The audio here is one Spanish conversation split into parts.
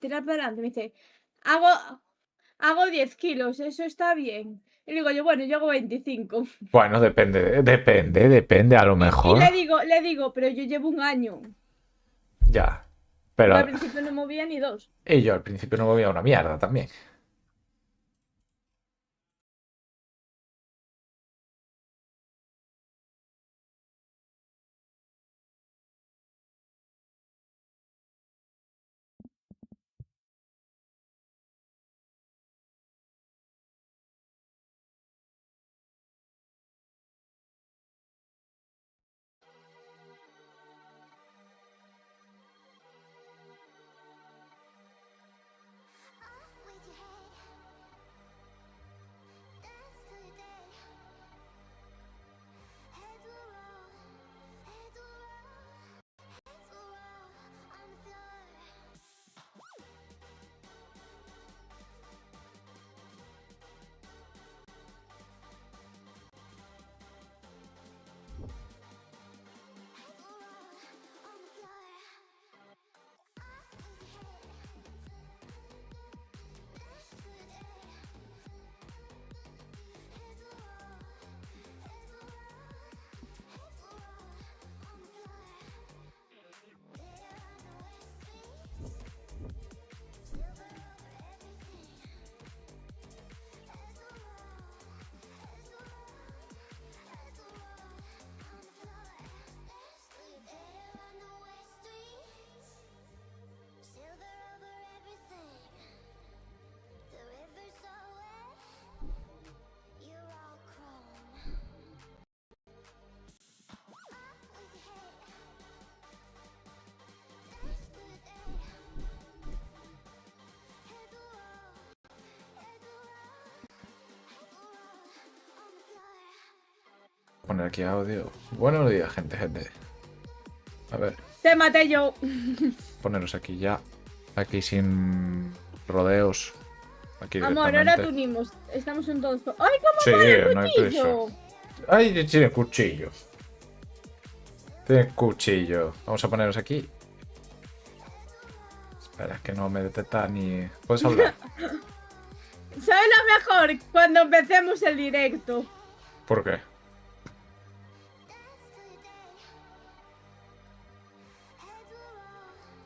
tirar para adelante. Me dice, hago, hago 10 kilos, eso está bien. Y digo yo, bueno, yo hago 25. Bueno, depende, a lo Y mejor. le digo, pero yo llevo un año. Ya. Yo al Pero. principio no movía ni dos. Y yo al principio no movía una mierda también. Poner aquí audio. Buenos días, gente. A ver, Te maté yo. poneros aquí ya. Aquí sin rodeos. Aquí Amor, ahora directamente. te unimos. Estamos en todos. ¡Ay, cómo Sí, mola el no hay prisa. cuchillo! ¡Ay, tiene cuchillo! Tiene cuchillo. Vamos a poneros aquí. Espera, que no me detecta ni... ¿Puedes hablar? ¿Sabes lo mejor? Cuando empecemos el directo. ¿Por qué? Es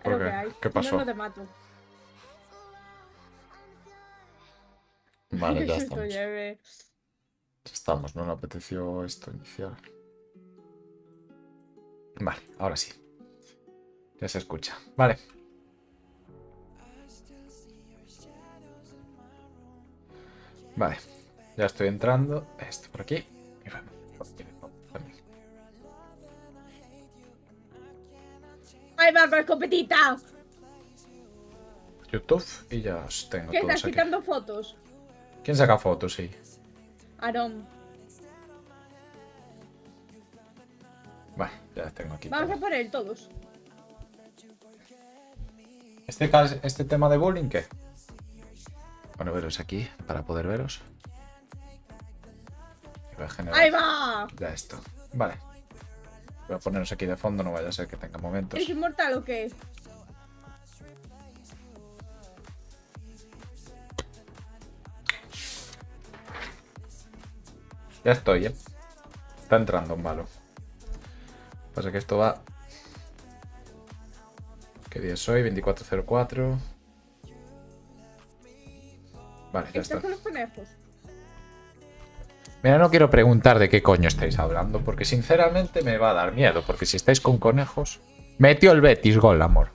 ¿Por lo qué? que hay. ¿Qué Si no, pasó? no te mato. Vale, Qué ya susto estamos. lleve. Ya estamos, no me apeteció esto iniciar. Vale, ahora sí. Ya se escucha. Vale. Vale. Ya estoy entrando. Esto por aquí. Y bueno, también. ¡Ahí va con la escopetita! YouTube y ya os tengo ¿Qué estás todos aquí. quitando fotos? ¿Quién saca fotos? Sí. Aarón. Vale, ya tengo aquí Vamos todo. a por él todos. Este tema de bullying, ¿qué? Bueno, veros aquí para poder veros. Y voy a generar ¡Ahí va! ya esto. Vale. Voy a poneros aquí de fondo, no vaya a ser que tenga momentos. ¿Es inmortal o qué? Ya estoy, ¿eh? Está entrando un malo. Pasa que esto va... ¿Qué día soy? 2404. Vale, ya ¿Estás está. con los conejos? Mira, no quiero preguntar de qué coño estáis hablando, porque sinceramente me va a dar miedo, porque si estáis con conejos... Metió el Betis gol, amor.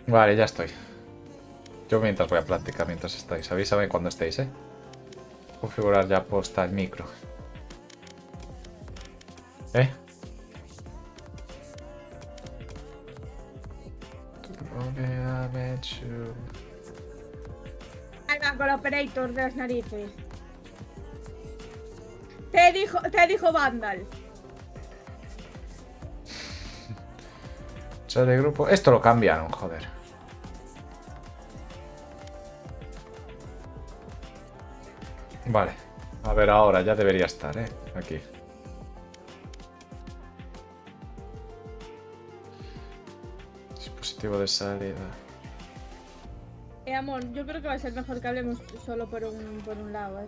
Vale, ya estoy. Yo mientras voy a practicar mientras estáis. Avísame cuando estéis, ¿eh? Configurar ya posta el micro. ¿Eh? Ahí va con el operator de las narices. Te dijo Vandal. Chat de grupo. Esto lo cambiaron, joder. Vale. A ver, ahora ya debería estar, aquí. Dispositivo de salida. Amor, yo creo que va a ser mejor que hablemos solo por un lado,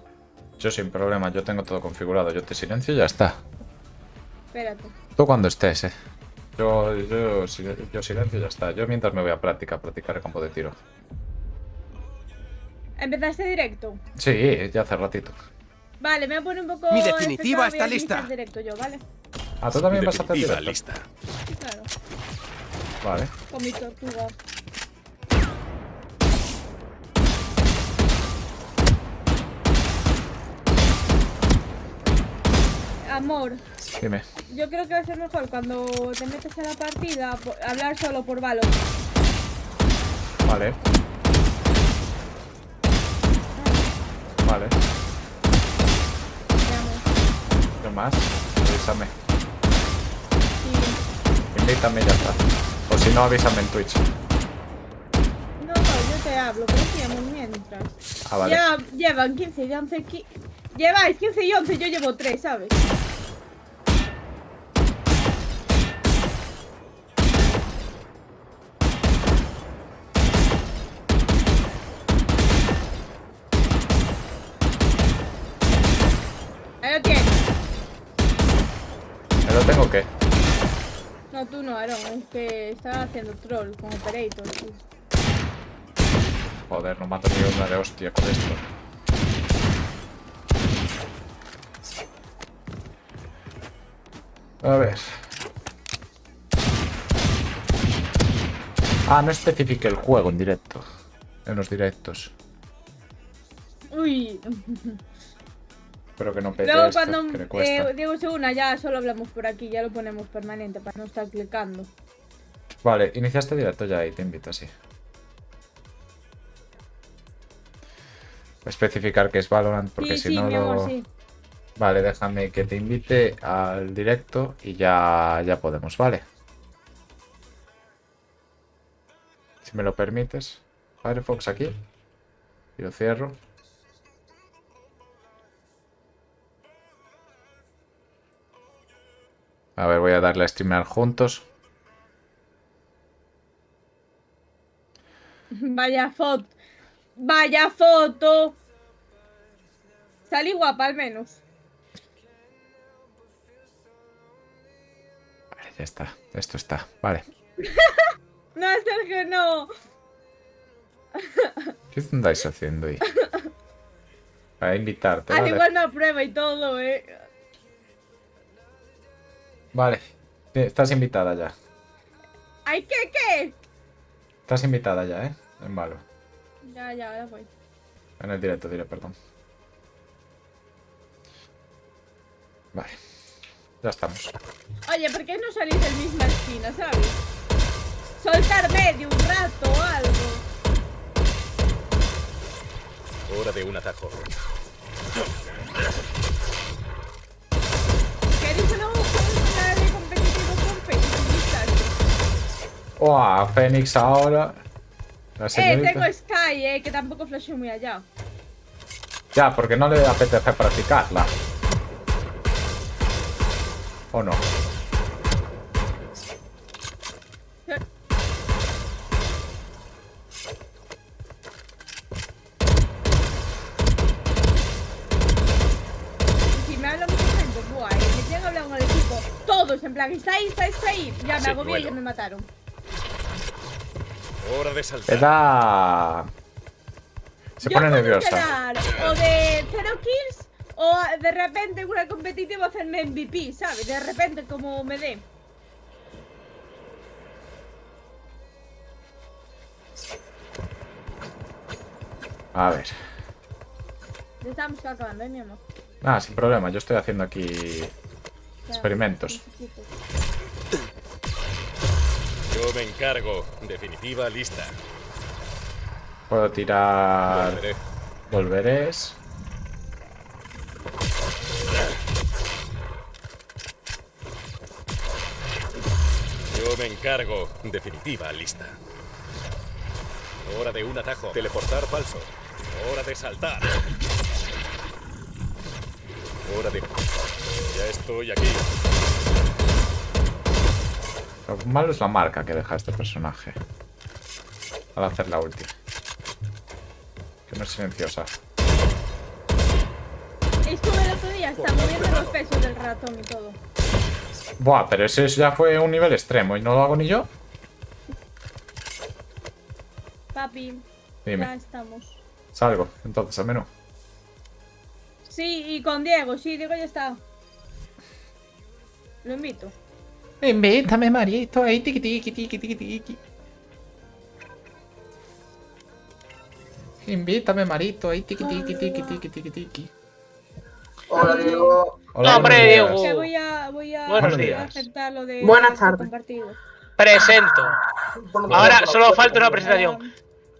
Yo sin problema, yo tengo todo configurado. Yo te silencio y ya está. Espérate. Tú cuando estés, Yo silencio y ya está. Yo mientras me voy a practicar el campo de tiro. ¿Empezaste directo? Sí, ya hace ratito. Vale, me voy a poner un poco... Mi definitiva voy a está lista. iniciar directo yo, ¿vale? Ah, tú también vas a hacer Definitiva directo. lista. Sí, claro. Vale. Con mi tortuga. Amor, Dime. yo creo que va a ser mejor cuando te metes a la partida hablar solo por Valor. Vale. Vale. Veamos. ¿Qué más? Avísame. Sí. Invítame y ya está. O si no, avísame en Twitch. No, yo te hablo, pero sigamos mientras. Ah, vale. Ya llevan 15 y 11. Lleváis 15 y 11, yo llevo 3, ¿sabes? Ahí lo tienes. ¿Me lo tengo que? No, tú no, Aaron, es que estaba haciendo troll con Operator, tío. Joder, no mato ni una de hostia con esto. A ver. Ah, no especifique el juego en directo. En los directos. Uy. Espero que no pete Luego esto, cuando que le cuesta. Diego se una, ya solo hablamos por aquí, ya lo ponemos permanente para no estar clicando. Vale, iniciaste directo ya y te invito, sí. Especificar que es Valorant porque Sí, si sí, no mi lo... amor, sí. Vale, déjame que te invite al directo y ya podemos, ¿vale? Si me lo permites. Firefox aquí. Y lo cierro. A ver, voy a darle a streamear juntos. Vaya foto. Vaya foto. Salí guapa al menos. Vale, ya está. Esto está. Vale. No, Sergio, no. ¿Qué estáis haciendo ahí? Para invitarte, Al ¿vale? igual me aprueba y todo, Vale. Estás invitada ya. Ay, ¿qué? Estás invitada ya, ¿eh? En Valo. Ya voy. En el directo, diré, perdón. Vale. Ya estamos. Oye, ¿por qué no salís del misma esquina, sabes? Soltar medio un rato o algo. Hora de un atajo. ¿Qué dice no? ¿Nada de competitivo con Fénix? ¡Oh! Fénix ahora. La señorita. Tengo Sky, que tampoco flasheo muy allá. Ya, porque no le apetece practicarla. ¿O no? Si me habla mucha gente, buah, me tienen hablado con el equipo. Todos, en plan, está ahí. Ya me agobié y ya me mataron. Hora de saltar. Edad. Se Yo pone puedo nerviosa. quedar o de 0 kills o de repente en una competitiva hacerme MVP, ¿sabes? De repente como me dé. A ver. Ya estamos acabando, mi amor. Ah, sin problema. Yo estoy haciendo aquí Ya, experimentos. Yo me encargo. Definitiva lista. Puedo tirar. Volveré. Volveres. Yo me encargo. Definitiva lista. Hora de un atajo. Teleportar falso. Hora de saltar. Hora de... Ya estoy aquí. Lo malo es la marca que deja este personaje al hacer la ulti. Que no es silenciosa. Estuve el otro día hasta moviendo los pesos del ratón y todo. Buah, pero ese ya fue un nivel extremo y no lo hago ni yo. Papi, Dime. ya estamos. Salgo, entonces, al menú. Sí, y con Diego, sí, Diego ya está. Lo invito. Invítame, marito, ahí tiki tiki tiki tiki tiki. Invítame, marito, ahí tiki tiki tiki tiki tiki tiki. Hola, Diego. Hola, Hombre, buenos días. Diego. Que voy a Buenos días. aceptar lo de Buenas tardes. compartido. Presento. Bueno, Ahora bueno, solo bueno, falta una bueno. presentación.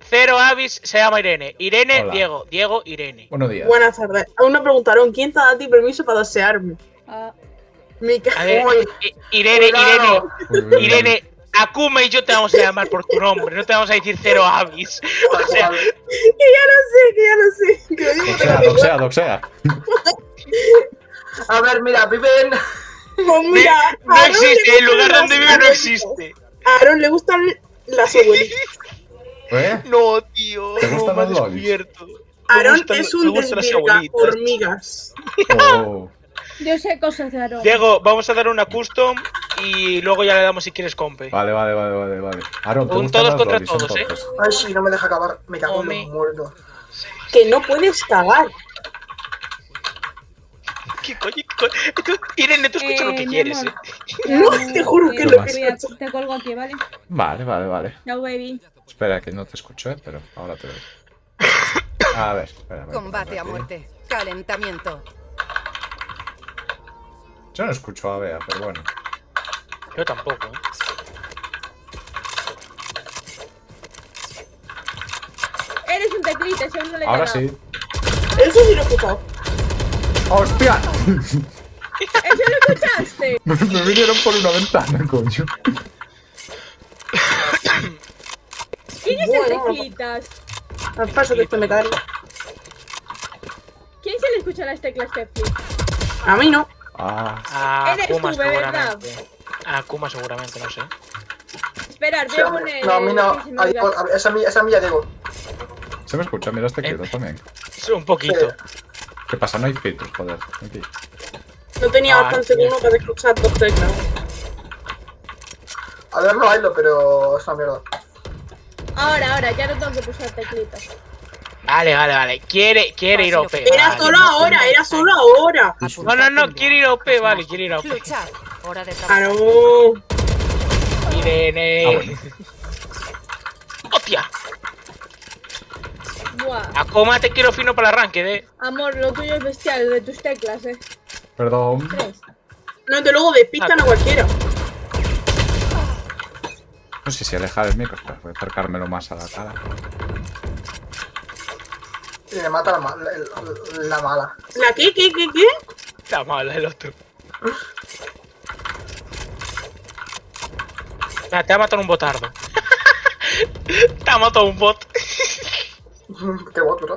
Cero Avis se llama Irene. Irene, Hola. Diego. Diego, Irene. Buenos días. Buenas tardes. Aún no preguntaron quién te ha dado a ti permiso para dosearme. Ah, Mica. A ver, Uy, Irene, cuidado. Uy, uy, uy. Irene. Akuma y yo te vamos a llamar por tu nombre. No te vamos a decir Cero Avis. O sea, Que ya lo sé. Que lo digo Doxea, doxea, doxea. A ver, mira, viven. Pues mira, no a Aaron existe. le El lugar gustan donde las vive no abuelitas. existe. A Aaron le gustan las abuelitas. ¿Eh? No, tío. ¿Te gustan no me los has lolis? descubierto. Aaron gustan- es me un gustan las desvirga abuelitas. hormigas. Oh. yo sé cosas de Aaron. Diego, vamos a dar una custom y luego ya le damos si quieres compe. Vale. Aaron, ¿te Un gustan todos las contra lolis, todos, entonces? Ay, sí, no me deja acabar. Me cago en Hombre. los muertos. Que no puedes cagar. ¿Qué coño? ¿Qué coño? Irene, tú escucha lo que mi quieres, amor, No, te juro que lo te colgo aquí, ¿vale? Vale. Chao, baby. Espera, que no te escucho, pero ahora te doy. A ver, espera. Combate a muerte. Calentamiento. Yo no escucho a Bea, pero bueno. Yo tampoco, ¿eh? Eres un teclita, según no le he Ahora pegado. sí. Eso sí lo he escuchado. ¡Hostia! ¿Eso lo escuchaste? Me vinieron por una ventana, coño. ¿Quién es Bueno. el teclitas? Al paso que esto me cae. ¿Quién se le escucha las teclas Tefli? A mí no. Ah, A Eres Akuma tú, ¿verdad? seguramente. A Akuma seguramente, no sé. Esperar, Sí, voy a hombre. poner. No, a mí no. que se me A oiga. Diego, a ver, esa mía, Diego. se me escucha, mira este quieto también. Es un poquito. ¿Qué pasa? No hay filtros, joder. Aquí. No tenía Ah, bastante tío. uno para escuchar dos teclas. A ver, no haylo, pero es una mierda. Ahora, ya no tengo que pulsar teclitas. Vale. Quiere ir OP. Era vale. solo ahora, era solo ahora. No, quiere ir OP, vale, quiere ir OP. Luchar. Hora de Ah, trabajar. no. Irene. Ah, bueno. ¡Hostia! Buah. Akuma te quiero fino para el arranque, Amor, lo tuyo es bestial, de tus teclas, Perdón. ¿Crees? No, te luego despistan a cualquiera. No sé si alejar el micro. Espera, voy a acercármelo más a la cara. Y me mata la mala. ¿La qué? La mala el otro. Mira, te ha matado un botardo. Te ha matado un bot. Qué guapo, ¿no?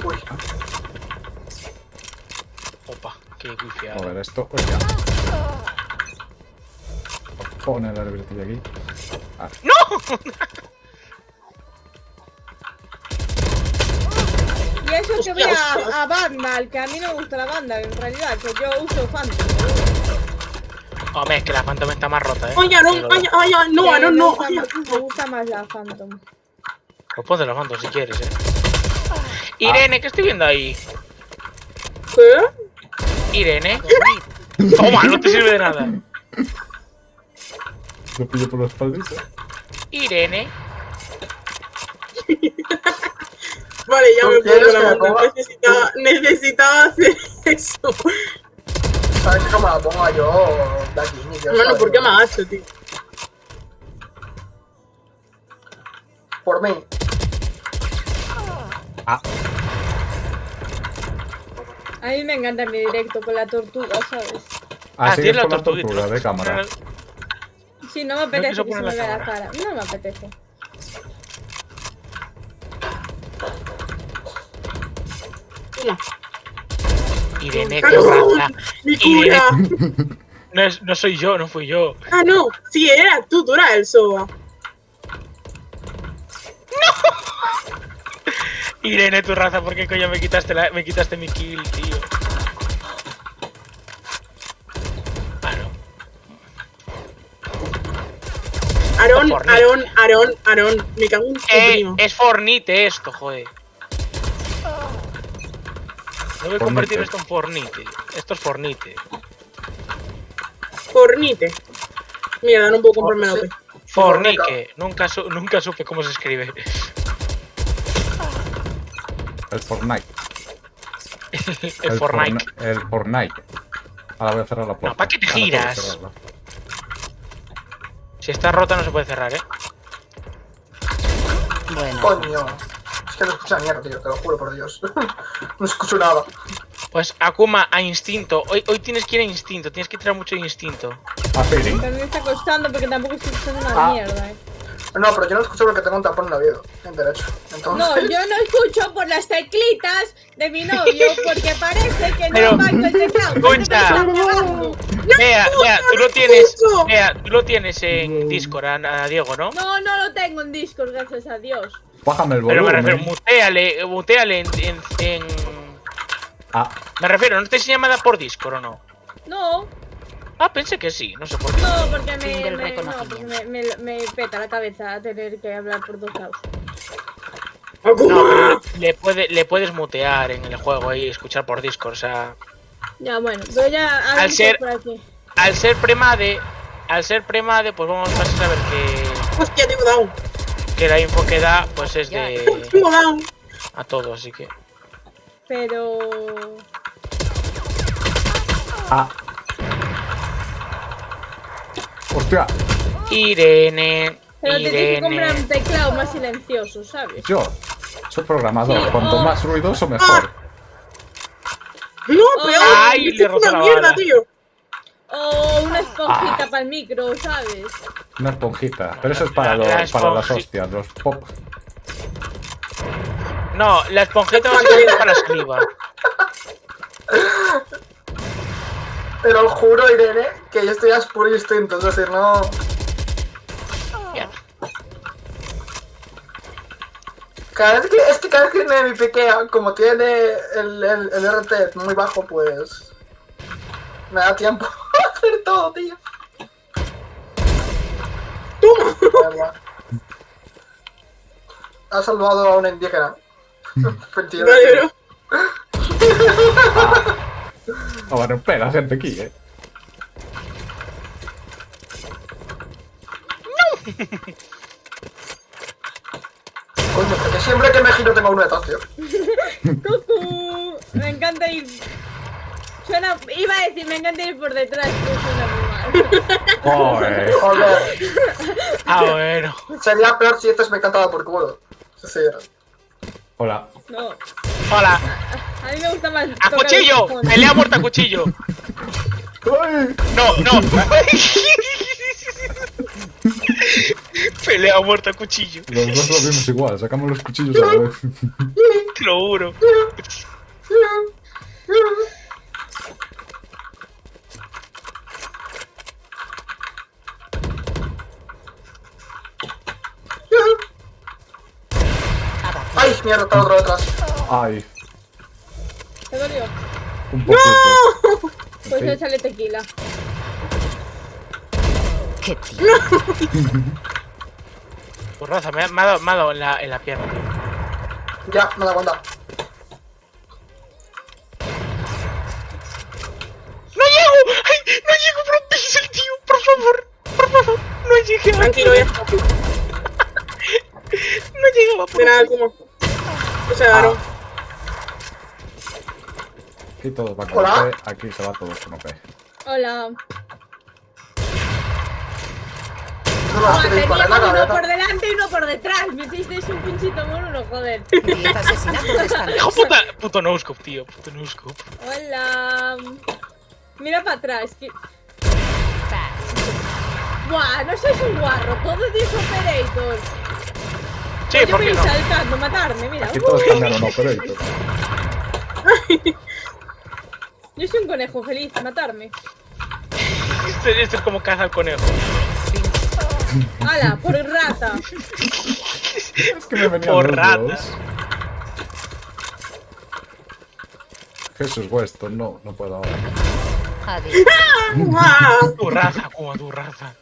Uy, Opa, qué A wifiado. ver, esto. Hostia. Pone la libretilla aquí. Ah, Y eso que Hostia, voy hostias. a Vandal, que a mí no me gusta la banda, en realidad, que yo uso Phantom. Hombre, es que la Phantom está más rota, Oye, Aaron, no, Aaron, no. Me gusta más la Phantom. Pues ponte la Phantom si quieres, Irene, ¿qué estoy viendo ahí? ¿Qué? Irene. Toma, no te sirve de nada. lo pillo por la espaldita. Irene. Vale, ya me ¿Tú quieres pongo la que la mano. ponga? Necesitaba hacer eso. ¿sabes cómo la pongo yo de aquí? Ni Dios Hermano, sabe. ¿por qué me has hecho, tío? Por mí. Ah, A mí me encanta mi directo con la tortuga, ¿sabes? así tienes es con la tortuguita, tortura ¿no? de cámara. Sí, no me No apetece quiso que se poner me la vea la cámara. cara. No me apetece. Toma. Irene, ¡Ah, qué no! raza. ¡Mi cura! No soy yo, no fui yo. Ah, no. Sí, era tú eras el Soba. Irene, tu raza, ¿por qué coño me quitaste mi kill, tío? Ah, no. Aarón. Me cago en tu primo. Es Fornite esto, joder. No voy a convertir esto en Fornite. Esto es Fornite. Fornite. Mira, no puedo comprarme la OP. Fornique. Nunca supe cómo se escribe. El Fortnite. El Fortnite. El Fortnite. Ahora voy a cerrar la puerta. No, ¿para qué te Ah, no puedo giras? cerrarla. Si está rota no se puede cerrar, Bueno. Coño. Es que no escucho la mierda, tío, te lo juro por Dios. No escucho nada. Pues Akuma, a instinto. Hoy tienes que ir a instinto, tienes que tirar mucho de instinto. Ah, feeling. Pero me está costando porque tampoco estoy escuchando una Ah. mierda, No, pero yo no escucho porque tengo un tapón en el oído. En derecho. Entonces... No, yo no escucho por las teclitas de mi novio porque parece que Pero, no bailo el teclado. escucha. Vea, tú lo tienes en Discord, a Diego, ¿no? No, no lo tengo en Discord, gracias a Dios. Bájame el Pero me volumen. refiero, muteale en... Ah, Me refiero, ¿no estáis en llamada por Discord o no? No, Ah, pensé que sí, no sé por qué. no, porque Fin del no, porque reconocimiento. me peta la cabeza tener que hablar por dos lados. No, pero le puedes mutear en el juego y escuchar por Discord, o sea... Ya, bueno, voy a Al ser- por aquí. Al ser premade, pues vamos a saber Hostia, tengo down. que la info que da, pues es de... Tengo down. a todos, así que... Pero... ah. Hostia, Irene, Pero te tienes que comprar un Irene... teclado más silencioso, ¿sabes? yo soy programador. Sí, Cuanto oh. más ruidoso, mejor. No, peor. Ay, Esto le es rozó una la mierda, bala. tío. O una esponjita para el micro, ¿sabes? Una esponjita. Pero eso es para, La para las esponji- hostias, los pop. No, la esponjeta va a ser para la saliva. Te lo juro, Irene, que yo estoy a puro instinto. Es decir, no... Bien. Cada vez que me piquea, como tiene el RT muy bajo, pues... Me da tiempo a hacer todo, tío. ¡Toma! Ha salvado a una indígena. 22. Pero, No van a romper la gente aquí, Coño, porque siempre que me giro tengo un meta, tío. ¡Cucú! Me encanta ir... Suena... Iba a decir, me encanta ir por detrás, pero suena muy mal. Joder. Joder. Ah, bueno. Sería peor si este me encantaba por culo. Es decir, Hola. No, Hola. a mí me gusta más... ¡A tocar cuchillo! los cojones. ¡Pelea muerta a cuchillo! ¡Ay! No, no. Pelea muerta a cuchillo. Los dos lo vimos igual, sacamos los cuchillos a la vez. Te lo juro. ¡ay, mierda! Está otro detrás. Ay, ¿Te dolió? un poquito. Pues Sí. échale tequila. Qué tío. Pues Roza, me ha dado en la pierna. Ya, me da cuenta. ¡No llego! ¡Ay! ¡No llego por un pixel, tío! ¡Por favor! ¡Por favor! ¡No llegué! tranquilo, ya. ¡No llegaba por De nada, como. O sea, Aarón. Aquí todo va con Hola. OP, aquí se va todo con OP. Hola. No lo has Joder, pedido para la teníamos uno cabeza. por delante y uno por detrás. Me hicisteis un pinchito mono, joder. 10 asesinatos restantes. ¡Hijo puta! Puto no-scope, tío. Puto no-scope. Hola. Mira para atrás. Buah, no sois un guarro. Todo 10 operators. Sí, Yo ¿por voy qué no? saltando, matarme, mira. Aquí todos cambiaron operator. Yo soy un conejo feliz, matarme. Esto es como caza al conejo. ¡Hala! ¡Por rata! Es que me venían Por los rata. dos. Jesús Weston, no puedo ahora. Adiós. ¡Ah! Tu raza, como tu raza.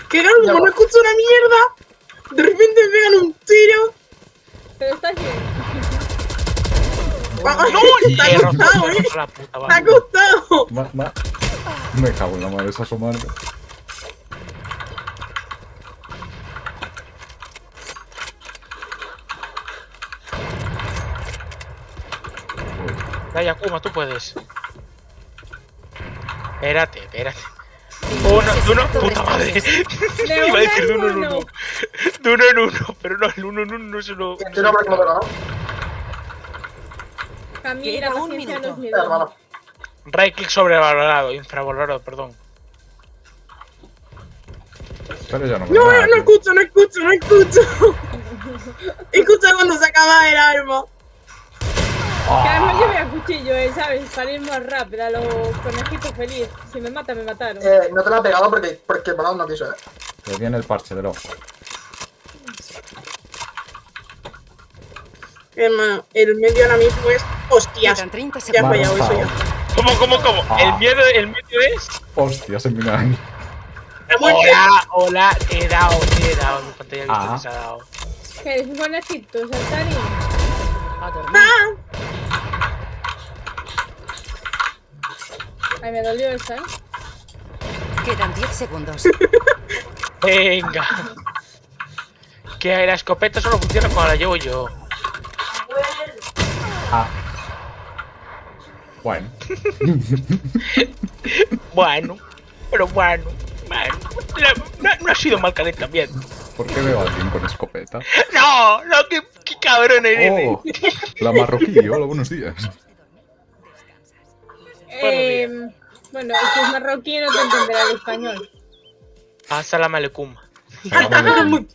Que no, como no escucho una mierda. De repente me pegan un tiro. Pero estás bien. Ah, ¡No! te ha costado, he roto la puta, Te ha vale. costado. Me cago en la madre esa su madre. Dale, Akuma, tú puedes. Espérate. Uno, puta madre. De Iba a decir de uno uno en en uno. uno. De uno en uno, pero no, el uno en uno no se lo. Yo no me acuerdo, ¿no? A mí la Queda un paciencia no es minuto. mi Hermano. don. Right click sobrevalorado, infravalorado, perdón. Pero ya no me No, da, no tío. escucho, no escucho, no escucho. Escucha cuando se acaba el arma. Que además yo voy a cuchillo, ¿sabes? Para ir más rápido a los conejitos feliz. Si me mata, me mataron. No te la he pegado porque Balón no quiso, Le viene el parche del ojo. Hermano, el medio ahora mismo es hostias. Quedan 30 Ya ha segundos. fallado eso ya. ¿Cómo? Ah. El miedo es. Hostias, en mi nariz. La muerte. Hola, te he dado en mi pantalla Ah. que se ha dado. ¿Qué eres un conejito, saltarín? A dormir. Ah, Ay, me dolió esa, ¿eh? Quedan 10 segundos. Venga. Que la escopeta solo funciona cuando la llevo yo. Ah. Bueno. Bueno. No ha sido mal calentamiento. ¿Por qué veo a alguien con escopeta? No, qué cabrón eres. Oh, la marroquí, hola, buenos días. Bueno, es que es marroquí, no te entenderá el español. Salam aleikum. Salam muy-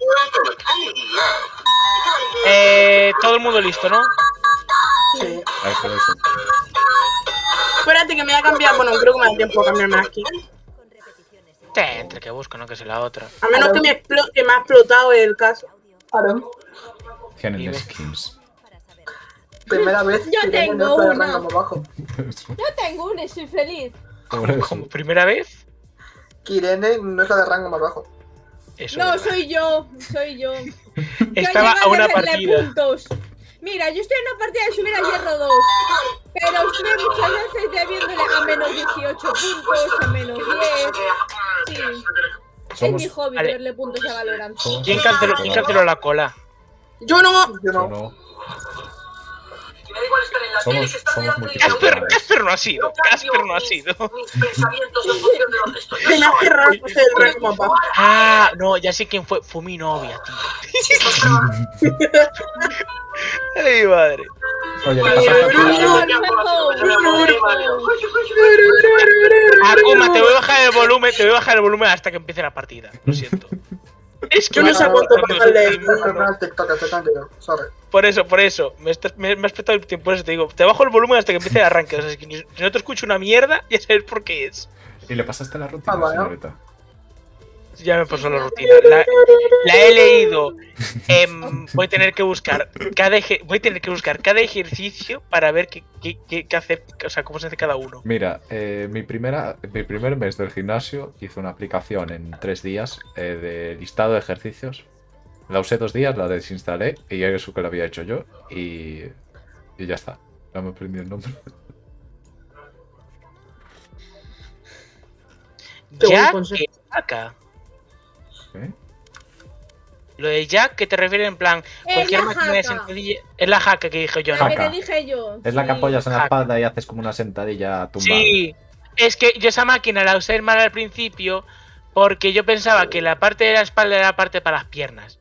Todo el mundo listo, ¿no? Sí. Eso. Espérate que me voy a cambiar. Bueno, creo que me da tiempo a cambiarme aquí. Entre que busco, ¿no? Que es la otra. A menos que me ha explotado el caso. Aaron, Tienen skins. primera vez Yo que tengo no está de una. rango más bajo. Eso, Yo tengo una y soy feliz. por eso. Como primera vez. Kirene no es la de rango más bajo. Eso. No, es verdad. soy yo. Estaba Yo a una llegué a deberle partida. puntos. Mira, yo estoy en una partida de subir a hierro 2. Pero estuve muchas veces debiéndole a menos 18 puntos, a menos 10. Sí. Es Somos- mi hobby Vale. deberle puntos a Valorant. somos- ¿Quién canceló la cola? Yo no. Yo no. No. Somos Casper no ha sido. Se me hace raro el rango más bajo. Ah, no, ya sé quién fue. Fue mi novia, tío. Ay, madre. Oye, ¿qué pasa? Akuma, te voy a bajar el volumen hasta que empiece la partida. Lo siento. Es que Yo no sé cuánto pasarle. No, TikTok, estoy tranquilo. Sorry. Por eso, me has petado el tiempo, por eso te digo, te bajo el volumen hasta que empiece el arranque, o sea, es que si no te escucho una mierda, ya sabes por qué es. ¿Y le pasaste la rutina, bueno. señorita? Ya me pasó la rutina, la he leído, voy a tener que buscar cada ejercicio para ver qué hacer, o sea, cómo se hace cada uno. Mira, mi primer mes del gimnasio hice una aplicación en 3 días de listado de ejercicios. La usé 2 días, la desinstalé y eso que lo había hecho yo y ya está. Ya me aprendí el nombre. Qué buen Jack consejo. y Aka. ¿Eh? Lo de Jack, ¿qué te refieres en plan? Es Cualquier la máquina de jaca. sentadilla. Es la jaca que dije yo, ¿no? La que Jaca. te dije yo. Es la que sí. apoyas en la Jaca. espalda y haces como una sentadilla tumbada. Sí, es que yo esa máquina la usé mal al principio porque yo pensaba que la parte de la espalda era la parte para las piernas.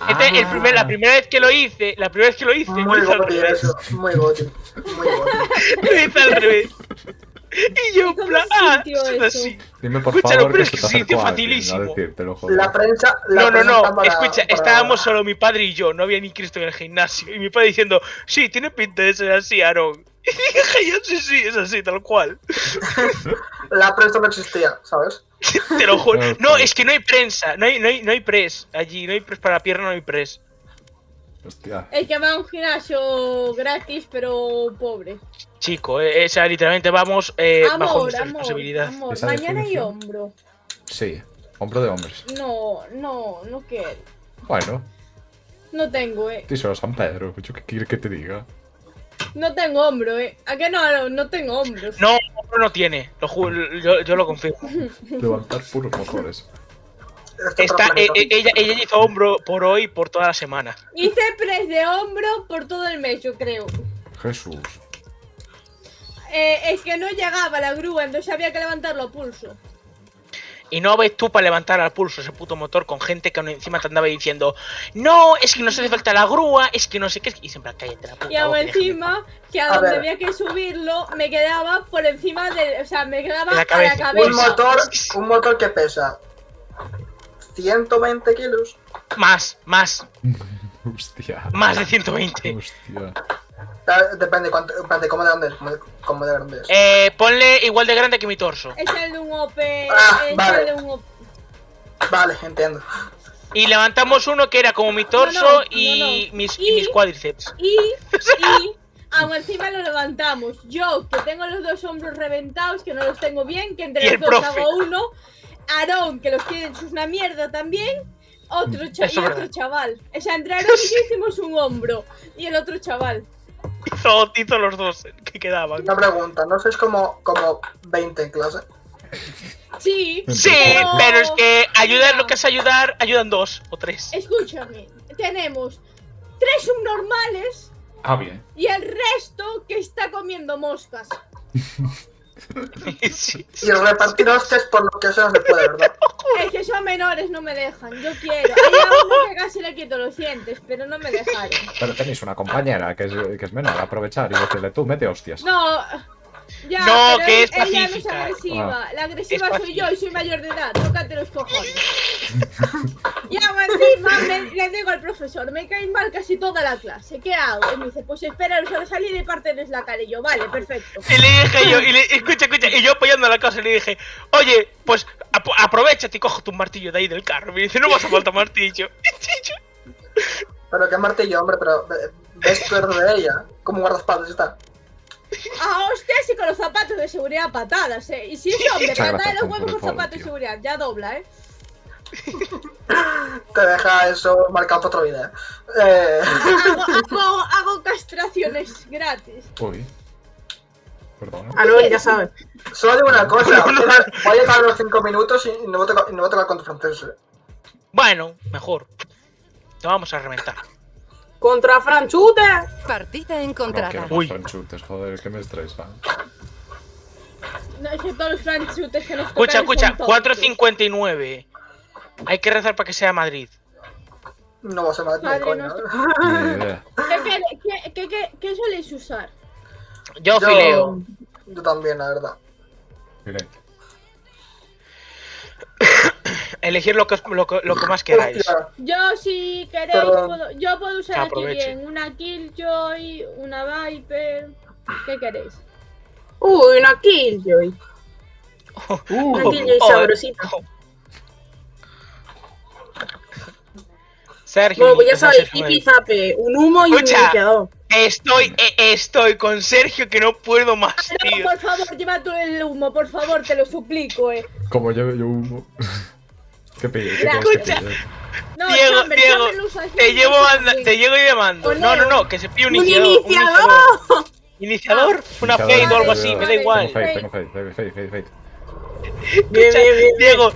Entonces, la primera vez que lo hice, lo Muy hice al goti revés. eso. Muy goti. Muy goti. Lo hice al revés. Y yo, ¿Y en cómo plan, se sintió es eso? así. Dime por Escúchalo, favor pero que es se que te se sintió acercó alguien a facilísimo. decírtelo, joder. La prensa. No, está para- escucha, para- estábamos solo mi padre y yo, no había ni Cristo en el gimnasio. Y mi padre diciendo, sí, tiene pinta de ser así, Aaron. Y dije yo, sí, es así, tal cual. La prensa no existía, ¿sabes? Te lo juro. No, No, joder. es que no hay prensa, no hay press allí, no hay press para la pierna, no hay press. Hostia. El que va a un gimnasio gratis, pero pobre. Chico, o sea, literalmente vamos bajo Amor, nuestra amor, responsabilidad. amor. Esa Mañana hay definición. hombro. Sí, hombro de hombres. No quiero. Bueno, No tengo, díselo a San Pedro. ¿Yo qué quiere que te diga? No tengo hombro, ¿A qué no? No tengo hombros. No, no tiene, lo juro, yo lo confirmo. Levantar puros motores. Está, ella hizo hombro por hoy, por toda la semana. Hice press de hombro por todo el mes, yo creo. Jesús. Es que no llegaba la grúa, entonces había que levantarlo a pulso. Y no ves tú para levantar al pulso ese puto motor con gente que encima te andaba diciendo, no, es que no se hace falta la grúa, es que no sé qué. Y siempre cállate la puta. Y aún boca, déjame encima, que a A donde ver. había que subirlo, me quedaba por encima de. O sea, me quedaba De la a la cabeza. cabeza. Un motor que pesa 120 kilos. Más Hostia. de 120. Hostia. Depende cómo de grande es. Cómo de grande es. Ponle igual de grande que mi torso. Es el de un OP. Ah, es vale. el de un OP. Vale, entiendo. Y levantamos uno que era como mi torso No, y, no. Mis, Y- y mis cuádriceps. Y aún encima lo levantamos. Yo, que tengo los dos hombros reventados, que no los tengo bien, que entre Y los el dos profe. hago uno. Aarón, que los tiene hechos una mierda también. Otro, Eso es otro verdad. chaval. O sea, entre Aarón y yo hicimos un hombro. Y el otro chaval. Hizo los dos que quedaban. Una pregunta, ¿no sois como 20 en clase? Sí. Sí, pero es que ayudar lo que es ayudar, ayudan 2 o 3. Escúchame, tenemos 3 subnormales Ah, bien. y el resto que está comiendo moscas. Sí. Y repartir hostias por lo que eso no se puede, ¿verdad? Es que son menores, no me dejan. Yo quiero. Hay a uno que casi le quito los dientes, pero no me dejaron. Pero tenéis una compañera que es menor, aprovechar y decirle tú, mete hostias. No. Ya, No, pero que es ella no es pacífica. agresiva. La agresiva Es soy yo y soy mayor de edad. Tócate los cojones. Y aún encima le digo al profesor, me cae mal casi toda la clase. ¿Qué hago? Y me dice, pues esperaros a la salida y partirles la cara. Y yo, vale, perfecto. Y le dije yo, escucha, y yo apoyando la casa le dije, oye, pues aprovechate y coge tu martillo de ahí del carro. Me dice, no vas a falta martillo. Pero que martillo, hombre, pero ves tú eres de ella, como guardaespaldas y está. Ah, hostias, y con los zapatos de seguridad patadas, Y si es hombre, Muchas patada de gracias los por huevos el con follow, zapatos de tío. seguridad. Ya dobla, Te deja eso marcado para otro vídeo. Hago castraciones gratis. Uy. Perdón. Aaron, ya sabes. Solo digo una cosa, voy a llegar a los 5 minutos y no voy a tocar contra franceses. Bueno, mejor. Lo vamos a reventar. Contra Franchute. Partida No encontrada. quiero Uy. más franchutes, joder, que me estresan. No, es que todos los franchutes que nos Escucha, tocan son tontos. 4.59. Hay que rezar para que sea Madrid. No va a ser más de Madre coña. nuestra. Ni idea. ¿Qué soléis usar? Yo fileo. Yo también, la verdad. Mire, Elegir lo que más queráis. Hostia, Yo, si queréis, Perdón. yo puedo usar aquí Aproveche. bien una Killjoy, una Viper. ¿Qué queréis? Uy, una Killjoy. Una Killjoy sabrosita. Sergio. Bueno, pues ya sabéis, Sergio, tipi zape, un humo y un Escucha. iniciador. Estoy con Sergio que no puedo más, No, tío. por favor, lleva tú el humo, por favor, te lo suplico, como yo humo. ¿Qué pide? ¿Qué Ya, quieres que escucha. pille? No, Diego, Chamber, Diego, Chamber lo usa te siempre, llevo sí. te llego y te mando. Con No, Neo. que se pide un ¡Un iniciador. iniciador! ¿Iniciador? Una Iniciador, fade o algo así, iniciador. me da igual. Tengo fade. Bien, bien, bien. Diego,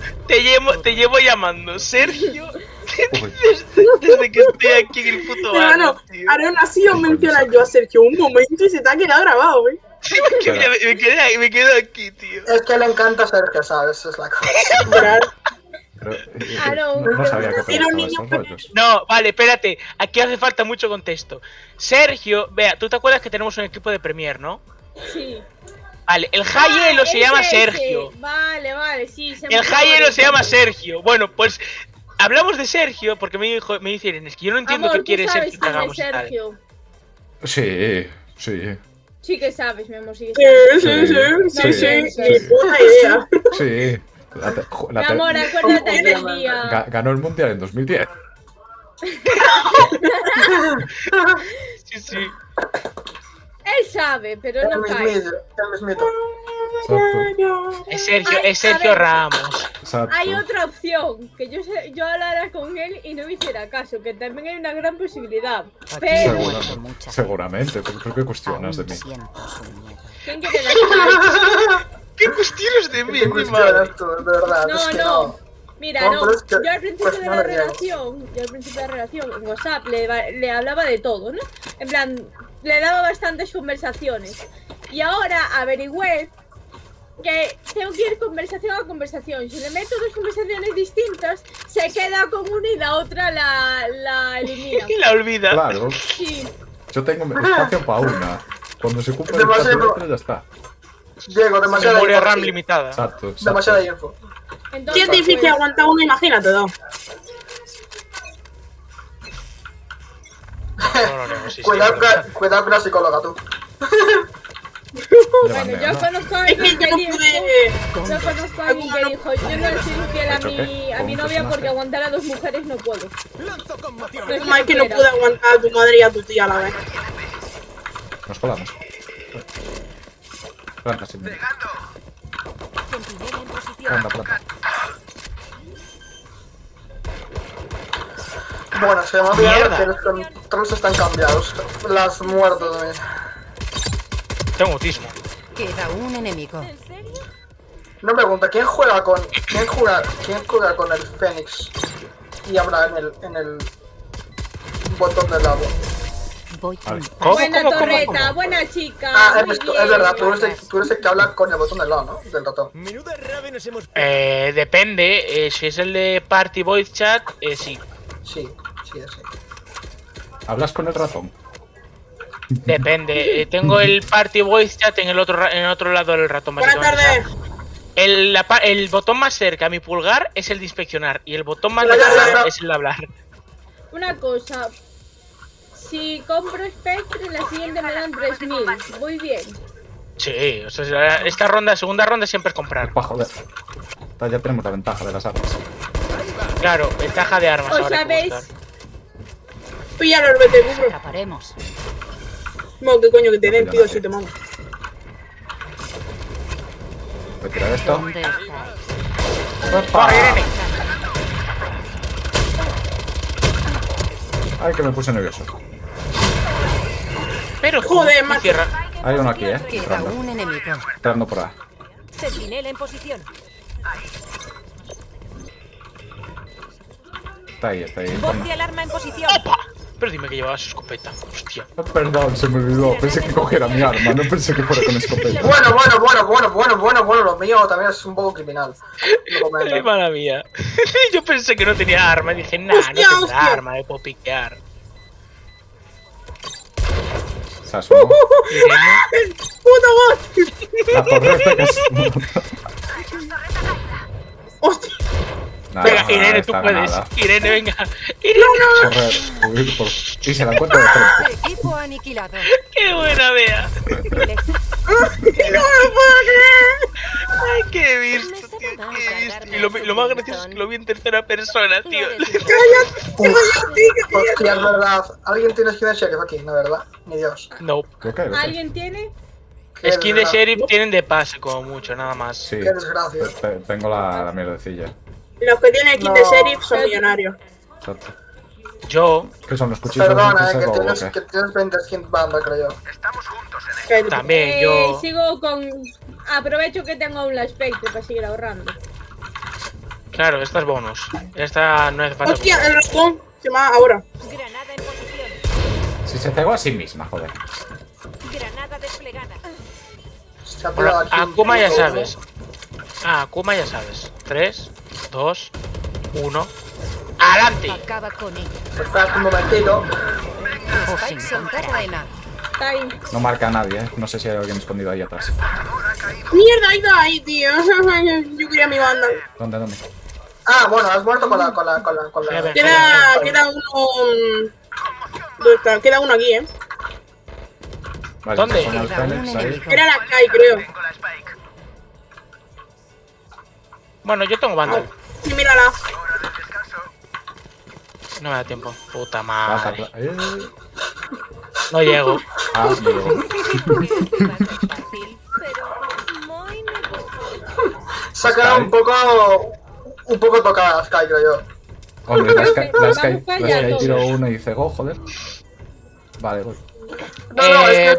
te llevo llamando. Sergio, Uy. desde que estoy aquí en el puto Hermano, barrio, tío. Aaron ha sido mencionar yo a Sergio un momento y se te ha quedado grabado, ¿eh? Que me quedo aquí, tío. es que le encanta Sergio, ¿sabes? Es la cosa. Brutal. Pero, Aaron, no sabía que te era un gustaban niño esos rollos. No, vale, espérate. Aquí hace falta mucho contexto. Sergio, vea, ¿tú te acuerdas que tenemos un equipo de Premier, no? Sí. Vale, el high elo se llama ese. Sergio. Vale, sí. El high elo se llama Sergio. Bueno, pues hablamos de Sergio porque me dice Irene, es que yo no entiendo Amor, qué quiere ¿tú sabes Sergio que quién es hagamos y tal. Sergio? Sí. Sí que sabes, mi amor, sí que Sí, sabes. sí, sí, Sí, sí, sí, ni sí. puta idea. Sí. Mi amor, acuérdate aquel día. Ganó el mundial en 2010. Sí, sí. Él sabe, pero no cae. El mismito. Exacto. Es A Sergio ver. Ramos. Exacto. Hay otra opción, que yo hablara con él y no me hiciera caso, que también hay una gran posibilidad. Aquí Pero, he muerto mucha Seguramente, ¿por qué gente. cuestionas de Aún mí? siento su miedo. ¿quién quiere la ¿Qué cuestiones de mí, ¿Qué mi cuestionas madre? tú, de verdad? No, es que no. Mira, No, no, pero es que, yo al principio pues, de no la le niego. relación, en WhatsApp le hablaba de todo, ¿no? En plan, le daba bastantes conversaciones. Y ahora averigüé que tengo que ir conversación a conversación. Si le meto dos conversaciones distintas, se queda con una y la otra la elimina. La olvida. Claro, Sí. yo tengo espacio para una. Cuando se cumpla el Demasiado. espacio de otra, ya está. Diego, demasiada Memoria info, RAM sí. limitada. Exacto. Demasiada info. Entonces, Si es difícil pues, aguantar uno, imagínate dos. No, no, no, sí, sí, Cuidado, es verdad. cuidado con la psicóloga, tú. bueno, yo conozco a Es que alguien yo que no dijo... pude. Yo conozco a alguien que dijo, yo no le soy infiel a mi novia porque aguantar a dos mujeres no puedo. No es Más que no sincera. pude aguantar a tu madre y a tu tía a la vez. Nos colamos. Planta, sí. Centinela en posición. Planta. Bueno, se me ha olvidado Mierda. que los controles están cambiados. Las muerto también. Tengo autismo. Queda un enemigo. No me pregunta, ¿quién juega con el Fénix? Y habla en el botón del lado. Voy a Vale. ¿Cómo, Buena cómo, cómo, torreta, cómo? buena chica. Ah, muy es bien. verdad, tú eres el que habla con el botón del lado, ¿no? Del ratón. Menuda rave nos hemos Depende. Si es el de Party Voice Chat, sí. Sí. ¿Hablas con el ratón? Depende. Tengo el Party Voice Chat en el otro lado del ratón. Buenas básicamente. tardes. El botón más cerca a mi pulgar es el de inspeccionar y el botón más Ya, ya, lejano ya. es el de hablar. Una cosa. Si compro Spectre, en la siguiente me dan 3000. Muy bien. Sí, o sea, esta ronda, segunda ronda siempre es comprar. Pa, joder. Ya tenemos la ventaja de las armas. Claro, ventaja de armas. ¿Os ahora hay que sabéis? buscar. Píllalo el vete, cubro. Atraparemos. No, qué coño que te den, No, tío, no, si te mando. Voy a tirar esto. ¿Dónde estáis? ¡Opa! Corre, Irene. Ay, que me puse nervioso. Pero Joder, ¿cómo macho. cierra? Hay uno aquí, Queda entrando. un enemigo. Entrando por A. Centinela en posición. Está ahí. Voz de alarma en posición. ¡Opa! Pero dime que llevabas escopeta. Hostia. Perdón, se me olvidó. Pensé que cogiera mi arma, no pensé que fuera con escopeta. Bueno, lo mío también es un poco criminal. Lo comento. Ay, mala mía. Yo pensé que no tenía arma. Dije, nah, no Hostia, tendrá hostia. arma, me puedo piquear. Se asomó. Irene. ¡Puta voz! La torreta que es... ¡Hostia! Nada, Venga, nada, Irene, tú está puedes. ganada. Irene, venga. Irene, Correr, huir por... Y se la encuentra de frente. Equipo aniquilado. qué buena vea. ¡No me puedo creer! Ay, qué he visto, tío, qué he visto. Y lo más gracioso es que lo vi en tercera persona, tío. Hostia, es verdad. ¿Alguien tiene skin de sheriff aquí? No, ¿verdad? Ni Dios. No. Creo que ¿Alguien tiene? Qué Skin de desgracia. sheriff tienen de pase, como mucho, nada más. Sí. Qué desgracia. Tengo la mierdecilla. Los que tienen kit de No. sheriff son millonarios. Exacto. Yo ¿Qué son los cuchillos? Perdona, de que o tienes, qué? que tienes 20 skins banda, creo yo. Cállate. también, yo. Sigo con... Aprovecho que tengo un Spectre para seguir ahorrando. Claro, esta es bonus. Esta no hace falta. Hostia, el rascón se llama ahora. Granada en posición. Si se cegó a sí misma, joder. Granada desplegada. Se ha Bueno, tirado aquí. Akuma ya sabes. Akuma ya sabes. 3, 2, 1. ¡Adelante! Acaba con ella. Espérate un momentito. Spike en cadena. Está ahí. No marca a nadie, ¿eh? No sé si hay alguien escondido ahí atrás. Mierda, ahí está ahí, tío. Yo quería mi banda. ¿Dónde? Ah, bueno, has muerto con la... A ver. Queda uno. ¿Dónde está? Queda uno aquí, Vale, ¿Dónde? son al Fénix ahí. Era la Kai, creo. Bueno, yo tengo banda. Sí, mírala. No me da tiempo. Puta Pasa, madre. No llego. Ah, me llegó. Va a ser fácil, pero muy negocio. Se ha quedado un poco tocada Sky, creo yo. Hombre, la Sky Vamos para allá tiró todos. uno y dice, go, joder. Vale, voy. No, es que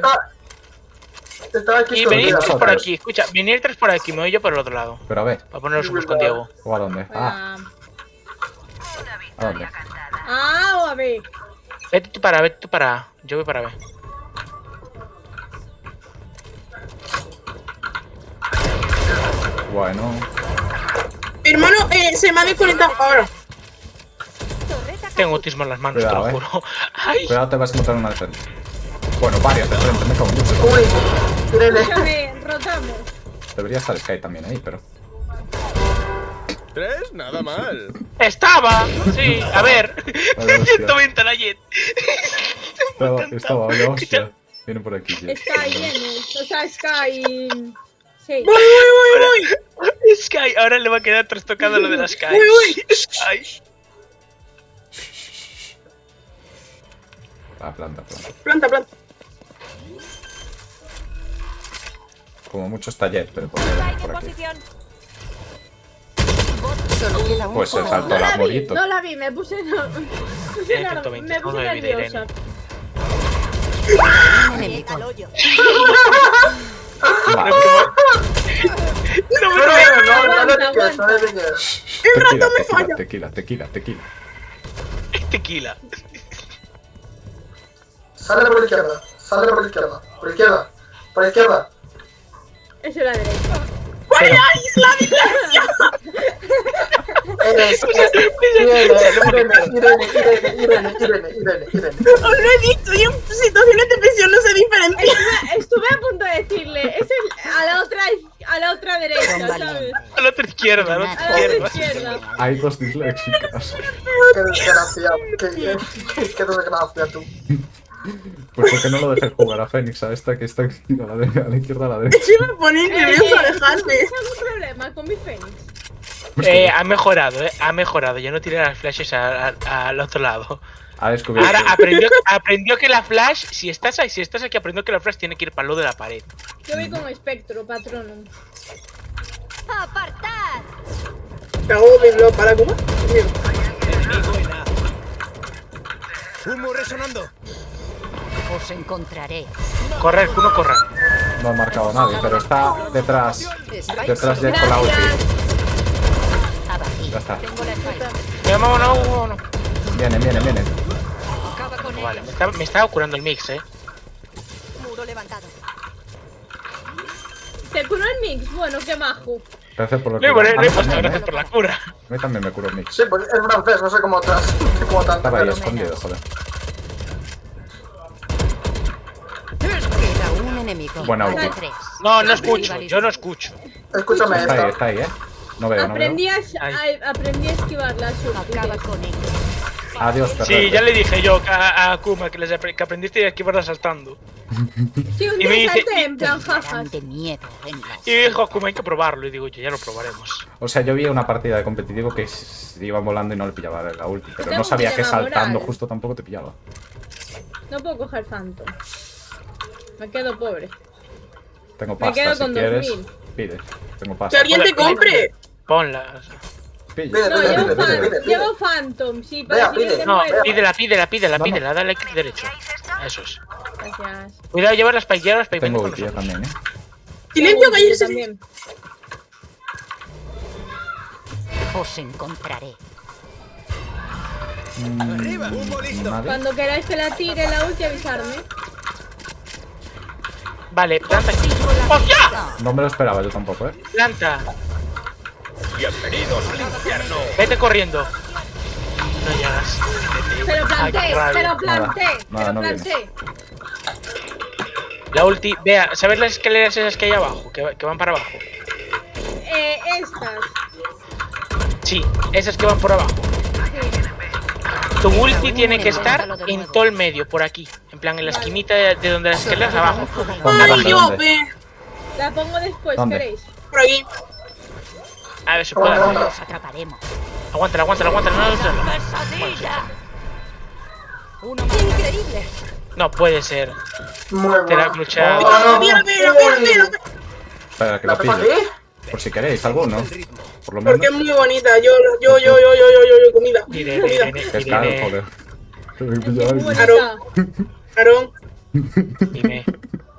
estaba aquí Y venir escondida. tres por aquí. Escucha, venir tres por aquí. Me voy yo por el otro lado. Pero a ver, Para poneros unos con Diego. ¿o a dónde? Ah, ¿a dónde? O a ver. Vete tú para, vete tú para. Yo voy para B. Bueno, Hermano, se me ha desconectado ahora. Torreta Tengo autismo en las manos, Cuidado, te lo juro. Ay, cuidado, te vas a encontrar una de frente. Bueno, varias de frente, me cago en mucho. Uy, Irene. Escúchame, rotamos. Debería estar Sky también ahí, pero... 3, nada mal. estaba. Sí, a ver. Vale, hostia. 120 la Jet. Estaba, oye, hostia. Viene por aquí, tío. Está ahí, o sea, Sky. Sí. Voy. Sky, ahora le va a quedar trastocado lo de la Sky. Voy. Ay. Ah, planta. Planta. Como mucho está Jet, pero por Spike en aquí. posición. Solo queda un Pues se jugador. saltó el arbolito. No la vi, me puse Tiene 120, no me olvidé, nerviosa. Un enemigo. Al hoyo. Vale. No me No, lo no le piques, no le piques. Tequila. Tequila. Sale por la izquierda. Por la izquierda. Eso es la derecha. Eres Irene. Os lo he dicho, yo en situaciones de presión no sé diferenciar. Estuve a punto de decirle, ese es a la otra derecha, ¿sabes? A la otra izquierda, a la A otra la otra izquierda. izquierda. Hay dos disléxicas. Qué desgracia. Qué desgracia tú. Pues ¿por qué no lo dejes jugar a Fénix? A esta que está aquí a la izquierda a la derecha. Sí me pone nervioso, dejadme. ¿Tienes algún problema con mi Fénix? Ha mejorado. Ya no tiré las flashes al otro lado. Ha descubierto. Ahora aprendió que la flash, si estás aquí, aprendió que la flash tiene que ir para el lado de la pared. Yo voy con Espectro, Patronum. ¡Apartad! Cago mi blog para cómo. Enemigo en A. Humo resonando. Os encontraré. Correr, uno corra. No ha marcado a nadie, pero está detrás. Detrás Jet con la ulti. Abatí. Ya está. Tengo la Spike. Vámonos. Viene. Acaba con él. Vale, me estaba curando el mix, Muro levantado. ¿Te curó el mix? Bueno, qué majo. Gracias por lo No que. hay puesto, gracias por la cura. A mí también me curó el mix. Sí, pues es francés, no sé cómo tanto. Estaba ahí Pero... escondido, joder. Queda un enemigo. Buena ulti. Queda 3. No escucho, yo no escucho. Escúchame Está esta. ahí, No veo. Aprendí a esquivar las Acaba con él. Adiós, perro. Sí, ya le dije yo a Kuma que aprendiste a esquivarla saltando. Sí, un Y me día dice- salté en plan Serán jajas. de miedo en las... Y dijo Kuma, hay que probarlo. Y digo yo, ya lo probaremos. O sea, yo vi una partida de competitivo que iba volando y no le pillaba la ulti. Pero Tengo no sabía un que dilema saltando moral. justo tampoco te pillaba. No puedo coger Phantom. Me quedo pobre. Tengo Me pasta, quedo si con quieres. 2000. Pide. Tengo Que pasta. alguien te compre. Ponla. Pilla. No, Pide. llevo Phantom, sí, Vea, para el siguiente pide. No, muero. pídela, dale clic derecho. Eso es. Gracias. Cuidado, lleva las spike, Tengo vente con ulti nosotros. también, Silencio, Yo cállese. también. Os encontraré. Arriba, humo listo. Nadie. Cuando queráis que la tire la ulti, avisarme. Vale, planta aquí. Sigo la ¡Hostia! pista. No me lo esperaba yo tampoco, Planta. Bienvenidos al infierno. Vete corriendo. No llegas. Pero Ay, qué planté, rabia. pero planté, Nada, pero no viene. planté. La ulti, vea, ¿sabes las escaleras esas que hay abajo? Que van para abajo. Estas. Sí, esas que van por abajo. Tu ulti tiene que estar en todo el medio, por aquí. En plan, en la esquinita de donde las escaleras abajo. Ay, Dios, ¿Dónde? ve. La pongo después, ¿Dónde? ¿queréis? Por aquí. A ver, se puede. Bueno, Atraparemos. Aguántala, aguántala, aguántala. ¡Pesadilla! Uno más. Increíble. No puede ser. muy Te la bueno. clucha. Mira, mira. Espera, que ¿La lo Pepa pille. aquí? Por si queréis, alguno. Por lo Porque es menos. muy bonita. Yo, comida. Irene, Comida. Irene, Que es caro, Irene, joder. Muy bonita. Aarón, Irene.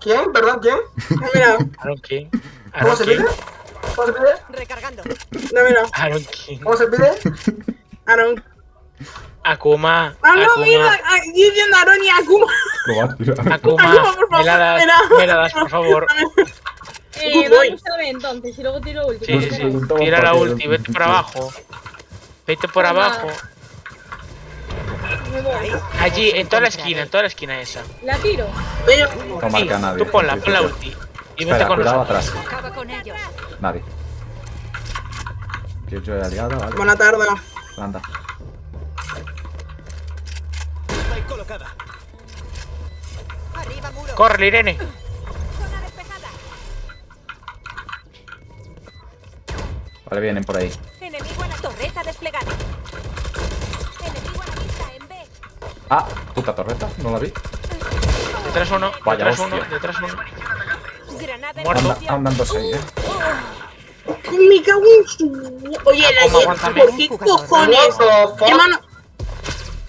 ¿Quién? ¿Perdón? ¿Quién? dámela. Aaron King. ¿Cómo Aaron se King. pide? ¿Cómo se pide? Recargando. Dámela. Aaron King. ¿Cómo se pide? Aarón. Akuma. Ah, no, mira. Akuma. Aquí diciendo Aarón y Akuma. Lo va a tirar. Akuma. Akuma, por favor, Me la das, por favor. Good boy. Vamos a ver entonces, y luego tiro ulti. Sí, ¿por sí, qué sí. no? Tira la ulti, vete por abajo. Vete por abajo. Me voy. Allí, en toda la esquina esa. La tiro. Oye, No marca a Sí, nadie. tú ponla ulti. Y vete Espera, con cuidado nosotros. atrás. Acaba con ellos. Nadie. Que yo he aliado, vale. buena tarde. Anda. Arriba, muro. Corre, Irene. Zona despejada. Vale, vienen por ahí. Enemigo a la torreta desplegada. Enemigo a la vista en B. Ah, puta torreta, no la vi. Detrás uno, Vaya detrás uno, hostia. detrás uno. Granada en Muerto. posición. Andan dos ahí, Me cago en su... Oye, la Akuma, Jet, aguántame. ¿por qué cojones? What the fuck? Hermano,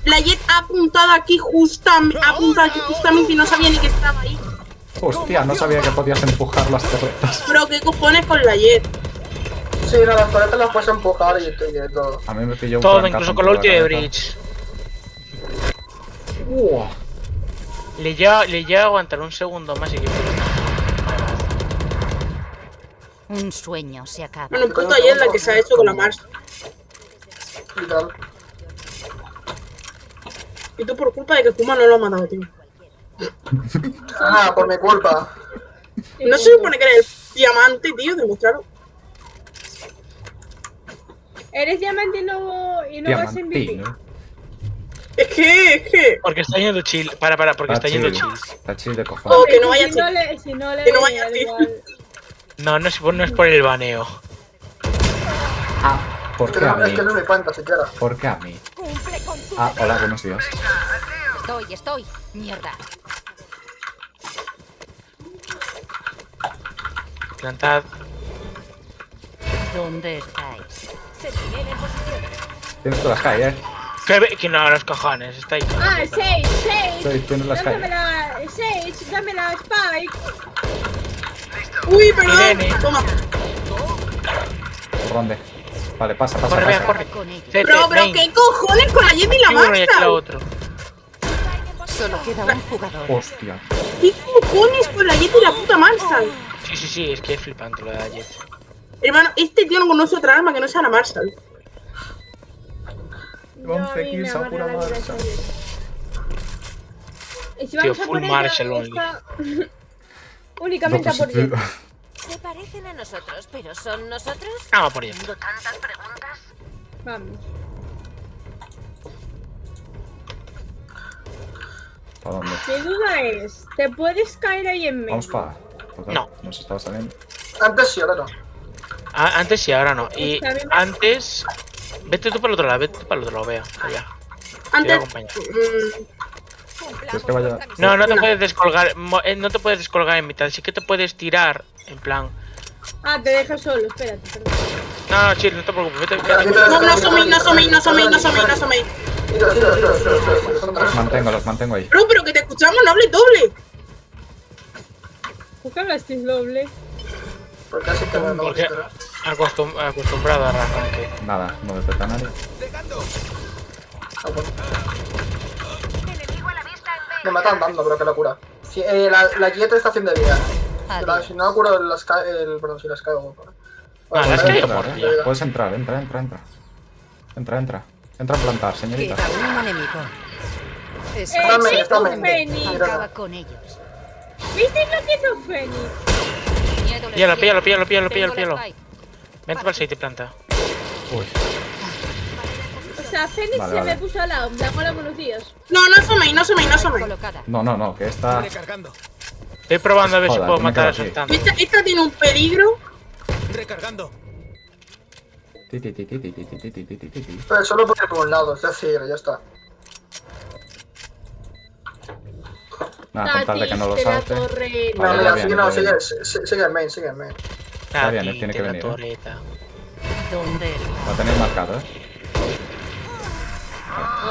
la Jet ha apuntado aquí justamente y no sabía ni que estaba ahí. Hostia, no sabía que podías empujar las torretas. Bro, ¿qué cojones con la Jet? Sí, no, las paletas las puedes empujar y todo. A mí me pilló un Todo, trancazo incluso en con la toda ulti de cabeza. Bridge. Uah. Le llega a aguantar un segundo más y que... Un sueño se acaba. Bueno, puta Jet la que se ha hecho con la Mars. Literal. Y tú por culpa de que Kuma no lo ha matado, tío. Ah, por mi culpa. No se supone que eres el diamante, tío, demostrarlo. Eres diamante y no vas en MVP. Diamantino. Es que... Porque está yendo chill. Porque está yendo chill. Está chill de cojones. Oh, que no vaya si no chill. le, si no le Que no vaya da chill. igual. No, no es por el baneo. Ah, ¿por Es que qué a no, es mí? que no me cuenta siquiera. ¿Por qué a mí? Cumple con tu Ah, deber. hola, buenos días. Estoy. Mierda. Plantad. ¿Dónde estáis? Sentinela en posición. Tienes todas las Sky, Que no, los cojones. Está ahí. Ah, Sage. Sí, tienes la Sky. Dame la Sage, dame la Spike. Uy, perdón. Irene. Toma. ¿Por dónde? Vale, pasa, Corre, pasa, vea, pasa. corre. Con ellos. Cete, Bro, main. ¿qué cojones con la Jet y la Sí, uno y aquí la Marshall? otro. Solo queda un jugador. Hostia. ¿Qué cojones con la Jet y la puta Marshall? Sí, es que es flipante lo de ayer. Hermano, este tío no conoce otra arma que no sea la Marshall. Yo a mí 11 me kills a amarra pura la vida Marshall. esa Jet. Y si Tío, vamos a full por Marshall ella, only. esta... únicamente a por Jet. Se parecen a nosotros, pero ¿son nosotros? Vamos por ella. Tengo tantas preguntas. Vamos. ¿Para dónde? Mi duda es, ¿te puedes caer ahí en medio? Vamos para. No. Nos estaba saliendo. Antes sí, ahora no. Ah, antes sí, ahora no. Y Está bien. antes... Vete tú para el otro lado, vea. Allá. Antes... acompaño. ¿Quieres que vaya? No te puedes descolgar. No te puedes descolgar en mitad. Sí que te puedes tirar. En plan. Ah, te dejo solo, espérate, perdón. No, chill, no te preocupes. Vete. No soméis. Los mantengo ahí. Bro, pero que te escuchamos, no hables doble. ¿Por qué hablaste doble? Porque así te me Porque acostumbrado a arranque. Nada, no me peta nadie. Me matan dando, pero qué locura. Sí, la Jet está haciendo vida. Adiós. Si no ha curado la Sky, perdón, si la Sky Ah, la Sky Puedes o por entrar, día. Puedes entrar, entra. Entra a plantar, señorita. Queda un enemigo. Está en main, está en main. Penny. Acaba con ellos. ¿Visteis lo que hizo Fénix? Miedo les Píllalo, tiene. píllalo. Tengo la Vente spike. para el site y planta. Uy, O sea, Fénix Vale, se vale. me puso al lado. En plan, hola, buenos días. No, no asoméis, no asoméis, no asoméis. Colocada. no, que esta... Recargando. Estoy probando a ver si Joder, puedo que me matar a quedo aquí. Sultán. Esta tiene un peligro. Recargando. Ti, ti, ti, ti, ti, ti, ti, ti, ti, ti, ti. Pero solo puede ir por un lado, es decir, ya está. Nada, con tal de que no lo Tati, de la salte. torre. No, Vale, mira, ya viene, no, ya viene. sigue el main, sigue el main. Está bien, Aquí, tiene que de la venir, ¿eh? torreta. ¿Dónde? Lo tenéis marcado, ¿eh?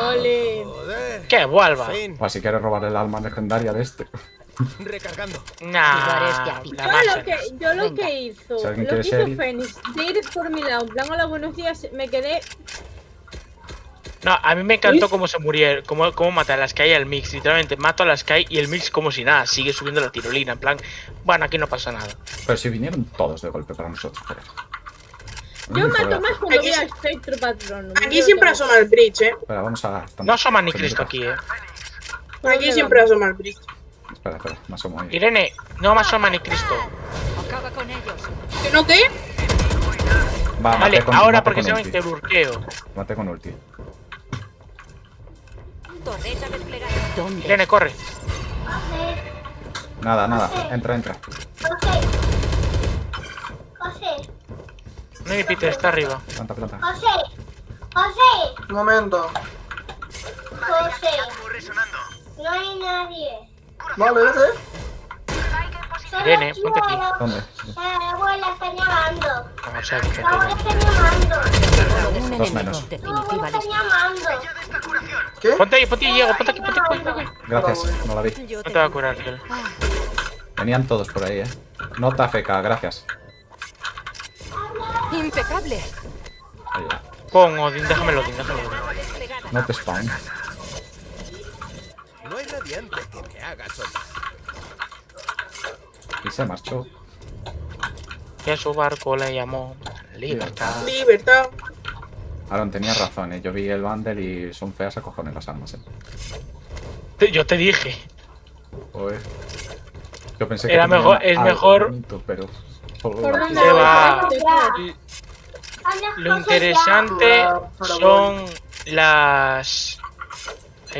Ole. Joder. ¿Qué? Vuelva. Fin. O si quieres robar el alma legendaria de este. Recargando. Nah, Jugaré este hábito. la Yo masa. lo Venga. que hizo, Si alguien lo que quiere hizo ser- Fénix, de ir por mi lado, en plan, hola, buenos días, me quedé. No, a mí me encantó cómo se murió, cómo mata a la Sky y al Mix. Literalmente mato a la Sky y el Mix como si nada, sigue subiendo la tirolina. En plan, bueno, aquí no pasa nada. Pero si vinieron todos de golpe para nosotros, joder. Yo Joder. mato más cuando Aquí veo a sí- Spectro Patrón. Aquí siempre asoma el bridge, Espera, vamos a... No asoma ni Cristo aquí, Aquí siempre asoma el bridge. Espera, me asomo ahí. Irene, no me asoma ni Cristo. Acaba con ellos. ¿Que no qué? Va, Vale, maté con- ahora maté porque con saben ulti. que lurqueo. Maté con ulti. Torreta desplegada. ¿Dónde? Irene, corre. Nada, entra. No me Peter, está arriba. Planta. Un momento. No hay nadie. Vale, vete. Irene, ponte aquí. ¿Dónde? La abuela está llamando. Vamos a ver qué La abuela hace. está llamando. Un Dos enemigo. menos. La Definitiva abuela está lista. llamando. ¿Qué? Ponte ahí, Diego, ponte aquí. Gracias, no la vi. Yo No te va a curar, Miguel. Venían todos por ahí, Nota FK, gracias. Impecable. Ahí va. Pon Odin, déjame el Odin. Desplegada. No te spawn. No hay radiante que me haga soñar. Y se marchó. Y a su barco le llamó Libertad. Libertad. Aaron, tenías razón, Yo vi el bundle y son feas a cojones las armas, Yo te dije. Joder. Yo pensé que Era tenían mejor- es algo mejor- bonito, pero... ¿Por dónde Se va. voy? Lo interesante son las...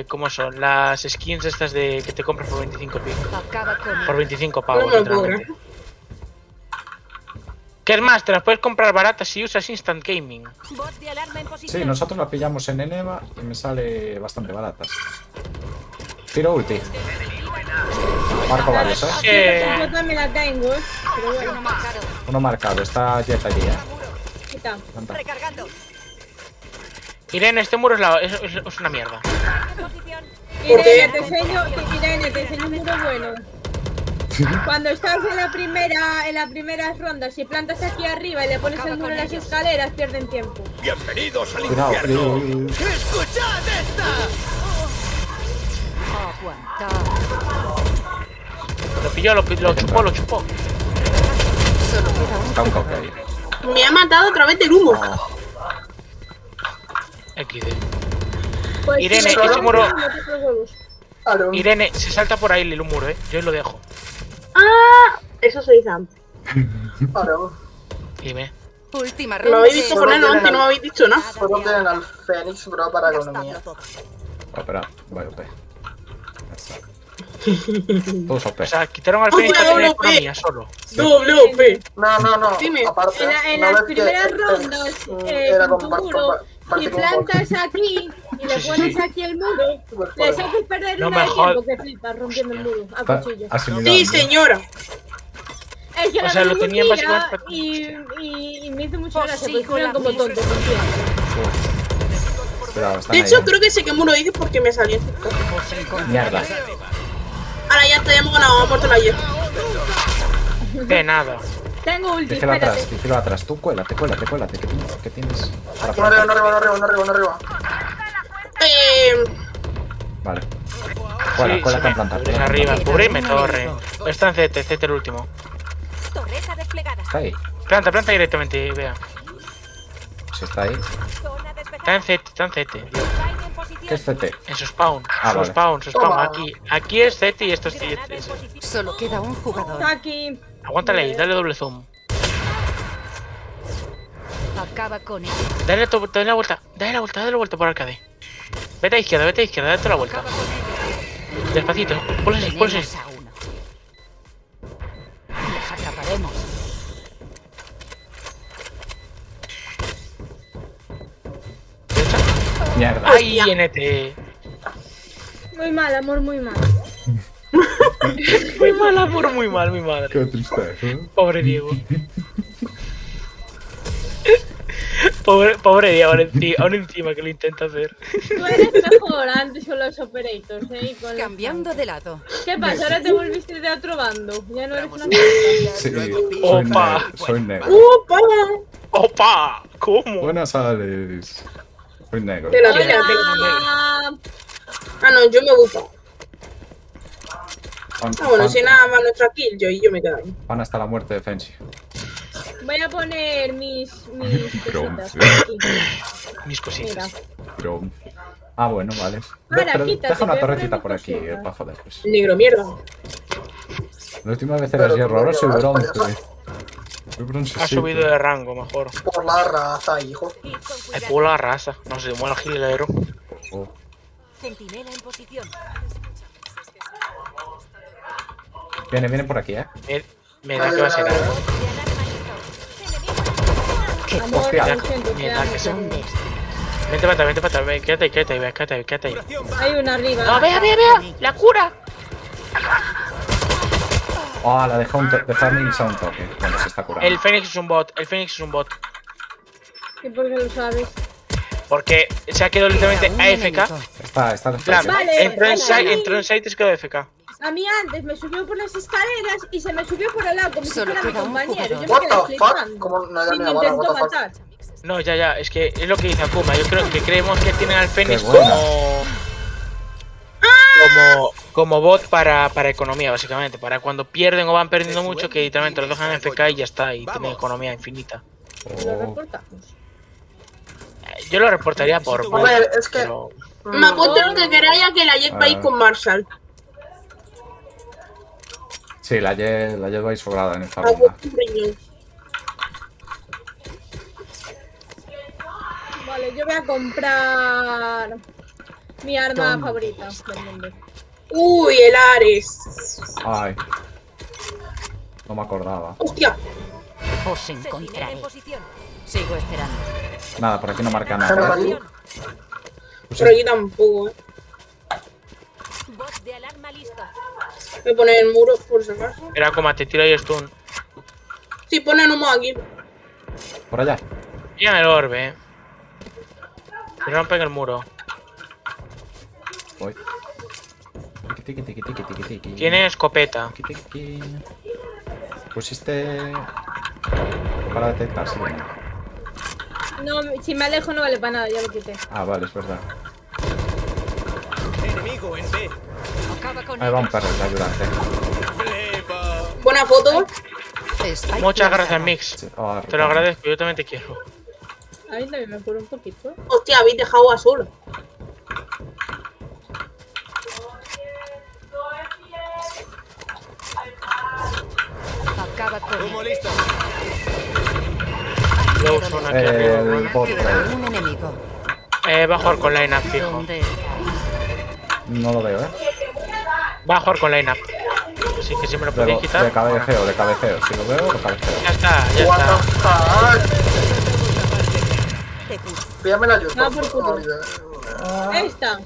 ¿Cómo son? Las skins estas de que te compras por 25 pavos. Acaba con Por ellos. 25 pavos, No me literalmente. ¿Qué es más? Te las puedes comprar baratas si usas Instant Gaming. Bot de alarma en posición. Sí, nosotros la pillamos en Eneva y me sale bastante baratas. Tiro ulti. Marco varios, Yo también la tengo, pero bueno, Uno marcado. Uno marcado, está Jet allí, quita. Planta. Recargando. Irene, este muro es una mierda. En posición. Irene, te enseño un muro bueno. Cuando estás en la primera ronda, si plantas aquí arriba y le pones el muro en las escaleras, pierden tiempo. Bienvenidos al Cuidado, infierno. cuidado. ¡Escuchad esta! Aguantar. Lo pilló, lo chupó. Solo queda un Está un coque ahí. Me ha matado a través del humo. XD. Pues Irene, si le ese pones muro- no te los huevos. Aaron. Irene, se salta por ahí el muro, Yo lo dejo. Ah, eso se dice antes. Aaron. Dime. última Me ronda. habéis dicho Solo ponerlo tienen antes, no me habéis dicho nada. Solo tienen al Fénix, bro, para economía. Espera, voy OP. Todos OP. O sea, quitaron al Hostia, Fénix para tener doble P. economía solo. Doble OP. No. Dime, Aparte, En una las vez que primeras el Fénix, rondas, era con como tu muro, si parte como un plantas aquí y le Sí, pones sí. aquí el muro, Pues, les haces perder No una me de tiempo jod- que flipas rompiendo el muro a Está cuchillo. asimilando. Sí, señora. Es que O la sea, lo tengo tenían tira básicamente- y me hizo mucha Oh, gracia sí, porque con eran la como misma tontos. confía. Cuidado, están De ahí, hecho, creo que sé qué muro dices porque me salió en TikTok. Mierda. Ahora ya está, ya hemos ganado, ha muerto la ayer. De nada. Tengo ulti, Dígelo atrás, espérate. dígelo atrás. Tú cuélate. ¿Qué tienes para Uno arriba, plantar? uno arriba. Vale. Cuélate en me plantar. cubres arriba, cubrime torre. Está en CT el último. Torreta desplegada. Está ahí. Planta directamente, vea. Si está ahí. Zona despejada. Está en CT. Spike en posición. ¿Qué es CT? En su spawn. Ah, su vale. spawn, su spawn. Toma. Aquí es CT y esto es Granada en CT. posición. Solo queda un jugador. Está aquí. Aguántale ahí, dale doble zoom. Acaba con él. Dale la vuelta, dale la vuelta por arcade. Vete a izquierda, date la vuelta. Acaba con él. Despacito, pulsa Tenemos a uno. Les atraparemos. Mierda. Ay, NT. Muy mal, amor, muy mal. Muy mal, amor, muy mal, mi madre. Qué tristeza. Pobre Diego. Pobre Diego, aún encima que lo intenta hacer. Tú eres mejor antes con los operators, ¿eh? Y con los- Cambiando de lado. ¿Qué pasa? Ahora te volviste de otro bando. Ya no eres una Sí, Opa. soy negro. ¡Opa! ¡Opa! ¿Cómo? Buenas, Alex. Soy negro. Te la pena, te la pena. Hola. Ah, no, yo me gusta. Van, Ah, bueno, van- si nada más nuestra kill, yo me quedo ahí. van hasta la muerte de Fensi. Voy a poner mis Bronce. cositas aquí. Mis Mira. cositas. Pero... Ah, bueno, vale. Ahora, Pero quítate, deja una voy a torrecita poner por mis aquí, cositas. para joder, pues. Negro mierda. La última vez Pero era hierro, ahora ¿cómo soy llevas bronce. para allá? Soy bronce, Ha sí, subido pero- de rango, mejor. Por la raza, hijo. Ir con Hay cuidado. pueblo la raza. No sé, muela gilero. Oh. Centinela en posición. Viene por aquí, ¿eh? Me da que va a ser algo. De alarma listo. ¿Qué Amor, Hostia. lo siento, Mierda, te que amo. son. ¿Dónde está? Vente para atrás, quédate ahí. Hay una arriba. ¡No, vea! ¡La cura! Ah, la dejó a un toque. Bueno, se está curando. El Fénix es un bot, ¿Y por qué lo sabes? Porque se ha quedado literalmente Un AFK. enemigo. Está En plan, Vale, entró en vale. site y se quedó AFK. A mí antes me subió por las escaleras y se me subió por el lado como si Solo fuera mi queda un compañero. jugador. Yo What me quedé the fuck? flipando. ¿Cómo? No, ya Y me me vale, intentó what the fuck. matar. No, ya, es que es lo que dice Akuma. Yo creo que creemos que tienen al Fénix Qué buena. como bot para economía, básicamente. Para cuando pierden o van perdiendo mucho, que literalmente lo dejan AFK y ya está. Y tienen economía infinita. Lo Oh. reportamos. Yo lo reportaría por A bot. ver, es que. Pero Me apunte lo que queráis a que la Jet va a ir con Marshall. Sí, la Jet va a ir sobrada en esta A ronda. un riñón. Vale, yo voy a comprar mi arma favorita del mundo. Uy, el Ares. Ay. No me acordaba. Hostia. Os Centinela encontraré. en posición. Sigo esperando. Nada, por aquí no marca Pero nada. aquí- Por aquí tampoco, Bot de alarma listo. Voy a poner el muro por si acaso. era como te tiro y stun. Sí, ponen humo aquí. Por allá. Pillan el orbe, Y rompen el muro. Voy. Tiki, tiki, tiki, tiki, tiki. Tiene escopeta. Tiki, tiki. Pusiste... Para detectar, sí. No, si me alejo no vale para nada, ya lo quité. Ah, vale, es verdad. Enemigo en B. Acaba con Ahí va un ellos. perro, el ayudante. Flepa. Buena foto. Spike Muchas plantada. gracias, Mix. Sí, ah, Te lo agradezco, yo también te quiero. A mí también me curo un poquito. Hostia, habéis dejado azul. Acaba con Humo él. listo. Low son aquí El arriba. bot, Un enemigo. Va a jugar con line-up, fijo. ¿Dónde está? no lo veo, ¿eh? Va a jugar con line-up. Así que si me lo podéis Luego, quitar. de cabeceo. Si lo veo, lo cabeceo. Ya está, ya What está. the fuck. Te curo. Pídame la ayuda. No, por culo. Esta.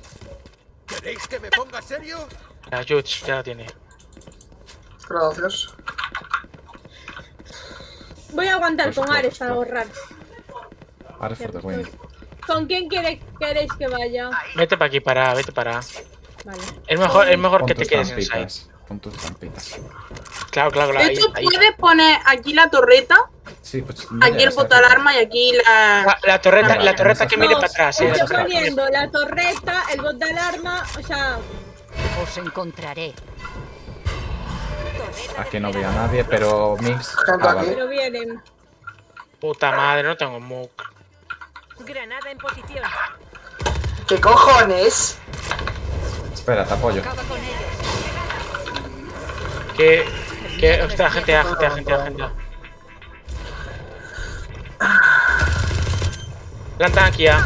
¿Queréis que me ponga serio? La Yuch, ya la tiene. Gracias. Voy a aguantar Pues, con pues, Ares para pues. ahorrar. Ares for the win. ¿Con quién queréis que vaya? Vete para aquí, vete para. Vale. Es mejor Pon que te tus quedes en site. trampitas. Con tus trampitas. Claro, De ahí, hecho, ahí. puedes poner aquí la torreta, Sí, pues... no aquí el llegas a bota hacer. alarma y aquí la... La torreta que mire No, para atrás, estoy Esas cosas. poniendo la torreta, el bot de alarma, o sea, Os encontraré. Torreta Aquí no de vi a nadie, pero Mix... Gente Ah, aquí. vale. pero vienen. Puta madre, no tengo mook. Granada en posición. ¿Qué cojones? Espera, te apoyo. Acaba con ellos. Que. Ostras, gente. Plantan aquí ya.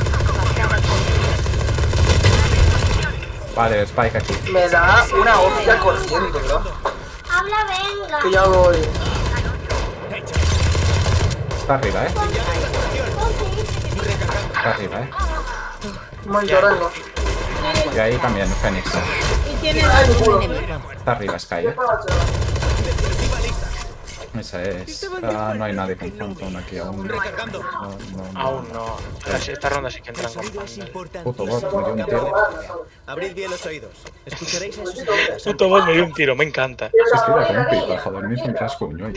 Vale, Spike aquí. Me da una hostia corriendo, ¿no? Habla, venga. Que ya voy. Está arriba, Está arriba, Muy llorando. Y ahí también, Fénix. Y tiene Un enemigo. Está arriba, Sky, Esa es. Ah, no hay nadie con Phantom aquí aún. No. Aún no. Esta ronda sí que entran con. Puto bot, me dio un tiro. Abrid bien los oídos. Escucharéis a sus ideas. Puto bot me dio un tiro, me encanta. Es que iba con un pico, joder, me hizo un casco, ñoy.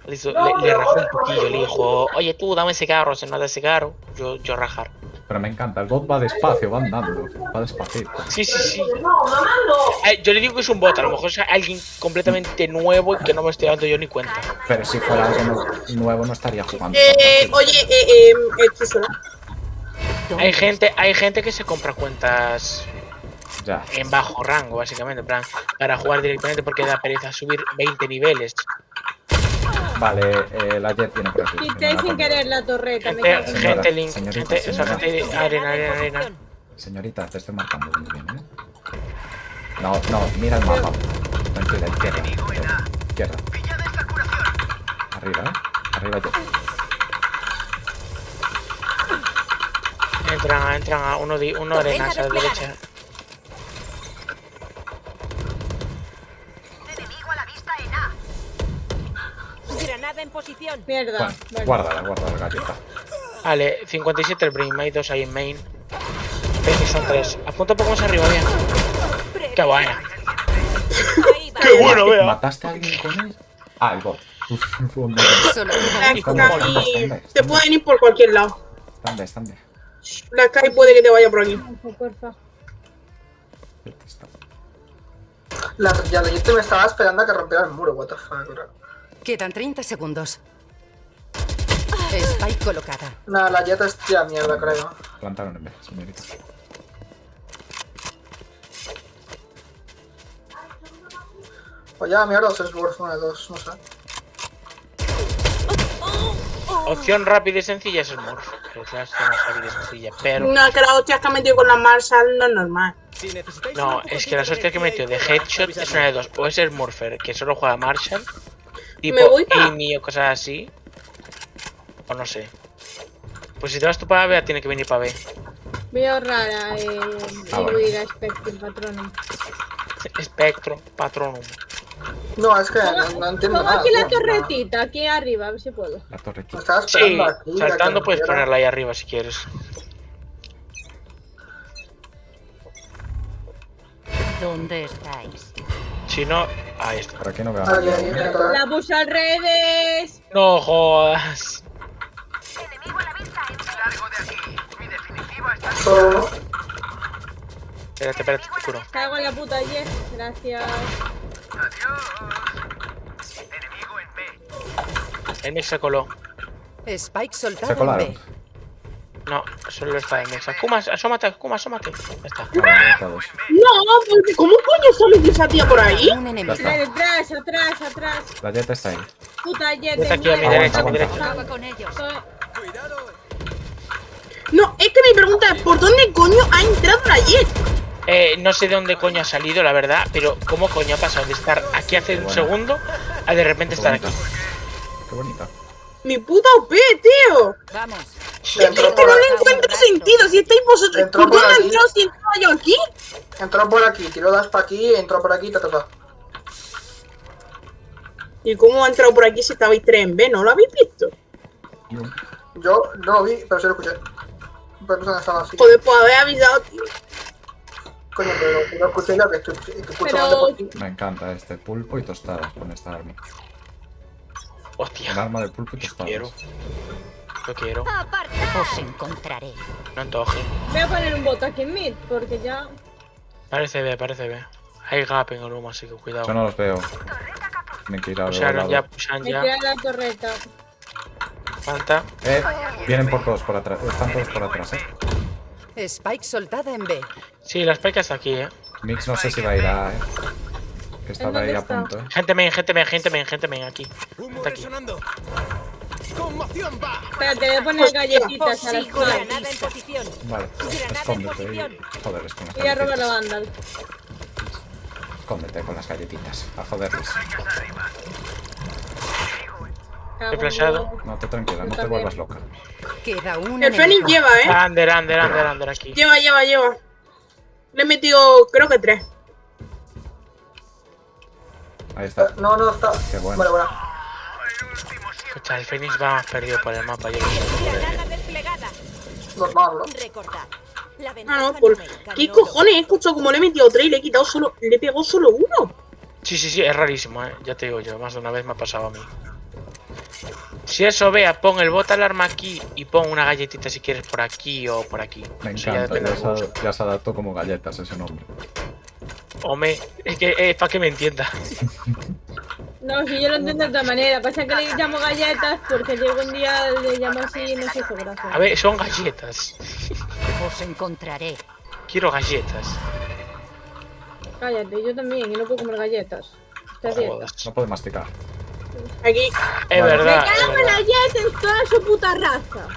Le rajó un poquillo, le dijo, oye tú, dame cigarro, si no das cigarro, yo rajar. Pero me encanta, el bot va despacio, va andando, va despacito. Sí. Yo le digo que es un bot, a lo mejor es alguien completamente nuevo y que no me estoy dando yo ni cuenta. Pero si fuera algo nuevo no estaría jugando. Oye, Chisora. Hay gente que se compra cuentas Ya. en bajo rango, básicamente, en plan, para jugar directamente porque da pereza subir 20 niveles. Vale, la Jet tiene por aquí. Quité sin querer la torreta. Me cago en- Gente link, Señorita, gente arena. Señorita, te estoy marcando muy bien, No, mira el mapa. Tranquila, izquierda. Arriba, Arriba Jet. Entran a uno arena a la derecha. Granada en posición. Mierda. Vale. Guárdala, galleta. Vale, 57 el Brim, hay 2 ahí en main. Veis, son 3. Apunta un poco más arriba, bien. Qué buena. Ahí va. Qué bueno, vea. ¿Mataste a alguien con él? Ah, el bot. Solo queda Aquí ¿Dónde? te pueden ir por cualquier lado. Están bien. La Sky puede que te vaya por aquí. Ojo, porfa. La gente me estaba esperando a que rompiera el muro, what the fuck, bro. Quedan 30 segundos. Spike colocada. Nada, la Jet es tía mierda, creo. Plantaron en vez, señorita. O ya mierda, o es worth una de dos, no sé. Opción rápida y sencilla es Smurf. Esa es más rápida y sencilla, pero... No, que las hostias que ha metido con la Marshall no es normal. Si necesitáis No, una es que las hostias que metió de headshot es una de dos. O es Smurfer, que solo juega Marshall, tipo Me voy pa- Amy o cosas así. O no sé. Pues si te vas tú para B, tiene que venir para B. Voy a ahorrar vale. ir a Spectrum Patronum. Spectrum, Patronum. No, es que no entiendo Pongo nada. aquí la tío. torretita, aquí arriba, a ver si puedo. La torre aquí. Me estaba Sí, esperando aquí. a que saltando puedes rompiera. ponerla ahí arriba si quieres. ¿Dónde estáis? Si no, ahí está. Por aquí no veo a Ahí, nadie. ahí, ahí, La puse al revés. No jodas. Solo. Espérate, te curo. Cago en la puta Jet. Gracias. El mix se coló. Spike Se soltado en colaron. B. No, solo está el mix. Kuma, asómate. Ya está. Vale, todos. No, porque ¿cómo coño se ha metido esa tía por ahí? Un Ya enemigo. está. Atrás. La Jet está ahí. Puta Jet Está de aquí a mi mierda. derecha, a mi Aguanta, derecha. Acaba con ellos. No, es que mi pregunta es ¿por dónde coño ha entrado la Jet? No sé de dónde coño ha salido, la verdad, pero ¿cómo coño ha pasado de estar aquí hace un Bueno. segundo a de repente Qué estar aquí? bonita. Qué bonita. Mi puta OP, tío. Vamos. Entró Que por no aquí. le encuentro sentido. Si estáis vosotros, Entró ¿por por dónde ha aquí. entrado si entraba yo aquí? Entró por aquí, tiró das para aquí, entró por aquí, ta. ¿Y cómo ha entrado por aquí si estabais 3 en B? ¿No lo habéis visto? Yo no lo vi, pero sí lo escuché. Pero no estaba así. Joder, pues haber avisado, tío. Coño, pero lo escuché yo que escucho Pero- más de por ti. Me encanta este pulpo y tostadas con esta arma. El Hostia, arma de pulpo y yo tostadas. quiero. Yo quiero. Os encontraré. No antoje. Voy a poner un bot aquí en mid, porque ya. Parece B. Hay gap en el humo, así que cuidado. Yo no los veo. Tienen que ir a los Pusharon ya, lados. pushan Me ya. tira la torreta. Fanta. Vienen por todos por atrás. Están todos por atrás, Spike soltada en B. Sí, la Spike está aquí, Mix no sé si va a ir a... Que está ¿En para ir a dónde está? punto, Gente main, aquí. Humo Está aquí. resonando. ¡Conmoción va! Espérate, voy a poner galletitas a las Consigo manos. granada en posición. Vale, Granada en escóndete. posición. Joder, es con las Voy a robar la galletitas. Vandal. Escóndete con las galletitas. A joderles. He flashado. No, tú tranquila, no te también. vuelvas loca. Queda un El Fénix enemigo. lleva, Under aquí. Lleva. Le he metido, creo que 3. Ahí está. No está. Qué bueno. Vale, bueno. Escucha, el Phoenix va más perdido por el mapa. Yo lo sé. Granada desplegada. Normal, ¿no? Recordad. La Ah, ventaja no, por... numérica ¿Qué no cojones? He escuchado como le he metido 3 y le he quitado solo... Le he pegado solo 1. Sí, es rarísimo, ya te digo yo. Más de una vez me ha pasado a mí. Si eso, vea, pon el bot alarma aquí y pon una galletita si quieres por aquí o por aquí. Me Eso ya encanta, depende del gusto. ya se adaptó como galletas ese nombre. Hombre, es que es para que me entienda. No, si yo lo entiendo de otra manera. Pasa que le llamo galletas porque llegó un día le llamo así y no se hizo gracia. A ver, son galletas. Os encontraré. Quiero galletas. Cállate, yo también, y no puedo comer galletas. Está bien. Joder. No puede masticar. Aquí. Es Vale. Me verdad. es cago en la verdad. Jet en toda su puta raza.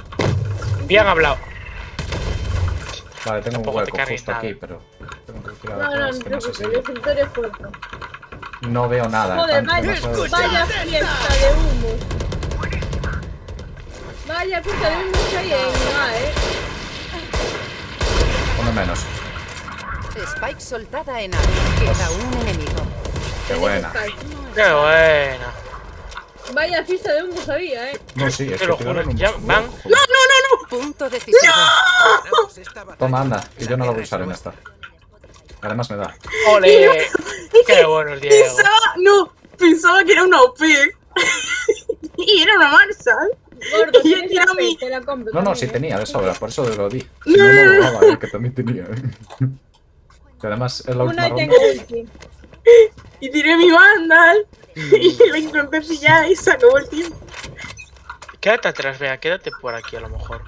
Bien hablado. Vale, tengo un Tampoco te hueco cargues justo nada. aquí, pero... Tengo que tirar No, atrás, no, no que te no sé preocupes, si... el sector es corto. No veo nada. Joder, tanto, demasiado vaya de- fiesta de humo. Vaya fiesta de humo que hay en A, Uno menos. Spike soltada en A. Queda un enemigo. Qué buena. Qué buena. Vaya fiesta de humo sabía, No, sí, es Te que lo tiraron juro, un ya huevo, van. joder. Punto decisivo. Ganamos esta batalla. Toma, anda, y yo no la voy a usar en esta. Además me da. ¡Ole! ¡Qué bueno el Diego! Pensaba que era una OP. Y era una Marshall. Gordo, Y yo tienes tiraba AP, mi- te la compro. No, también, sí ¿eh? tenía de sobra, por eso lo di. Si no, no lo daba, que también tenía. Que además es la última Una y ronda. tengo ulti. Y tiré mi Vandal. Y la intenté pillar y se acabó el tiempo. Quédate atrás, vea, quédate por aquí a lo mejor.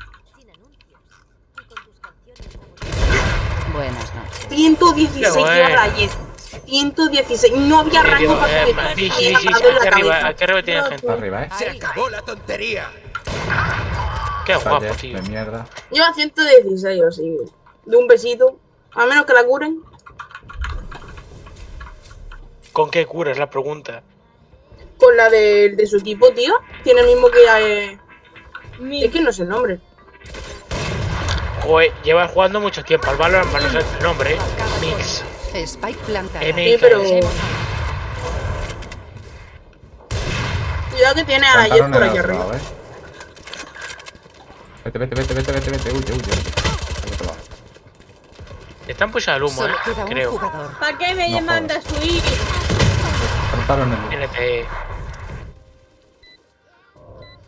Buenas noches. 116 Qué bueno. lleva la Jet. 116. No había rango para que Sí, me sí, sí, matado en la aquí cabeza. arriba tiene gente. Arriba, Se acabó la tontería. Qué guapo, Taller tío. de mierda. Lleva 116 así. De un besito. A menos que la curen. ¿Con qué cura es la pregunta? Con la de su equipo, tío. Tiene el mismo que... Mi- Es que no sé el nombre. Joder, llevas jugando mucho tiempo al Valorant, para no sé el nombre, Mix. Spike plantada. Sí, pero... Cuidado que tiene a la Jet Plantaron por en aquí el otro arriba. lado, Vete, huye. Al otro lado. Están puestos al humo, Solo queda un creo. jugador. ¿Para qué me No mandas su ir? Plantaron en el... NT.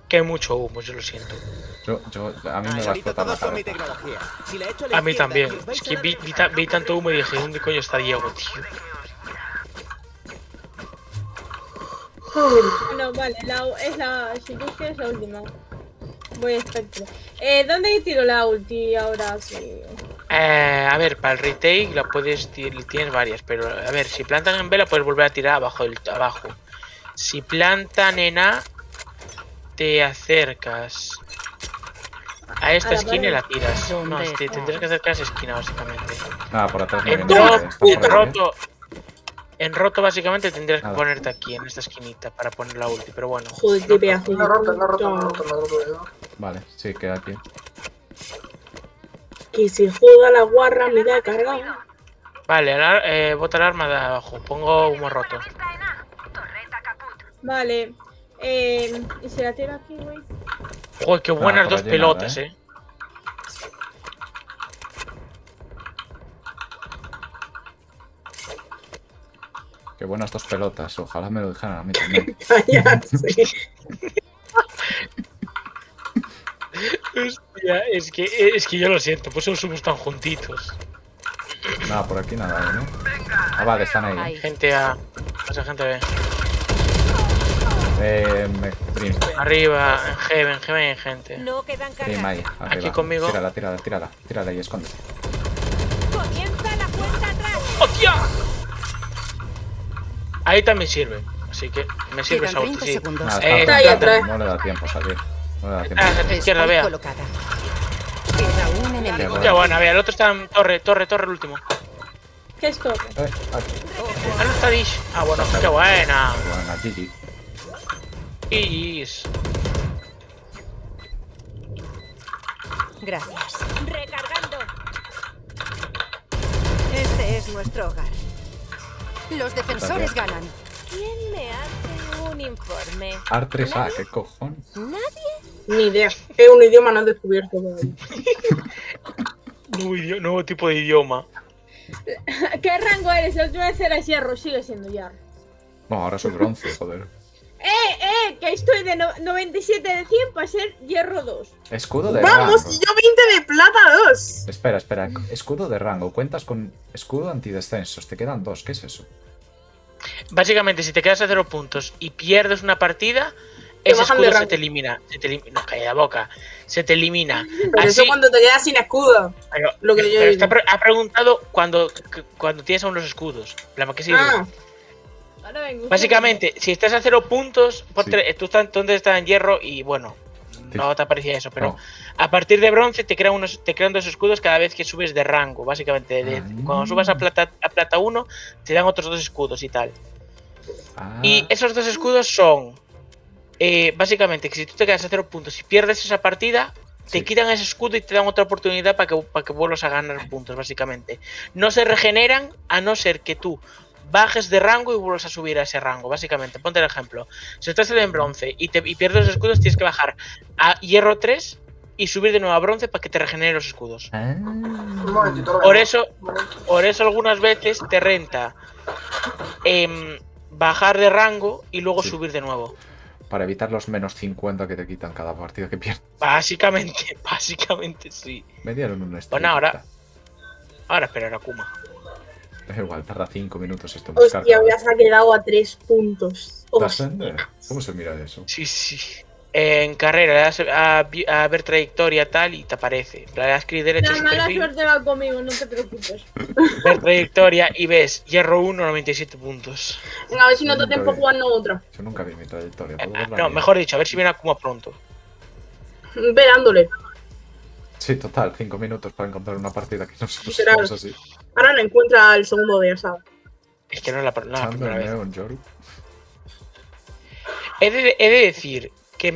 Que hay mucho humo, yo lo siento. A mí me va a Ahorita explotar la todo con mi cabeza. tecnología. Si la echo a la A mí izquierda también. y os vais Es a que dar vi tanto humo y dije, ¿dónde coño está Diego, tío? No, vale, es la. Si tú quieres la última. Voy a Spectre. ¿Dónde tiro la ulti ahora? Sí. A ver, para el retake la tienes varias, pero a ver, si plantan en B la puedes volver a tirar abajo. Si plantan en A, te acercas a esta A la esquina y la pared. tiras. No, ¿Dónde te está? tendrás que acercar a esa esquina básicamente. Ah, por atrás me En viene. drop, Está por en ahí, ¿eh? roto. En roto básicamente tendrías que Nada. ponerte aquí, en esta esquinita, para poner la ulti, pero bueno. Joder, qué pedazo de No roto. puta. Vale, sí, queda aquí. Que se joda la guarra, me da cargado. Vale, bota el arma de abajo, pongo humo roto. Vale. ¿Y si la tiro aquí, güey? Joder, qué buenas por dos allí pelotas, nada, Qué buenas dos pelotas. Ojalá me lo dejaran a mí también. Cállate. Hostia, es que yo lo siento, pues somos tan juntitos. Nada, por aquí nada, ¿no? Ah, vale, están ahí. Ahí. Gente A, pasa gente B. Brim, Arriba, en Heaven hay gente. No quedan Brim cargas. ahí, arriba. Aquí conmigo. Tírala y esconde. Comienza la cuenta atrás. ¡Hostia! Ahí también sirve. Así que me sirve esa Quedan ulti, 30 sí. segundos. Nada, Está ahí atrás. no le da tiempo a salir. No le da tiempo. Ah, a la izquierda, Spike vea. colocada. Queda un Qué enemigo. bueno. Qué buena, vea. El otro está en torre, el último. ¿Qué es todo? Aquí. Ah, no está Dish. Ah, bueno, qué buena. Buena, GG. Is. Gracias. Recargando. Este es nuestro hogar. Los defensores ganan. ¿Quién me hace un informe? R3A, ¿qué cojón? Ni idea. Es un idioma no descubierto. todavía. Nuevo tipo de idioma. ¿Qué rango eres? La última vez eras hierro, sigue siendo hierro. No, ahora soy bronce, joder. Que estoy de 97 de 100 para ser hierro 2. Escudo de ¡Vamos! rango. Y yo 20 de plata 2. Espera. Escudo de rango. Cuentas con escudo antidescensos. Te quedan 2. ¿Qué es eso? Básicamente, si te quedas a 0 puntos y pierdes una partida, Te ese bajan de escudo se rango. te elimina. No, calla la boca. Se te elimina. Pero eso Así, cuando te quedas sin escudo. pero, lo que yo pero digo. ha preguntado cuando tienes aún los escudos. ¿Qué sirve? Ah, Ahora vengo. Básicamente, si estás a 0 puntos, Sí. tú estás en hierro y bueno, Sí. no te aparecía eso, pero No. a partir de bronce te crean 2 escudos cada vez que subes de rango, básicamente. Cuando subas a plata 1, te dan otros 2 escudos y tal. Ah, Y esos 2 escudos son, básicamente, que si tú te quedas a 0 puntos y pierdes esa partida, te Sí. quitan ese escudo y te dan otra oportunidad para que vuelvas a ganar puntos, básicamente. No se regeneran a no ser que tú bajes de rango y vuelvas a subir a ese rango, básicamente. Ponte el ejemplo. Si estás en bronce y pierdes los escudos, tienes que bajar a hierro 3 y subir de nuevo a bronce para que te regeneren los escudos. Un momentito. Por eso algunas veces te renta bajar de rango y luego Sí. subir de nuevo. para evitar los menos 50 que te quitan cada partido que pierdes. Básicamente sí. Me dieron un Bueno, ahora esperar a Kuma. Da igual, tarda 5 minutos esto en buscar. hostia, ya se ha quedado a 3 puntos. Ascender. ¿Cómo se mira eso? Sí. En carrera le das a ver trayectoria tal y te aparece. Le das clic derecho a La su mala perfil, suerte va conmigo, no te preocupes. ver trayectoria y ves hierro 1, 97 puntos. Venga, a ver si no te Nunca tiempo vi. jugando otra. Yo nunca vi mi trayectoria. ¿puedo verla No, bien? mejor dicho, a ver si viene a Kuma pronto. Verándole. Sí, total, 5 minutos para encontrar una partida que no se Literal. nos así. Ahora no encuentra el segundo día, ¿sabes? Es que no es la Chandler, primera vez. Neon, Yoru. He de decir que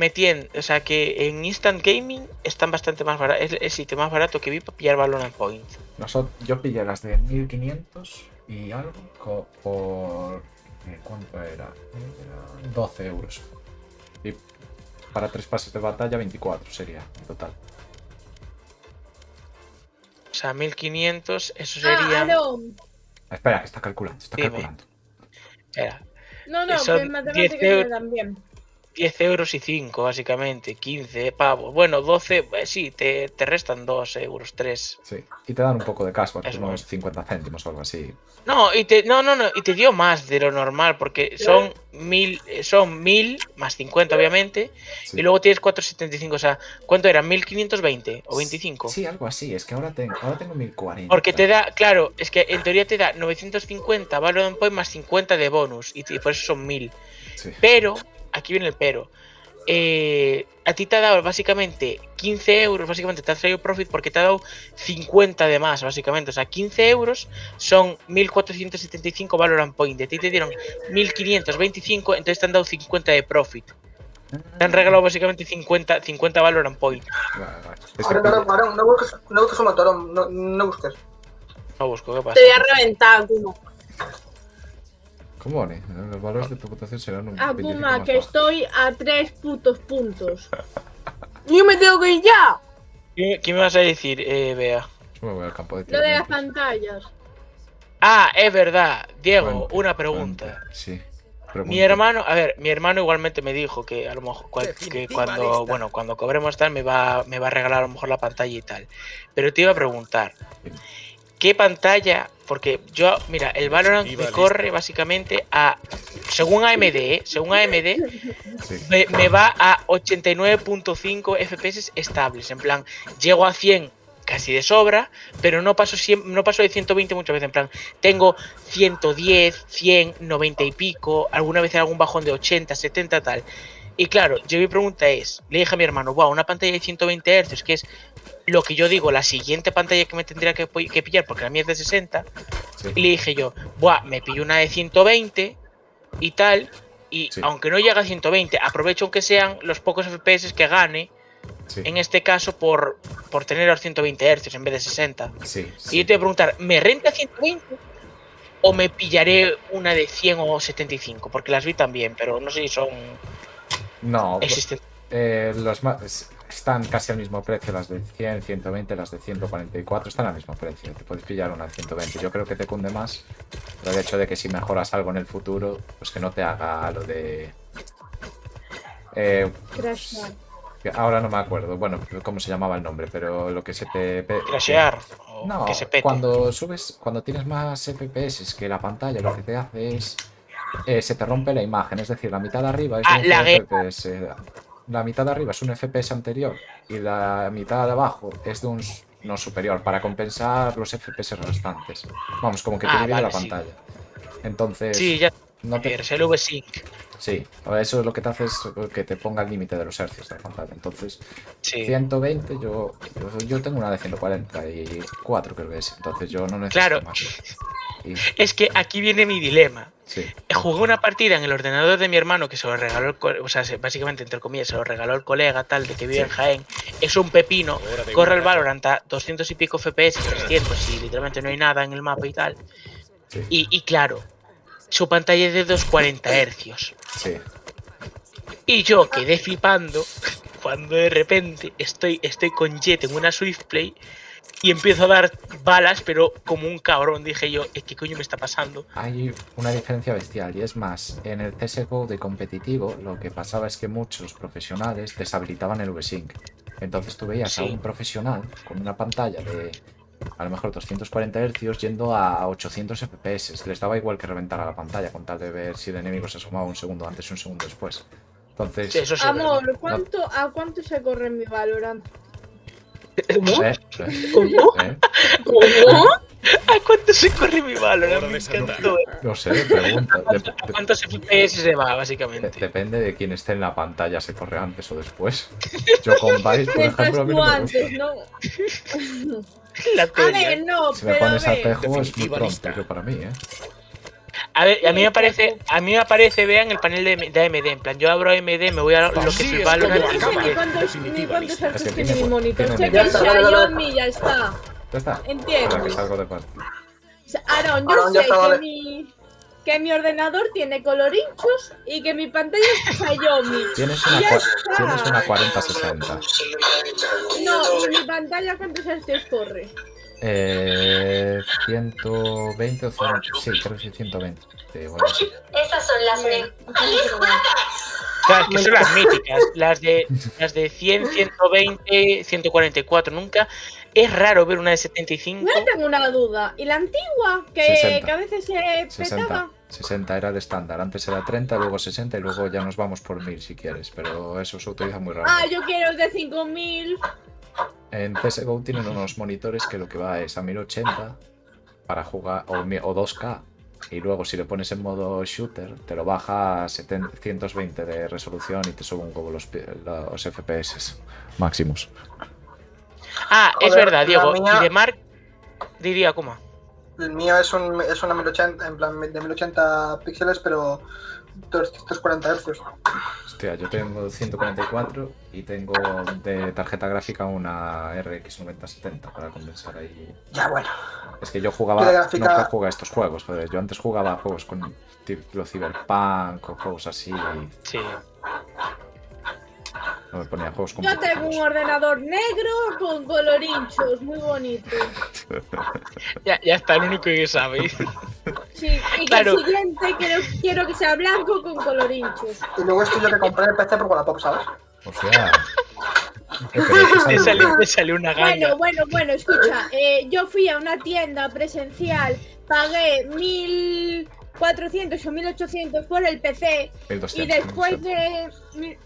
que en Instant Gaming están bastante más baratos. Es el sitio más barato que vi para pillar Valorant Point. Yo pillé las de 1500 y algo por. ¿Cuánto era? Era 12 euros. Y para 3 pases de batalla, 24 sería en total. O sea, 1500, eso Ah, sería. no. Espera, que está calculando, Dime. No, Son que en matemáticas 10 euros. me dan bien. 10 euros y 5, básicamente. 15 pavos. Bueno, 12, sí, te restan 2 euros, 3. Sí, y te dan un poco de cashback, Es unos bueno. 50 céntimos o algo así. No, y te dio más de lo normal, porque son 1000 más 50, obviamente. Sí. Y luego tienes 475, o sea, ¿cuánto era? ¿1520 o 25? Sí, algo así, es que ahora tengo 1040. Porque te da, claro, es que en teoría te da 950 Valorant Point más 50 de bonus, y por eso son 1000. Sí. Pero, aquí viene el pero. A ti te ha dado básicamente 15 euros, básicamente te has traído profit porque te ha dado 50 de más, básicamente. O sea, 15 euros son 1475 Valorant Point. De ti te dieron 1525, entonces te han dado 50 de profit. Te han regalado básicamente 50 Valorant Point. Vale, vale. Es que Varón, no busques un motorón, no busques. No busco, ¿qué pasa? Te voy a reventar, Kuma. ¿Cómo, Oni? Los valores de tu votación serán un Akuma, 25 más que bajos. estoy a 3 putos puntos. Yo me tengo que ir ya. ¿Qué me vas a decir, Bea? Yo me voy al campo de Lo de las tiro. pantallas. Ah, es verdad. Diego, Cuente, una pregunta. cuente, Sí. Mi hermano igualmente me dijo que a lo mejor que cuando cobremos tal me va a regalar a lo mejor la pantalla y tal. Pero te iba a preguntar, ¿qué pantalla Porque yo, mira, el Valorant Iba me listo. corre básicamente a... Según AMD, según AMD, Sí. me va a 89.5 FPS estables. En plan, llego a 100 casi de sobra, pero no paso de 120 muchas veces. En plan, tengo 110, 100, 90 y pico, alguna vez algún bajón de 80, 70, tal. Y claro, yo mi pregunta es, le dije a mi hermano, wow, una pantalla de 120 Hz, que es lo que yo digo, la siguiente pantalla que me tendría que pillar, porque la mía es de 60, Sí. y le dije yo, buah, me pillo una de 120 y tal, y Sí. aunque no llega a 120, aprovecho aunque sean los pocos FPS que gane, Sí. en este caso por tener los 120 Hz en vez de 60. Sí. Y yo te voy a preguntar, ¿me renta 120? ¿O me pillaré una de 100 o 75? Porque las vi también, pero no sé si son No, existentes. los más están casi al mismo precio, las de 100, 120, las de 144 están al mismo precio. Te puedes pillar una de 120. Yo creo que te cunde más el hecho de que si mejoras algo en el futuro, pues que no te haga lo de... Crashear. que ahora no me acuerdo, bueno, cómo se llamaba el nombre, pero lo que se te... Crashear. O No, que se pete. cuando tienes más FPS que la pantalla, lo que te hace es... se te rompe la imagen, es decir, la mitad de arriba es Ah, un laguea. FPS. La mitad de arriba es un FPS anterior y la mitad de abajo es de un no superior para compensar los FPS restantes. Vamos, como que te divide vale, la sí. pantalla. Entonces, Sí, ya no te... es el V-Sync. Sí, eso es lo que te hace es que te ponga el límite de los hercios de la pantalla. Entonces, Sí. 120, yo tengo una de 144, creo que es. Entonces yo no necesito Claro. más. Y, Es que aquí viene mi dilema. sí, Jugué una partida en el ordenador de mi hermano que se lo regaló o sea, básicamente, entre comillas, se lo regaló el colega tal de que vive en Jaén. Es un pepino, Hora de corre una el Valorant a 200 y pico FPS, 300 y literalmente no hay nada en el mapa y tal. sí, Y claro, su pantalla es de 240 Hz. sí. Y yo quedé flipando cuando de repente estoy con Jet en una Swiftplay y empiezo a dar balas, pero como un cabrón. Dije yo, ¿qué coño me está pasando? Hay una diferencia bestial y es más, en el CSGO de competitivo lo que pasaba es que muchos profesionales deshabilitaban el V-Sync. Entonces tú veías a Sí. un profesional con una pantalla de a lo mejor 240 Hz yendo a 800 FPS. Les daba igual que reventara la pantalla con tal de ver si el enemigo se asomaba un segundo antes o un segundo después. Entonces, Sí, eso sí. Amor, ¿a cuánto se corre en mi Valorant? ¿Cómo? ¿Cómo? ¿Cómo? ¿A cuánto se corre mi Valorant? Hora Me de saltar. encantó. No sé, pregunta. ¿A cuántos FPS se va, básicamente? Depende de quién esté en la pantalla, se corre antes o después. Yo con Vice, por Estás ejemplo, a mí tú no me antes, gusta. ¿no? La A tele. ver, no, Si me pero a pones al ver. tejo es muy Definitiva pronto, lista. yo para mí, ¿eh? A ver, a mí me aparece, vean el panel de AMD. En plan, yo abro AMD, me voy a lo que es Así el es Valorant como y acaba. me- Ni cuántos Definitiva lista. hercios Es que tiene mi tiene- monitor. tiene Checa monitor. Xiaomi, ya está. Ya está. Entiendo. Ahora que salgo de parte. Aaron, yo Aaron, ya sé está, vale. que mi ordenador tiene colorinchos y que mi pantalla es Xiaomi. Tienes Ya una está. 4060. No, y mi pantalla ¿cuántos hercios corre? 120 o 100. Sí, creo que sí, 120. Bueno, sí. Esas son las Bien. Claro, es que son las míticas. Las de 100, 120, 144. Nunca. Es raro ver una de 75. Yo tengo una duda. ¿Y la antigua? 60. Que a veces se 60. petaba. 60 era el estándar. Antes era 30, luego 60 y luego ya nos vamos por 1000 si quieres. Pero eso se utiliza muy raro. Ah, yo quiero el de 5000. En CSGO tienen unos monitores que lo que va es a 1080 para jugar o 2K. Y luego si le pones en modo shooter te lo baja a 720 de resolución y te sube un huevo los FPS máximos. Ah, es Joder, verdad, la Diego. mía- Y de Mark diría, ¿cómo? El mío es una 1080, en plan de 1080 píxeles, pero 240 Hz. Hostia, yo tengo 144 y tengo de tarjeta gráfica una RX 9070 para compensar ahí. Ya, bueno. Es que yo Yo jugaba, de gráfica- nunca jugué a estos juegos, joder. Yo antes jugaba a juegos con tipo Cyberpunk o juegos así y Sí. no me ponía juegos Yo competitivos. tengo un ordenador negro con colorinchos, muy bonito. Ya está, el único que sabe. Sí, y que Claro. el siguiente quiero que sea blanco con colorinchos. Y luego estoy yo que compré el PC por Wallapop, ¿sabes? O sea... pero es que Me salió una ganga. Bueno, escucha, yo fui a una tienda presencial pagué 1.400 o 1.800 por el PC 1200, y después de...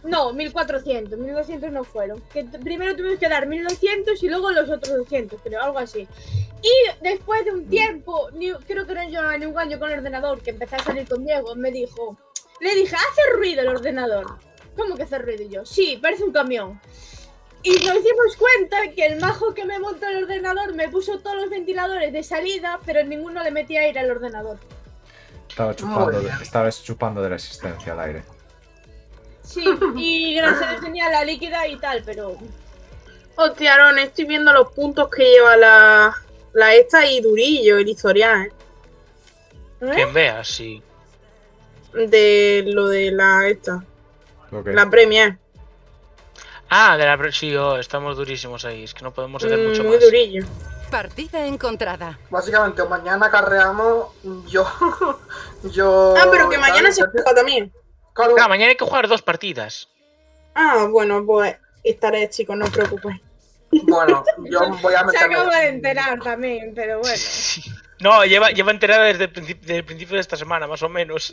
No, 1.400, 1.200 no fueron. Que primero tuvimos que dar 1.200 y luego los otros 200, pero algo así. Y después de un tiempo, creo que no llevaba ni un año con el ordenador, que empecé a salir con Diego, le dije, hace ruido el ordenador. ¿Cómo que hace ruido? Y yo, sí, parece un camión. Y nos dimos cuenta que el majo que me montó el ordenador me puso todos los ventiladores de salida, pero en ninguno le metía aire al ordenador. Estabas chupando de la existencia al aire. Sí, y gracias a tenía la líquida y tal, pero... Hostia, Aaron, estoy viendo los puntos que lleva la esta y Durillo, el historial, Quien vea, sí. de lo de la esta, Okay. la Premier. Ah, de la sí, estamos durísimos ahí. Es que no podemos hacer mucho Muy más. Durillo. Partida encontrada. Básicamente, mañana carreamos yo. Pero que mañana se juega también. Claro, Ah, mañana hay que jugar 2 partidas. Bueno, pues estaré, chicos, no os preocupéis. bueno, yo voy a Se acaba de meterme. enterar también, pero bueno. No, lleva enterada desde el principio de esta semana, más o menos.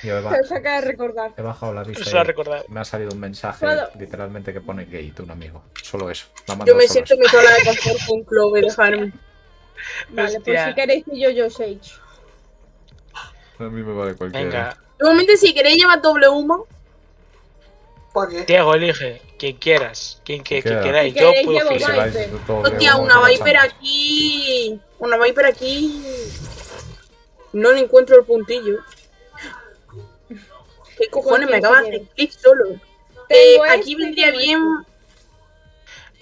Yo Pero se acaba de recordar. he bajado la vista Eso lo ha y recordado. me ha salido un mensaje Puedo- literalmente que pone gay, un amigo. Solo eso. Me ha Yo mandado me solo siento eso. muy sola de pasar con Clove, dejarme. Vale, pues Hostia. si queréis yo Sage. A mí me vale cualquiera. Venga, Igualmente, si queréis llevar doble humo, ¿Para qué? Diego, elige. Quien quieras. Quien quiera. queráis. Si Yo queréis, puedo llevo Si filar. Viper. vais todos hostia, de una uno, Viper aprovechando. aquí. Una Viper aquí. No le encuentro el puntillo. ¿Qué cojones me acaba de hacer clic solo? Tengo Aquí este, vendría tengo bien.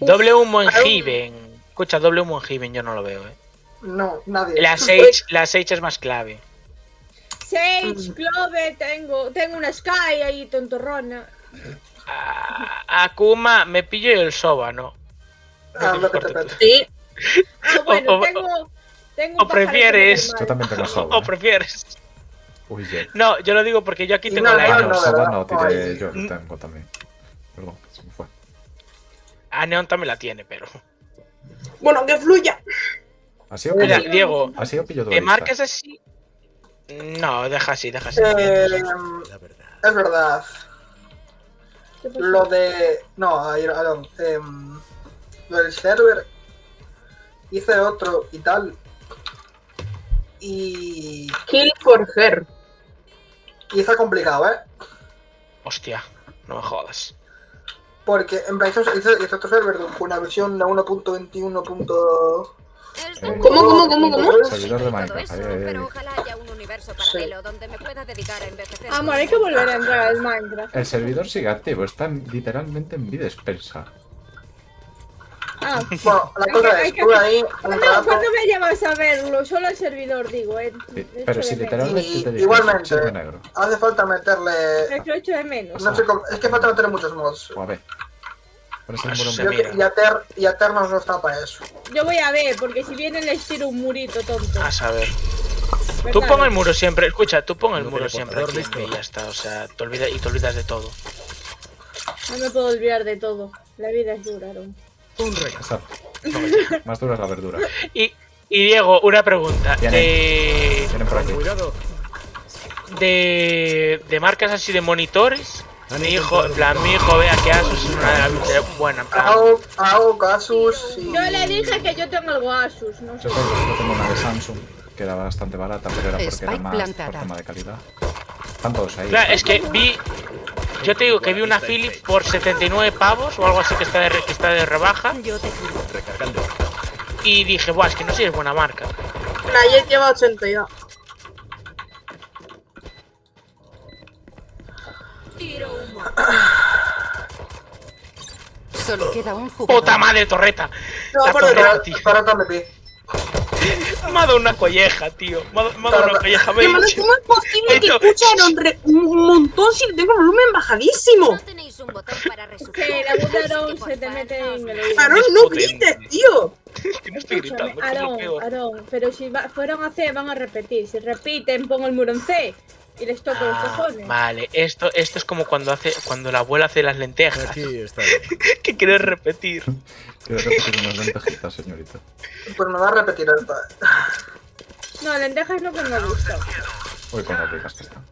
Doble humo en Aaron. Heaven. Escucha, doble humo en Heaven yo no lo veo, No, nadie. La Sage es más clave. Sage, Clove, tengo una Sky ahí tontorrona. Akuma, me pillo el Soba, ¿no? Ah, lo que te pete. Sí. Ah, bueno, O- tengo o prefieres- un Yo también tengo soba. ¿O prefieres? Uy, yeah. No, yo lo digo porque yo aquí Y tengo no, la Ah, Neon. no, soba ¿verdad? no, tiré Ay. yo, lo tengo también. Perdón, se me fue. A Neon también la tiene, pero... Bueno, que fluya. ¿Ha sido Mira, pillo? Diego, ¿Ha sido pillo ¿te duelista? marcas así? No, deja así. La verdad. Es verdad. ¿Qué pasó? Lo de. No, Aaron. Lo del server. Hice otro y tal. Y. Kill for her. Y está complicado, ¿eh? Hostia, no me jodas. Porque en plan hice otro server con una versión de 1.21. ¿Cómo? Servidor de Minecraft. Pero ojalá haya un universo paralelo donde me pueda dedicar a envejecer. Amor, hay que volver a entrar al Minecraft. El servidor sigue activo, está literalmente en vida expensa. Ah, Bueno, la Hay cosa que- es, hay que- estuve ahí un rato. ¿Cuándo me llevas a verlo? Solo al servidor, digo, Sí, Lo pero echo si de literalmente Y- te digo, igualmente. sirve negro. Hace falta meterle. menos. Lo echo de menos. No sé cómo. Es que falta meterle muchos mods. O a ver. Pones el Eso muro en se blanco. mira. Y Aternos no está para eso. Yo voy a ver, porque si viene les tiro un murito tonto. A saber. Tú ¿Verdad? pon el muro siempre, escucha, tú pon el No muro tiene siempre portador, aquí listo. y ya está, o sea, te olvidas de todo. No me puedo olvidar de todo. La vida es dura, ¿no? Un rey. Exacto. Más dura es la verdura. Y Diego, una pregunta. Vienen por aquí. Cuidado. De marcas así de monitores. Han Mi hijo, en plan, intentado- mi hijo vea que Asus es una de las buena, en plan. AOG, Asus y. Yo le dije que yo tengo algo Asus, no sé. Yo tengo una de Samsung, que era bastante barata, pero era porque era Spike más plantada. por tema de calidad. Están todos ahí. Claro, es que yo te digo que vi una Philips por 79 pavos o algo así que está de rebaja Yo te juro. Recargando. y dije, buah, es que no sé si es buena marca. La Jet lleva 82. Solo queda un jugador. ¡Puta madre, torreta! No, La por torreta, tío. Para me pi. Me ha dado una colleja, tío. Me ha dado una colleja. Me ha Hermano, dicho- ¿cómo es posible que Esto- escucharon un montón si tengo volumen bajadísimo? No tenéis un botón para resucitar. Que la voz de Aaron se te mete en el oído. Aaron, no grites, tío. Es que no estoy gritando, Escúchame, que es lo Aarón, peor. Aarón, pero si fueron a C van a repetir. Si repiten, pongo el muro en C y les toco los cojones. Vale, esto es como cuando la abuela hace las lentejas. Aquí está bien. Que quiere repetir. Quiero repetir unas lentejitas, señorita. Pues me va a repetir esta. No, lentejas no que me gusta. Uy, con las ricas que están.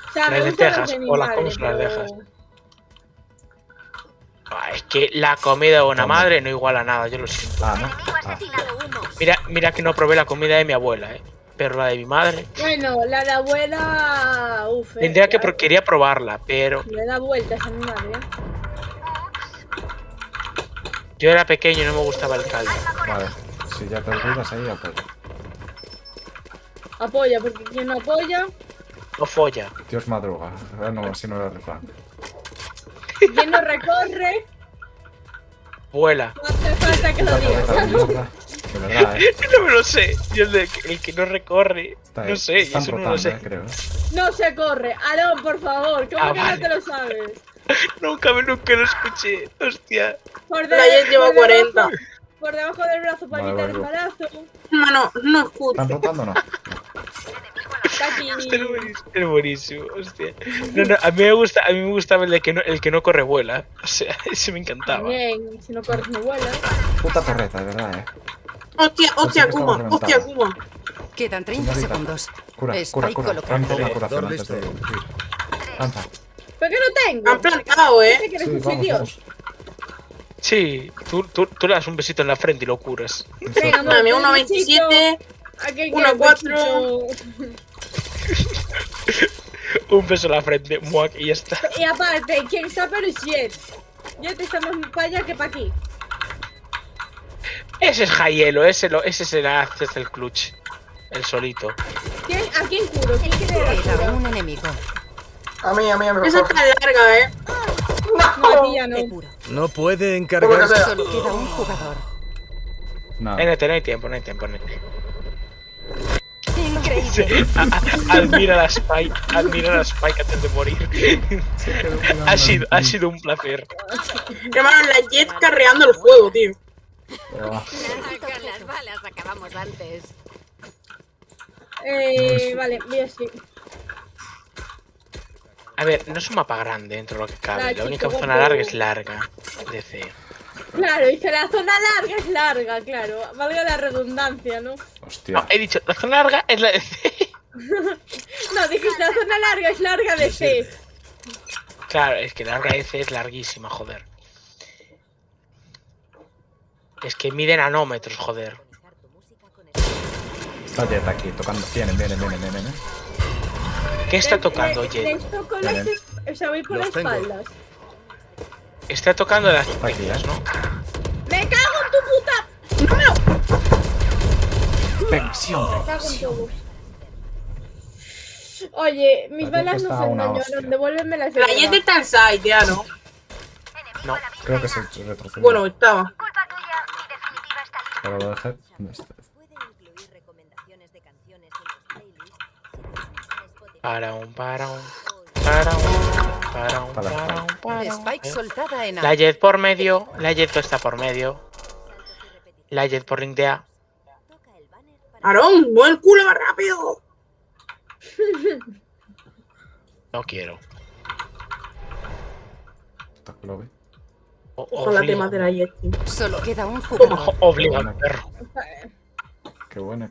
O sea, me Las gusta lentejas, de mi o las madre, comes o las pero- dejas. Es que la comida de una ¿Cómo? madre no iguala a nada, yo lo siento. Ah, ¿no? Enemigo Ah. asesinado. Mira que no probé la comida de mi abuela, pero la de mi madre. Bueno, la de abuela... Uf, Tendría que quería probarla, pero Le da vueltas a mi madre, yo era pequeño y no me gustaba el caldo. Vale. Si ya te olvidas ahí, apoyo. Apoya, porque quien no apoya, O folla. Dios madruga. Ah, no, así no era el refrán. quien no recorre, Vuela. no hace falta que lo Puta digas. torreta de mierda. De verdad, No me lo sé. Yo el que no recorre. Está, No sé, están eso no rotando, lo sé. creo. No se corre. Aarón, por favor, ¿cómo Ah, que vale. no te lo sabes? Nunca lo escuché. Hostia. Por La Jet lleva por 40. debajo- Por debajo del brazo para Vale, evitar vale, vale. embarazo. Mano, no escucho. ¿Están rotando o no? Está aquí. Es buenísimo, hostia. No, a mí me gustaba el que no corre vuela. O sea, ese me encantaba. Bien, si no corres no vuelas. Puta torreta, de verdad, Hostia, hostia, que estaba Kuma, hostia, reventado. Kuma. Quedan 30 Señorita. segundos. Cura, Spike cura, cura. colocado. Lanza una Vale, curación dos antes de listo. ir. Lanza. ¿Pero qué no tengo? Han plantado, Dice que eres Sí, un vamos, dios. vamos. Sí, tú le das un besito en la frente y lo curas. Venga, Dame un 1.27. Aquí 1.4. Un beso en la frente, muac, y ya está. Y aparte, quien está pero es Jet. Jet está más para allá que para aquí. Ese es Jaielo, ese es el clutch. El solito. ¿A quién curo? ¿Quién quiere la Queda cura? un enemigo. A mí, por Esa favor. está larga, No, a ti ya no. Te curo. No puede Por lo que encargarse. sea. Solo queda un jugador. Nada. No hay tiempo. Increíble. Admira la Spike antes de morir. ha sido un placer. Hermano, la Jet carreando el juego, tío. Pero va. Con las balas acabamos antes. Vale, voy así. A ver, no es un mapa grande dentro de lo que cabe. Nah, La única chico, zona guapo. larga es larga. DC. Claro, y que la zona larga es larga, claro. Valga la redundancia, ¿no? Hostia. No, he dicho, la zona larga es la DC. No, dijiste la zona larga es larga de C. Claro, es que larga DC es larguísima, joder. Es que mide nanómetros, joder. Está Jet aquí, tocando. Vienen. ¿Qué está tocando, Jet? Les toco las... O sea, voy por Los las tengo. espaldas. Está tocando las Aquí, pequeñas, ¿no? ¡Me cago en tu puta! Tensión. Me cago en todo. Oye, mis La balas Jet no está se una dañaron. hostia. Devuélveme las de La verdad. Jet está en side, ya, ¿no? No. Creo que se retrocedió. Bueno, estaba. Pero lo dejé. ¿Dónde está? Spike soltada en La A. Jet por medio. La Jet está por medio. La Jet por rintea. Aarón, mueve el culo más rápido. No quiero. Está que lo ve. Ojalá te mate la Jet, tío. Solo queda un jugador. Obliga, perro. Qué buena.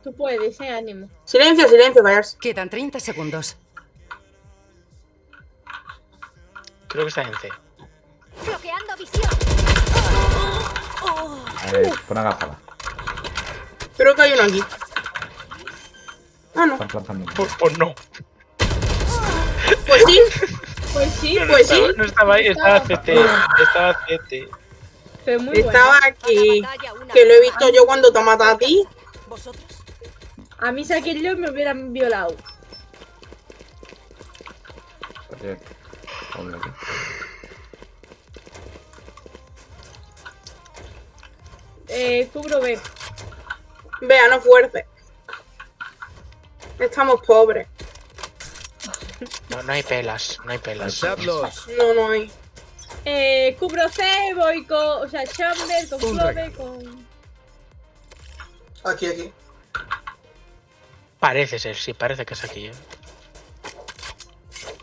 Tú puedes, ánimo. Silencio, callarse. Quedan 30 segundos. Creo que está en C. Bloqueando visión. Pon agájala. Creo que hay uno aquí. Ah, no. Están plantando. Pues no. Pues sí, Pues sí, pues sí. No estaba ahí, estaba CT. Estaba CT. fue muy Estaba bueno. aquí. Batalla, una Que lo he visto yo cuando te mata a ti. ¿Vosotros? A mí Saquil yo me hubieran violado. Jet. Ponle aquí. Cubro B. Vea, no fuerte. Estamos pobres. No hay pelas. Echadlos. No hay. Cubro C, voy con... O sea, Chamber, con Un Clove, regalo. con... Aquí. Parece ser, sí, parece que es aquí.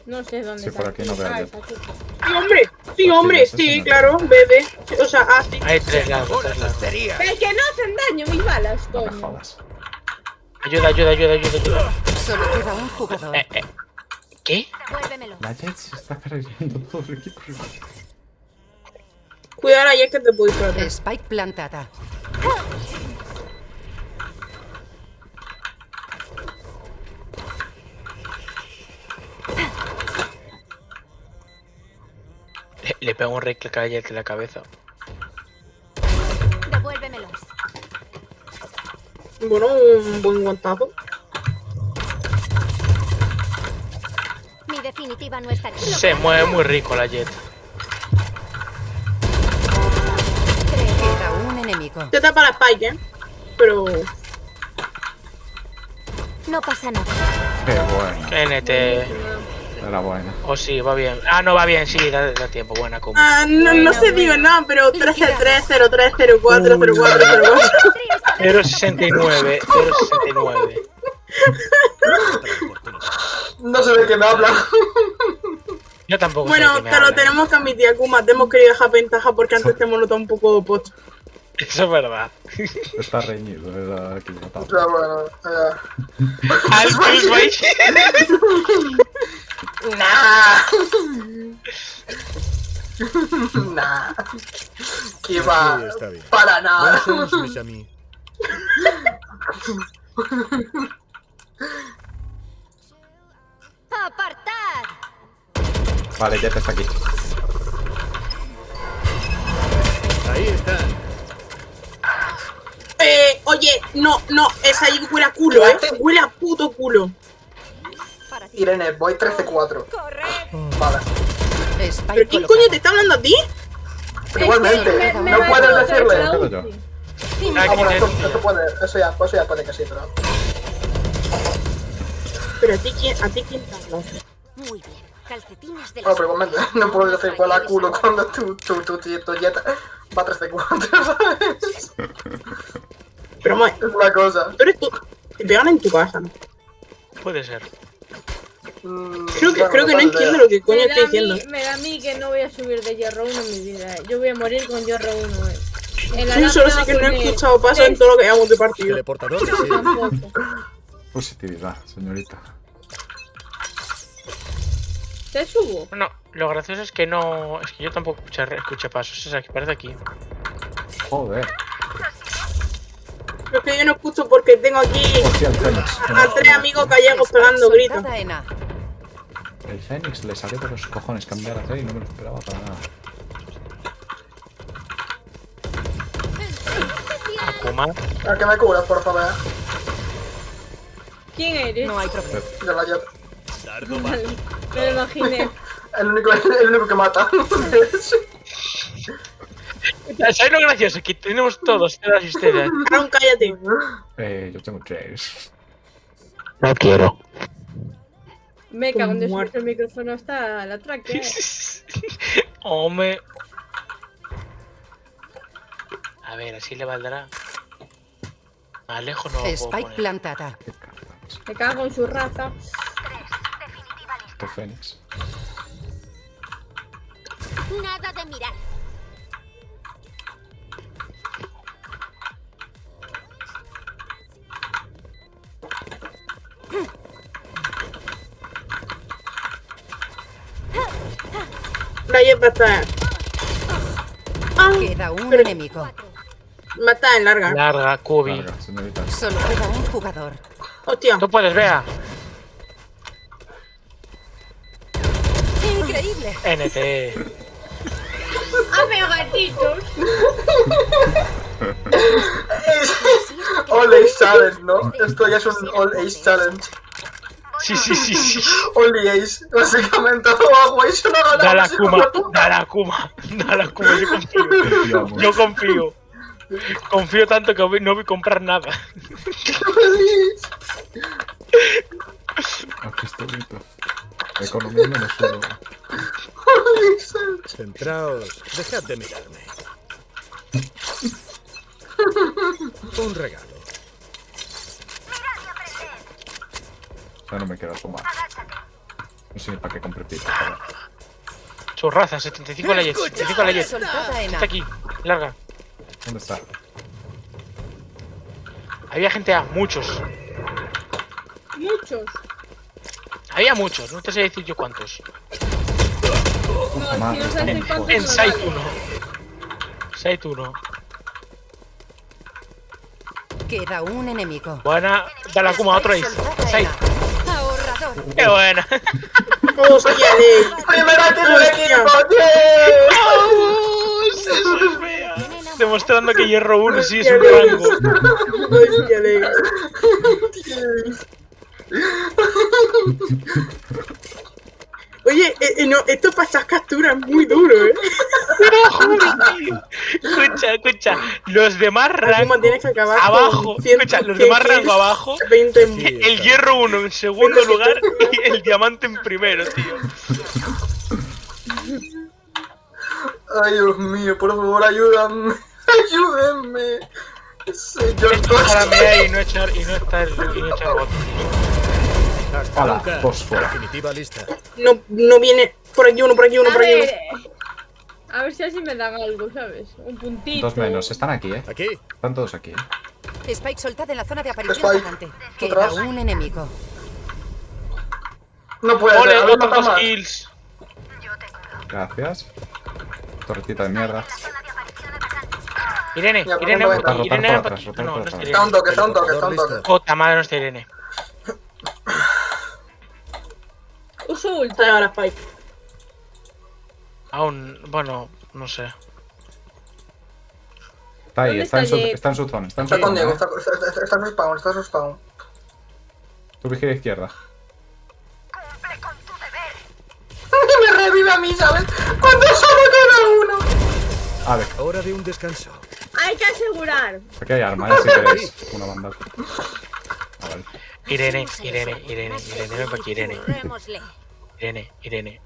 No sé dónde Sí, por aquí no veo yo. Sí, hombre. Sí, hombre. Sí, claro. Bebé. O sea, sí. Hay 3 lados, 3 lados. Pero que no hacen daño mis balas, No me coño. jodas. Ayuda. Solo queda un jugador. ¿Qué? Vuélvemelo. La Jet se está cargando todo el equipo. Cuidado ahí, es que te puedo disparar. Spike plantada. Le pego un rey que cae en la cabeza. Devuélvemelos. Bueno, un buen guantazo. Mi definitiva no está aquí. Se mueve muy rico la Jet. Queda un enemigo. Te tapa la Spike, Pero... No pasa nada. Qué bueno. NT. Era buena. Oh, sí, va bien. Ah, no va bien, sí, da tiempo. Buena como. no sé, digo nada, pero 13-3, 03, 04, 04, 04. 069. No sé de qué me habla. Yo tampoco sé Bueno, de qué me te lo hablan. tenemos que admitir, Akuma. Te hemos querido dejar ventaja porque antes te hemos notado un poco pocho. Eso es verdad. Está reñido, era aquí matado. Ya, bueno, ya. Al Pulsway. Nah. Nah. Que va. Sí, está bien. Para nada. Bonne chance, mes amis. ¡Apartad! Vale, Jet está aquí. Ahí están. Oye, no, esa ahí huele a culo, Huele a puto culo. Para ti. Irene, voy 13-4. ¡Corre! Vale. Spike ¿Pero quién colocado. coño te está hablando a ti? Pero igualmente, Me no va puedes a decirle. la Quedo yo. ulti. Ah, bueno, eso puede, eso ya puede que sí, pero. Pero a ti quién te habla. Muy bien. Calcetines de la Bueno, pero igualmente, no puedo decir igual a culo cuando tu Jet va 13-4, ¿sabes? Pero, Moy, Es una cosa. tú eres tú. Te pegan en tu casa, ¿no? Puede ser. Creo que no entiendo lo que coño estoy diciendo. Me da a mí que no voy a subir de hierro 1 en mi vida. Yo voy a morir con hierro 1. En la Yo solo lámpara sé que no he pone escuchado pasos en todo lo que llevamos de partido. Teleportador, sí. tampoco. Positividad, señorita. ¿Te subo? No, lo gracioso es que no. Es que yo tampoco escuché pasos. Es aquí, parece aquí. Joder. Pero es que yo no escucho porque tengo aquí Hostia, el Fénix. a 3 amigos gallegos pegando gritos. Soltada en A. El Fénix le salió de los cojones cambiar a T y no me lo esperaba para nada. Akuma. A que me cubras, por favor. ¿Quién eres? No hay problema. De la Jet. Dardo va. Vale, me lo imaginé. El único que mata. ¿Sabes lo gracioso? Que tenemos todos las historias. Aaron, cállate. Yo tengo 3. No quiero. Me cago en Dios, Muerto. el micrófono está la track. Hombre. A ver, así le valdrá. Más lejos no lo puedo Spike poner. plantada. Qué cargas. Me cago en su raza. Esto Fénix. Nada de mirar. La Jet va a estar. Queda un pero- enemigo. Va a estar en larga. Larga, Kubi. Larga, señorita. Solo queda un jugador. Hostia. Tú puedes, vea. Increíble. NT. ¡Ame gatitos! All Ace Challenge, ¿no? Esto ya es un All Ace Challenge. Sí, sí, sí, sí. Only Ace, básicamente. Todo agua y se lo ha ganado. Dale a ese Kuma, hijo de puta. dale a Kuma, dale a Kuma, yo confío. Confiamos. Yo confío. Confío tanto que no voy a comprar nada. Aquí estoy listo. Economía menos uno. Only Ace. Centraos. Dejad de mirarme. Un regalo. Ya no me quiero asomar. No sé ni para qué compré pito. Su raza, 75 a la jet. 75 a la jet. Soltada en Está A. aquí, larga. ¿Dónde está? Había gente A, muchos. Muchos. Había muchos, no te sé decir yo cuántos. No, si madre, no sabes estamos cuántos En no Site vale. 1. Site 1. Queda un enemigo. Buena, dale a Kuma otro ace. Soltada en Site. A. Ahorrador. Qué buena. ¡Hostia, Alex! ¡Oye, me da tiempo de Hostia. equipo! ¡Sí! Eso es fea. Demostrando que hierro 1 sí es Hostia, un Alex. rango. ¡Hostia, Alex! Oye, no, esto para estas capturas es muy duro, ¿eh? Escucha. Los demás rango Como tienes que acabar abajo. con 100, Escucha, los demás 100, rango abajo. 20 El hierro 1 en segundo lugar y el diamante en primero, tío. Ay, Dios mío, por favor, ayúdame. Ayúdenme. Señor Déjame ahí y no echar bots. ¡Hala! Dos fuera. Definitiva lista. No viene. Por aquí uno, por aquí uno, A por aquí uno. ver, a ver si así me dan algo, ¿sabes? Un puntito. Dos menos. Están aquí, Aquí. Están todos aquí, Spike soltada en la zona de aparición Spike. atacante. Queda Atrás. un enemigo. No puede Ole, ser, había otros matado dos más. kills. Gracias. Torretita de mierda. Irene, Ya, Irene, rotar, rotar Irene, por no, atrás, rotar no por está atrás. Está un Irene. toque, está un toque, está un toque. Jota madre, no está Irene. Uso ulti. Está ahora Spike. Aún, bueno, no sé. Está ahí, ¿Dónde está en está su Jake? está en su zona. Está en su Está con zona. Diego, ¿eh? está en su spawn, está en su spawn. Tu vigila izquierda. Y me revive a mí, ¿sabes? Cuando solo queda uno. A ver, Hora de un descanso. Hay que asegurar. aquí hay arma, si queréis. Una banda. Ah, vale. Irene, ven para aquí, Irene. Irene.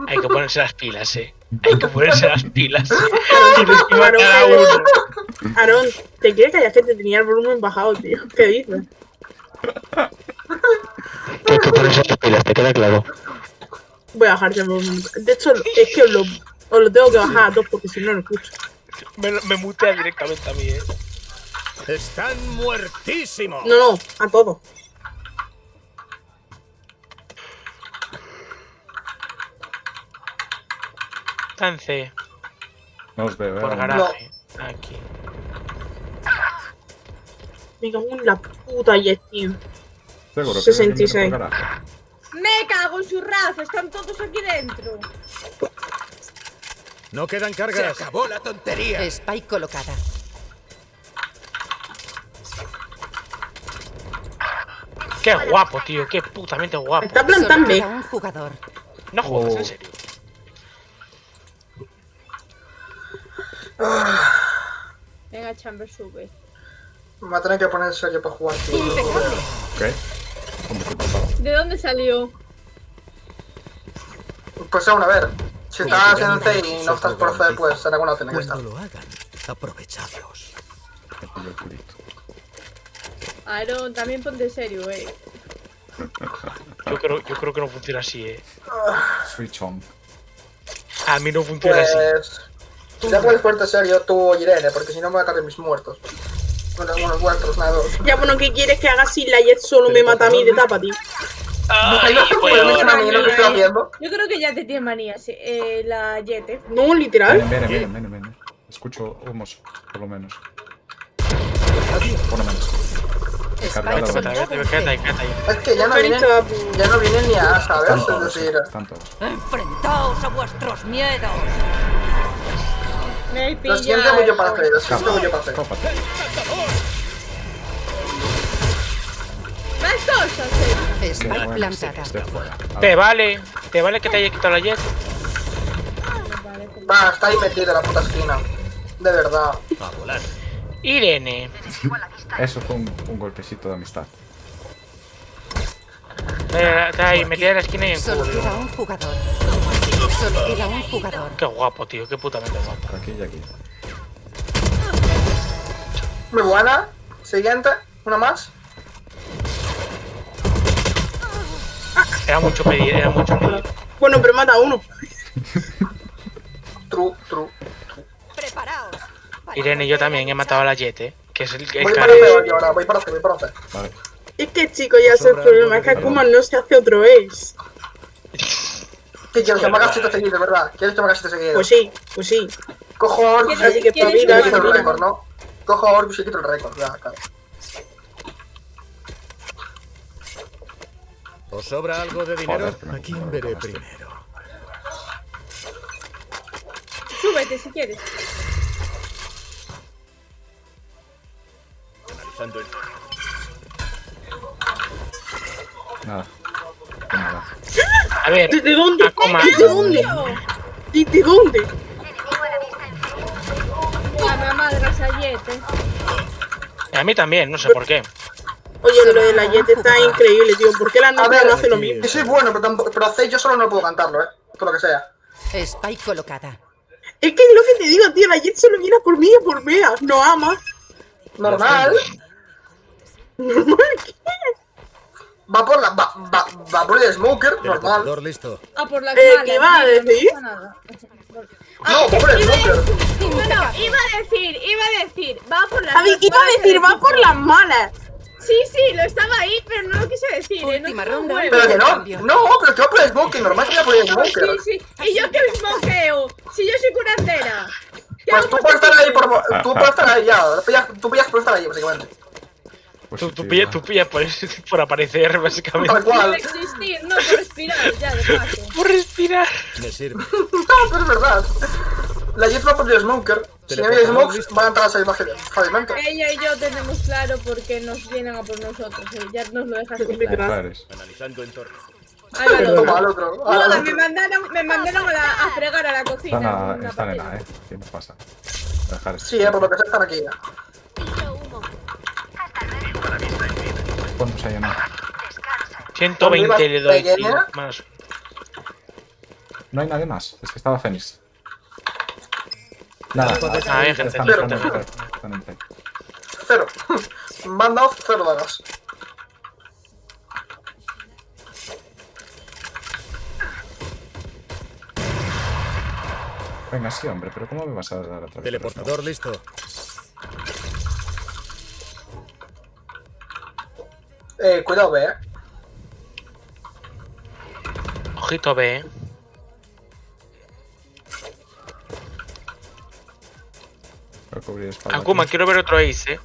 Hay que ponerse las pilas, Hay que ponerse las pilas. Tienes que matar a uno. Aaron, ¿te quieres callar que te tenía el volumen bajado, tío? ¿Qué dices? Hay que ponerse las pilas, te queda claro. Voy a bajarte el volumen. De hecho, es que os lo tengo que bajar a dos porque si no, no escucho. Me mutea directamente a mí, Están muertísimos. No, a todos. Está en C, No os veo, por ¿eh? garaje. Aquí. Me cago en la puta Jet, tío. Seguro que 66. viene por garaje. Me cago en su raza, están todos aquí dentro. No quedan cargas. Se acabó la tontería. Spike colocada. Qué guapo, tío, qué putamente guapo. Está Solo plantando. queda un jugador. No jodas, Oh. en serio. Venga, Chamber, sube. Me va a tener que poner en serio para jugar, tío. Impecable. Ok. ¿Cómo que pasaba? ¿De dónde salió? Pues aún a ver. Si estás en C y no estás por C, pues en alguna tiene que estar. Cuando lo hagan, aprovechadlos. Me pillo el culito. Aaron, también ponte serio, Yo creo que no funciona así, Switch on. A mí no funciona así. Pues. Ya puedes ponerte serio tú, Irene, porque si no me voy a caer mis muertos. Bueno, unos vuestros, nada, dos. Ya, bueno, ¿qué quieres que haga si la Jet solo me mata a mí de tapa, tío? Ay, No se puede meter a mí lo que estoy haciendo. Yo creo que ya te tiene manía, sí, la Jet, No, literal. Vienen. Escucho humos, por lo menos. Por lo menos. Cargado. Spike soldado en Quédate ahí, C. quédate ahí. Es que ya no vienen ni a, ¿sabes? Están Es todos, decir, están todos. Enfrentaos a vuestros miedos. Me he lo pillado. siento mucho para hacer, lo siento mucho para hacer. Cópate. Más cosas, Qué Spike bueno, plantada. esté fuera. A Te ver, vale que te haya quitado la jet. Va, está ahí metido en la puta esquina. De verdad. A volar. Irene. eso fue un golpecito de amistad. Está ahí, metida en la esquina y en Solo culo. queda un jugador. Solo queda un jugador. Qué guapo, tío, qué putamente guapo. Aquí y aquí. Muy buena. Siguiente. Una más. Era mucho pedir, era mucho pedir. Bueno, pero mata a uno. True. Preparaos. Irene, yo también he matado a la Jet, que es el Voy para Caris. C ahora, voy para C. Vale. Es que, chicos, ya sé el problema. Es que Akuma no se hace otro ace. ¿Qué quieres que me hagas 7 seguidos, verdad? ¿Quieres que me hagas 7 seguidos? Pues sí. Cojo Orbus Así que ¿Quieres y espabila, quito el espabila. récord, ¿no? Cojo Orbus y quito el récord, ya, claro. ¿Os sobra algo de dinero? Joder, que me ¿A quién acuerdo veré con esto. primero? Súbete si quieres. Analizando el... Nada. A ver, ¿Desde dónde? Akuma. ¿Desde dónde? ¿Desde dónde? Ya me amadras a Jet, A mí también, no sé por qué. Oye, lo de la Jet está increíble, tío. ¿Por qué la A nota ver, no hace lo mismo? Yo soy bueno, pero C yo solo no puedo cantarlo, por lo que sea. Spike colocada. Es que es lo que te digo, tío. La Jet solo viene por mí y por Bea. No ama. Normal. Va por el Smoker, normal. Teleportador listo. por las ¿qué va a tío, no decir? pasa nada. No, va por el Smoker. Bueno, iba a decir, va por las Javi, dos iba a malas decir, del va equipo. por las malas. Sí, lo estaba ahí, pero no lo quise decir, Última no ronda. huevo. Pero que no, pero que va por el Smoker, normal que va por el Smoker. Sí. Y yo que smokeo, si yo soy curandera. ¿Qué Pues hago tú con puedes este estar ahí tipo? tú puedes estar ahí ya. Tú pillas por estar ahí, básicamente. Pues Tú sí, pillas por aparecer, Tal básicamente. Por cual. existir, no por respirar, ya de paso. Por respirar. Me sirve. No, pero es verdad. La Jet va por el Smoker. Si no hay Smoke, van a entrar a salir fácilmente. Ella y yo tenemos claro por qué nos vienen a por nosotros. Ya nos lo dejaste claro. Clares. Analizando entorno. Hágalo. Toma al otro. No, al me otro. mandaron a fregar a la cocina. con una Están en papel. A, ¿Qué nos pasa? Dejar esto. Sí, por lo que sé están aquí ya. ¿Cuántos hay en A? 120 le doy, ¿Pequeña? tío, más. No hay nadie más. Es que estaba Fénix. Nada. Ah, hay gente. Están en C. 0. Me han dado 0 dagas. Venga, sí, hombre, pero ¿cómo me vas a dar otra vez? Teleportador listo. Cuidado, ve, Ojito B, Voy a cubrir espalda Akuma, aquí. quiero ver otro ace,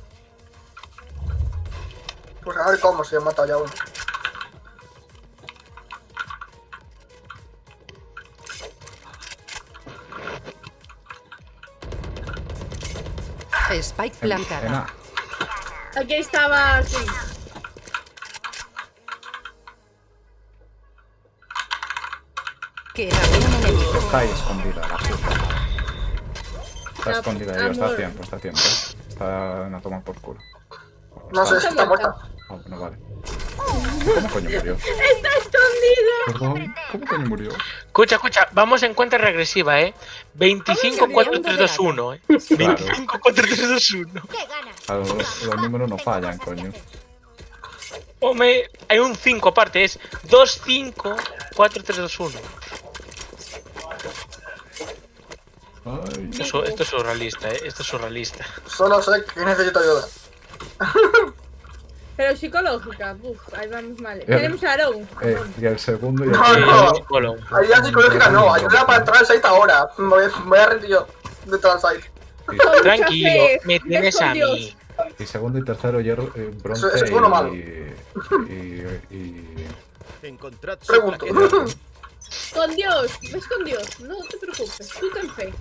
Pues a ver cómo se ha matado ya uno. Spike En plantada. A. Aquí estaba. Sí. Queda un enemigo. Está ahí escondida, la puta. Está Ya, escondida, yo, está a amor. tiempo, está a tiempo. Está en a tomar por culo. No sé si está muerta. Ah, bueno, vale. ¿Cómo coño murió? ¡Está escondido! Perdón, ¿cómo coño murió? Escucha, vamos en cuenta regresiva, 25, 4, 3, 2, 1, Claro, 25, 4, 3, 2, 1. ¿Qué ganas? claro, los números no fallan, coño. Hombre, hay un 5 aparte, es 2, 5, 4, 3, 2, 1. Ay, Esto es surrealista, esto es surrealista. Solo sé que necesito ayuda. Pero psicológica, ahí vamos mal. Tenemos a Aaron. y el segundo y el No, tercero. no. Ayuda psicológica no, ayuda para entrar al site ahora. Me voy a rendir yo de entrar al site. Tranquilo, fe, me tienes con a Dios. mí. Y segundo y tercero, hierro, bronce Eso es bueno o malo. y Encontrad su Pregunto. flaqueza. Con Dios, ves con Dios, no te preocupes, tú ten fe.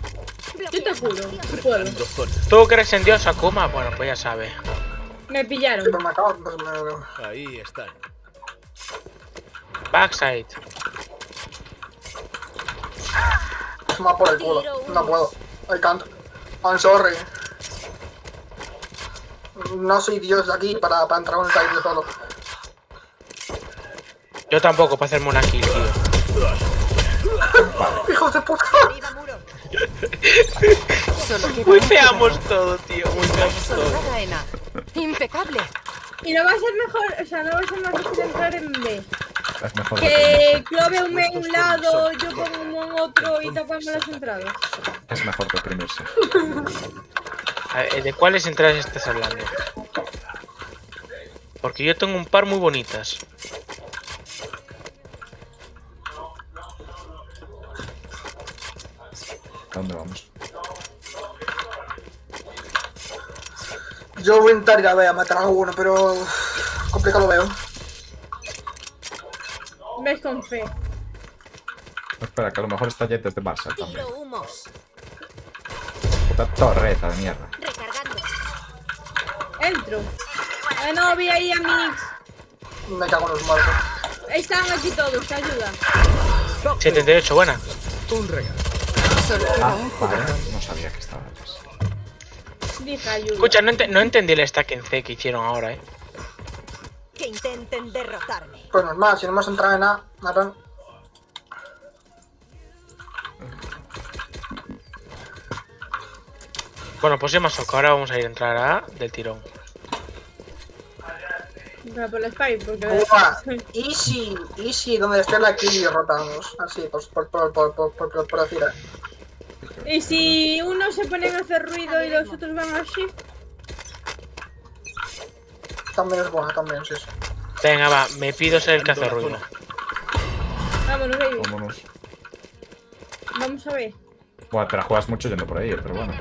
Yo te juro, tú puedo. Preparando zona. ¿Tú crees en Dios, Akuma? Bueno, pues ya sabes. Me pillaron. Sí, pero me acabo. Pues me... Ahí están. Backside. Se me va por el culo. No puedo. I can't. I'm sorry. No soy Dios de aquí para entrar a un site de solo. Yo tampoco, para hacerme una kill, tío. ¡Hijos de puta! Arriba muro. Solo queda Muy un feamos todo, tío. Muy feamos todo. Soldada en A. Impecable. Y no va a ser mejor, o sea, no va a ser más fácil entrar en B. Es mejor Que Clove en un lado, yo pongo en otro y tapamos las entradas. Es mejor deprimirse. A ver, ¿de cuáles entradas estás hablando? Porque yo tengo un par muy bonitas. ¿A dónde vamos? Yo voy a intentar ir a ver a matar a alguno, pero complicado lo veo. Ves con fe. Espera, que a lo mejor está Jet desde Barça también. Tiro humos. Puta torreta de mierda. Recargando. Entro. No, vi ahí a Mix. Me cago en los muertos. Están aquí todos, ayuda. 78, buena. Un regalo. Solo queda Ah, un vale. jugador. No sabía que estaba antes. Dije ayuda. Escucha, no entendí el stack en C que hicieron ahora, Que intenten derrotarme. Pues normal, si no hemos entrado en nada, nada. Bueno, pues ya más soco. Ahora vamos a ir a entrar a A del tirón. Pero por la Spike, porque... Uva, easy, donde esté la kill y rotamos. Así, pues por decir. Y si uno se pone a hacer ruido y los otros van a shift, También es buena, también, sí. Venga, va. Me pido ser el que hace ruido. vámonos, baby. Vámonos. Vamos a ver. Buah, te la juegas mucho yendo por ahí, pero bueno.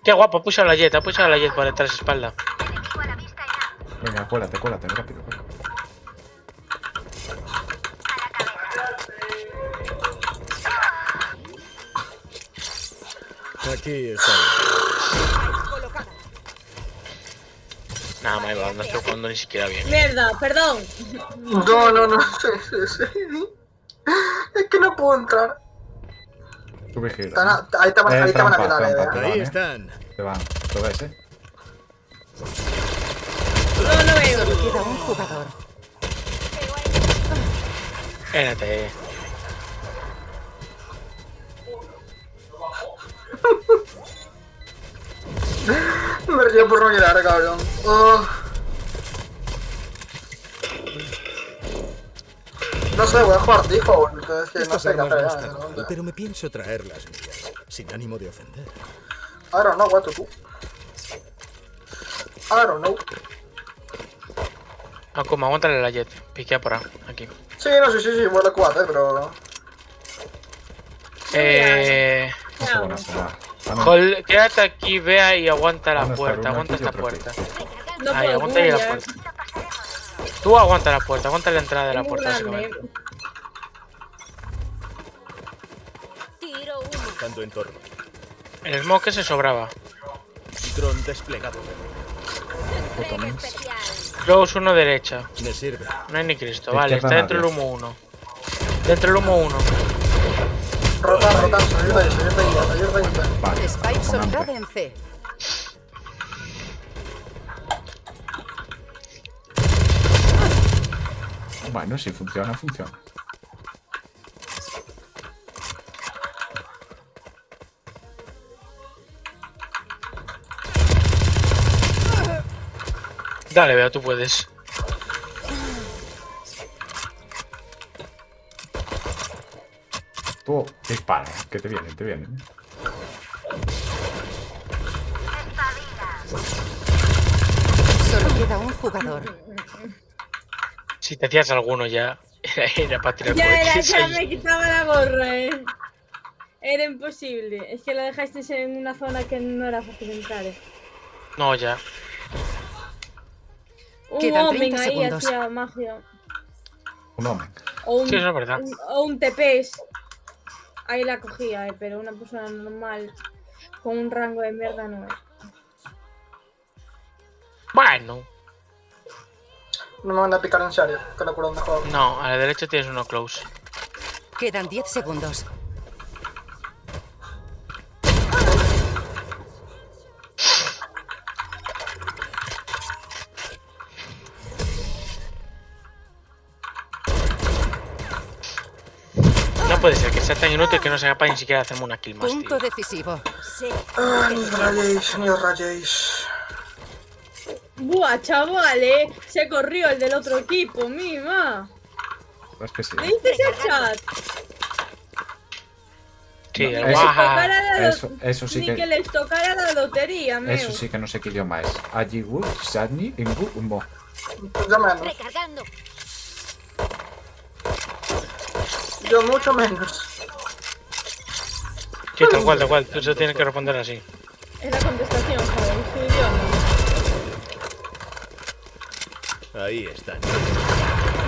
Qué guapo, ha pushado la Jet por detrás de espalda. Venga, cuélate, rápido. Aquí está. Colocada. Nada, me va, no estoy jugando ni siquiera bien. Mierda, perdón. No. Sí. Es que no puedo entrar. Tú vigila. Ahí te van a trampa, quedar, trampa. Ahí Vale. están. Te van. Lo ves, No veo. Solo queda un jugador. Espérate. Me río por no llegar, cabrón. Oh. No sé, voy a jugar default, entonces que no Estas sé qué armas no hacer. están mal, pero me pienso traer las mías, sin ánimo de ofender. I don't know what to do. I don't know. No, como aguántale la Jet. Piquea por A, aquí. Sí, vuelve 4, pero... No se van a sumar. Hol, quédate aquí, vea y aguanta la ¿Dónde está puerta. Runa? Aguanta Aquí esta otro puerta. No Ahí, puedo, aguanta ahí la ya. puerta. Tú aguanta la puerta, aguanta la entrada de la Es muy puerta, grande. básicamente. Tiro humo. Buscando entorno. El smoke se sobraba. Dron desplegado. Entrega especial. Close 1 derecha. Me sirve. No hay ni Cristo. De Vale, izquierda está dentro del nadie. humo 1. Dentro del humo 1. Rota, salir de ahí. Vale. Spike comandante. soltada en C. Bueno, si funciona, funciona. Dale, vea, tú puedes. Tú dispara, que te vienen. Solo queda un jugador. Si te hacías alguno ya, era para tirar Ya cohetes ya ahí. me quitaba la gorra, Era imposible. Es que la dejasteis en una zona que no era fácil entrar, No, ya. Un Quedan hombre 30 ahí segundos. hacía magia. Un hombre. O un, Sí, eso es verdad. o un TPS. Ahí la cogía, pero una persona normal con un rango de mierda no es. Bueno. No me van a picar en serio, que lo curo mejor. No, a la derecha tienes uno close. Quedan 10 segundos. No puede ser que sea tan inútil que no sea capaz ni siquiera de hacerme una kill más, Punto tío. decisivo. Sí. Ni os rayéis. Buah, chaval, se corrió el del otro equipo, mima. Es que sí. ¿Leíste el chat? Sí, el Eso- guaja. Eso sí Ni que... que les tocara la lotería, meu. Eso sí que no sé qué idioma es. Ajiwu, Sadni, Ingu, Mo. Yo menos. Recargando. Yo mucho menos. Sí, tal cual, tal cual. Tú se tienes que responder así. Es la contestación, joder, en su idioma. Ahí están.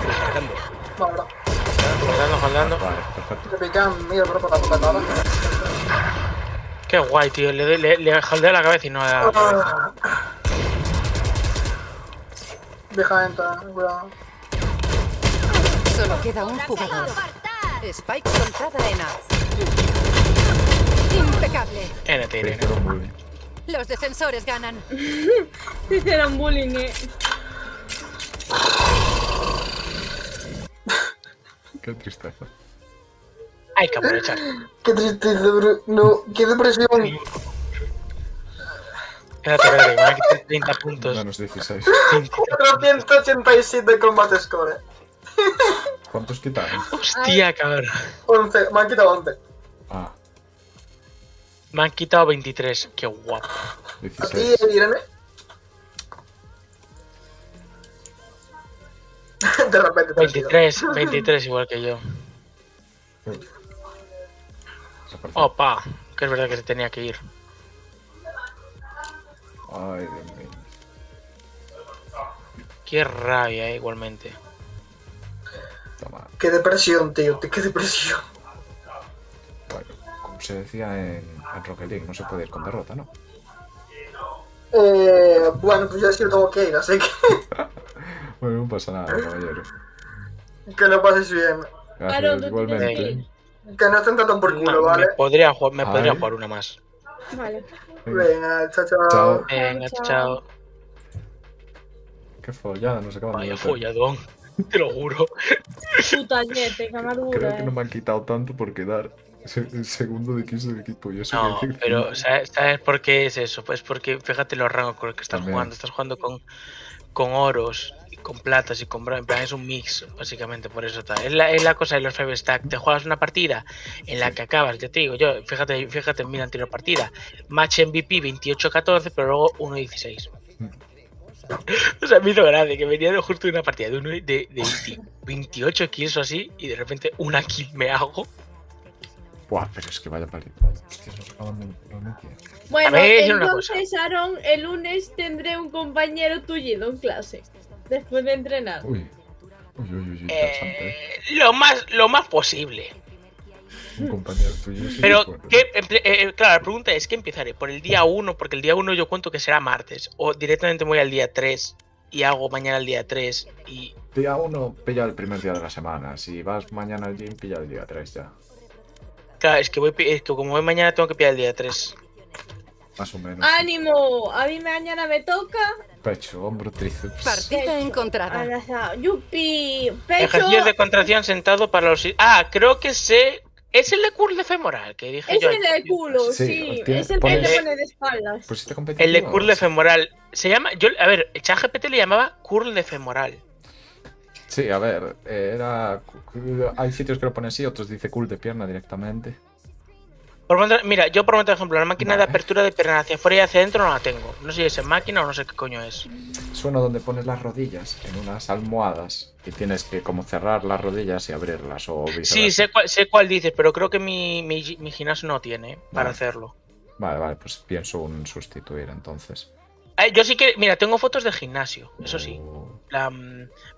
Recargando. Vale, Jaldando. Vale, perfecto. te pican mil bro por la patada. Qué guay, tío. Le jaldea la cabeza y no da. Vieja entra, cuidado. Solo queda un jugador. Spike soltada en A. Impecable. NT, Me Irene. hicieron bullying. Los defensores ganan. Te hicieron bullying, Qué tristeza. Hay que aprovechar. Qué tristeza, bro. No, qué depresión. Espérate, me van a quitar 30 puntos. Menos 16. 487 combat score. ¿Cuántos quitaron? Hostia, cabrón. 11, me han quitado 11. Ah, Me han quitado 23. Qué guapo. Aquí, 16. Irene. De repente, 23 igual que yo. Opa, que es verdad que se tenía que ir. Ay, Dios mío. Qué rabia, igualmente. Toma. Qué depresión, tío. Qué depresión. Bueno, como se decía en Rocket League, no se puede ir con derrota, ¿no? Bueno, pues ya sí lo tengo que ir, así que Bueno, no pasa nada, caballero. que lo pases bien. Gracias, Claro, tú igualmente. tienes Que no estén tanto por culo, ¿vale? Me podría Ay. jugar una más. Vale. Venga. Venga, chao, chao. Chao. Venga, Chao. chao. Qué follada, nos acaban de Vaya meter. folladón. Te lo juro. Putañete, camadura. Creo que no me han quitado tanto por quedar el segundo de 15 del equipo. Y eso No, quiere decir pero que- ¿sabes por qué es eso? Pues porque fíjate los rangos con los que estás También. jugando. Estás jugando con oros, y con platas y con bronce. En plan, es un mix, básicamente, por eso está. Es la cosa de los 5 stack. Te juegas una partida en la que acabas, ya te digo, yo, fíjate en mi anterior partida. Match MVP 28-14, pero luego 1-16. O sea, me hizo gracia que venía de justo de una partida de 28 kills o así, y de repente una kill me hago. Buah, pero es que vaya palito. Hostia, nos acaban de meter. Bueno, A ver, decir una cosa. entonces, Aaron, el lunes tendré un compañero tuyo en clase. Después de entrenar. Uy, interesante. Lo más posible. Un compañero tuyo. Sí, Pero, bueno. claro, la pregunta es que empezaré por el día 1, porque el día 1 yo cuento que será martes, o directamente voy al día 3 y hago mañana el día 3 y... Día 1, pilla el primer día de la semana. Si vas mañana al gym, pilla el día 3 ya. Claro, es que como voy mañana tengo que pillar el día 3. Más o menos. ¡Ánimo! A mí mañana me toca. Pecho, hombro, tríceps. Partida encontrada. Abrazado. ¡Yupi! Pecho. Ejercicios de contracción sentado para los... Ah, creo que sé... Es el de curl de femoral que dije Es yo. el de culo, Sí, sí. tiene- Es el que pone- le pone de espaldas. Pues este competitivo. El de curl de femoral. Se llama... A ver, ChatGPT le llamaba curl de femoral. Sí, a ver, era. Hay sitios que lo ponen así, otros dice cool de pierna directamente. Mira, yo por ejemplo, la máquina de Vale. apertura de pierna hacia afuera y hacia adentro no la tengo. No sé si es en máquina o no sé qué coño es. Suena donde pones las rodillas en unas almohadas y tienes que como cerrar las rodillas y abrirlas o viceversa. Sí, sé cuál dices, pero creo que mi gimnasio no tiene para Vale. hacerlo. Vale, pues pienso un sustituir entonces. Yo sí que, mira, tengo fotos de gimnasio, eso sí.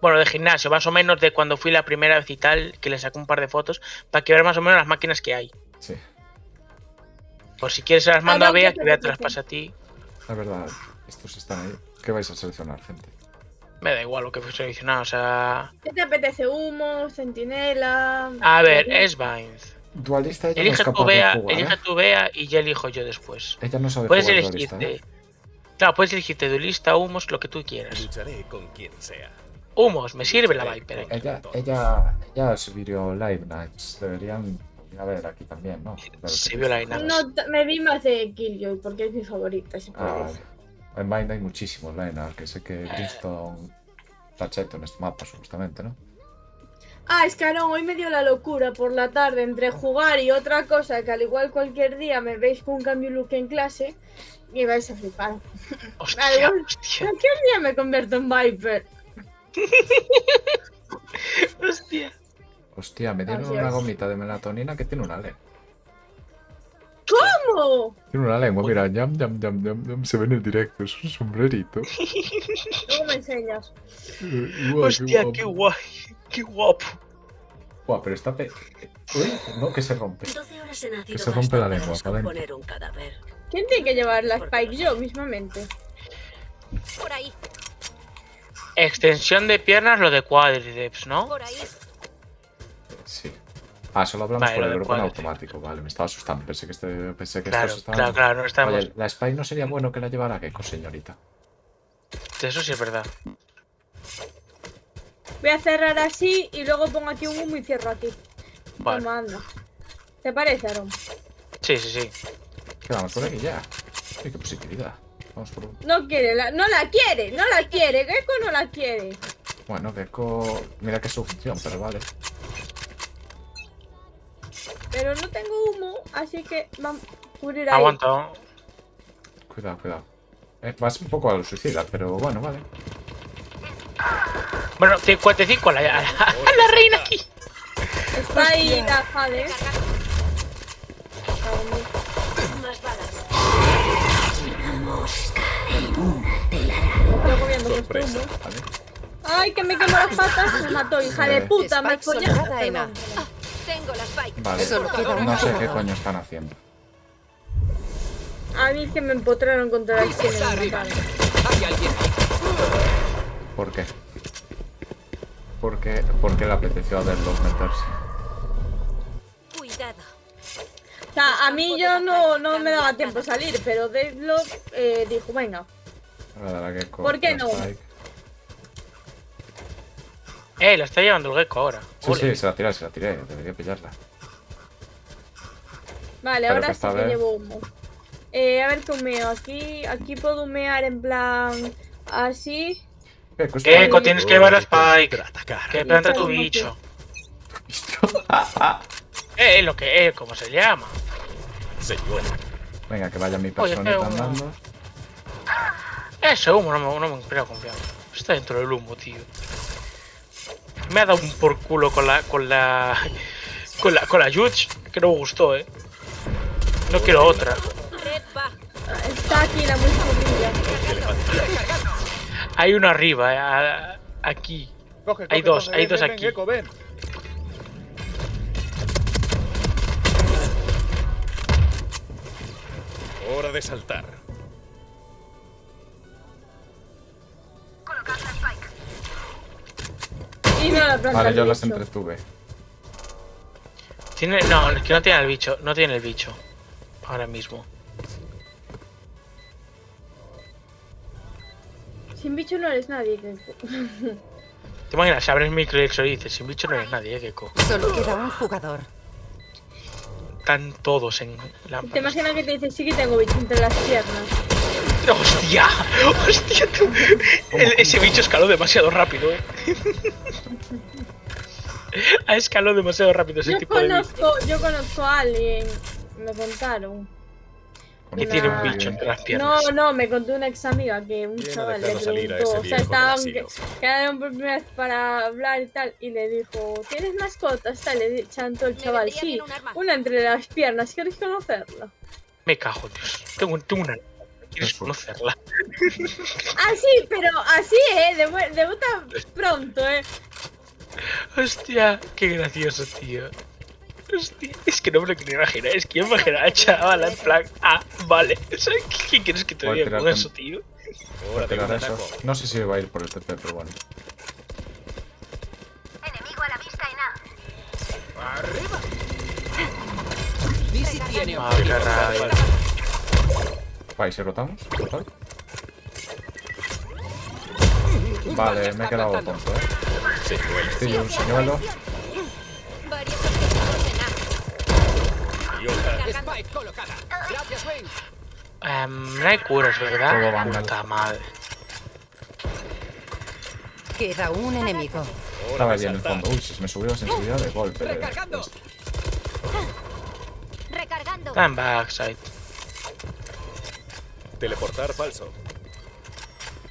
Bueno, de gimnasio, más o menos de cuando fui la primera vez y tal, que le saqué un par de fotos para que veas más o menos las máquinas que hay. Sí, Por si quieres se las mando Ah, a no, Bea, que que te Bea lo te las dicen. pasa a ti. la verdad, estos están ahí. ¿Qué vais a seleccionar, gente? Me da igual lo que fue seleccionado, o sea... ¿Qué te apetece? Humo, centinela. A ver, es Vines. Dualista ella no es Elige capaz tu Bea, de jugar, elige ¿eh? tu Bea y ya elijo yo después. Ella no sabe Puedes jugar elegirte. dualista, ¿eh? Claro, puedes elegirte duelista, humos, lo que tú quieras. Lucharé con quien sea. Humos, me sirve la Viper. Ella subió Live Nights. Deberían a ver aquí también, ¿no? Claro que Sí, sí. vio la Nights. No, me vi más de Killjoy porque es mi favorita. Se puede Ah, decir. vale. En Mind hay muchísimos Lionel, que sé que Brimstone está cheto en este mapa, supuestamente, ¿no? Ah, es que Aarón, hoy me dio la locura por la tarde entre jugar y otra cosa, que al igual cualquier día me veis con un cambio de look en clase y vais a flipar. Hostia, Al igual, hostia, cualquier día me convierto en Viper. hostia. Hostia, me dieron Así una es. gomita de melatonina que tiene una lengua. ¿Cómo? Tiene una lengua, mira, yam, yam, yam, yam, yam, se ve en el directo, es un sombrerito. Luego me enseñas. Guau, Hostia, guapo. qué guay. Qué guapo. Guau, pero está Uy, no, que se rompe. 12 horas en ácido Que se rompe la basta lengua, para para adentro. descomponer un cadáver. ¿Quién tiene que llevar la Spike? Yo mismamente. Por ahí, Extensión de piernas, lo de cuádriceps, ¿no? por ahí. Sí. Ah, solo hablamos Vale, por lo el de grupo en cuádriceps. automático, vale, me estaba asustando, pensé que Claro, estos estaban... claro, no estamos. Oye, la Spike no sería bueno que la llevara Gecko, señorita. Eso sí es verdad. Voy a cerrar así y luego pongo aquí un humo y cierro aquí. Vale. Toma, anda. ¿Te parece, Aarón? Sí, sí, sí. Quedamos por aquí ya. Uy, qué positividad. Vamos por un... No quiere, no la quiere, Gecko no la quiere. Bueno, Gecko... Mira que es su función, pero vale. Pero no tengo humo, así que vamos a cubrir ahí. Aguanta. Cuidado, cuidado. Vas un poco a lo suicida, pero bueno, vale. Bueno, 55 a la reina aquí. Está ahí la Jade. Más balas. Estoy comiendo Sorpresa. costumbres. Vale. Ay, que me quemó las patas, me mató, hija de puta, me Spike follaste. soltada en A. Perdón. Tengo la Spike. Vale. Solo queda un No sé qué jugador. coño están haciendo. A mí es que me empotraron contra la esquina y me mataron. ¿Por qué? Porque le apeteció a verlos meterse. Cuidado. O sea, a mí yo no me daba tiempo a salir, pero Deadlock dijo, venga. Voy a dar a Gecko ¿Por qué la no? Spike. La está llevando el Gecko ahora. Sí, Ole. sí, se la tiré, debería pillarla. Vale, Pero ahora que sí esta que vez- llevo humo. A ver qué humeo. Aquí puedo humear en plan así. Gecko, es Gecko, para- tienes que llevar a Spike. Para atacar. Que planta tu Bicho, no bicho. sé. Lo que ¿cómo se llama? Señor. Venga, que vaya mi Oye, personita qué andando. Ese humo no me inspira confianza. Está dentro del humo, tío. Me ha dado un por culo con la Yuch, que no me gustó, No quiero otra. Red va. Está aquí la multilla. Hay uno arriba, aquí. Hay dos aquí. Hora de saltar. Y no la planta Vale, el yo las bicho. entretuve. No, es que no tiene el bicho. No tiene el bicho. Ahora mismo. Sin bicho no eres nadie, Gecko. ¿Te imaginas? Se abre el micro y eso dice, sin bicho no eres nadie, Gecko. Solo queda un jugador. Están todos en la... ¿Te imaginas que te dice, sí que tengo bicho entre las piernas? ¡Hostia! ¡Hostia, tú! Ese bicho escaló demasiado rápido, Ha escalado demasiado rápido ese tipo de bicho. Yo conozco a alguien, me contaron. Que Una- tiene un bicho entre las piernas. No, me contó una ex amiga que un ¿Quién ha chaval le dejado salir a preguntó, ese o sea, viejo estaban Brasilo? quedaron por primera vez para hablar y tal, y le dijo, ¿tienes mascotas? Tal, le chantó el Me chaval, vendría sí, bien un arma. una entre las piernas, ¿quieres conocerla? Me cago, Dios. Tengo una... ¿Quieres Eso. conocerla? Ah, sí, pero así, debuta pronto, Hostia, qué gracioso, tío. Hostia, es que no me lo quiero imaginar. Es que yo me imagino a la chavala en plan, vale. ¿Sabes qué quieres que te Voy a diga tirar con con- eso, tío? Hora de Tirar un eso. ataco. No sé si va a ir por el TP, pero bueno. Enemigo a la vista en A. Madre qué rabia. Vale, si rotamos. Total. Vale, me he quedado tonto, Señuelo. Estoy un señuelo. Varios objetivos en A. Idiota. Cargando. No hay curas, Todo ¿verdad? vándalo. Puta madre. Queda un enemigo. Hora Estaba de allí en el saltar. fondo. Uy, se me subió la sensibilidad de golpe. Recargando. Recargando. Está en backside. Teleportar falso.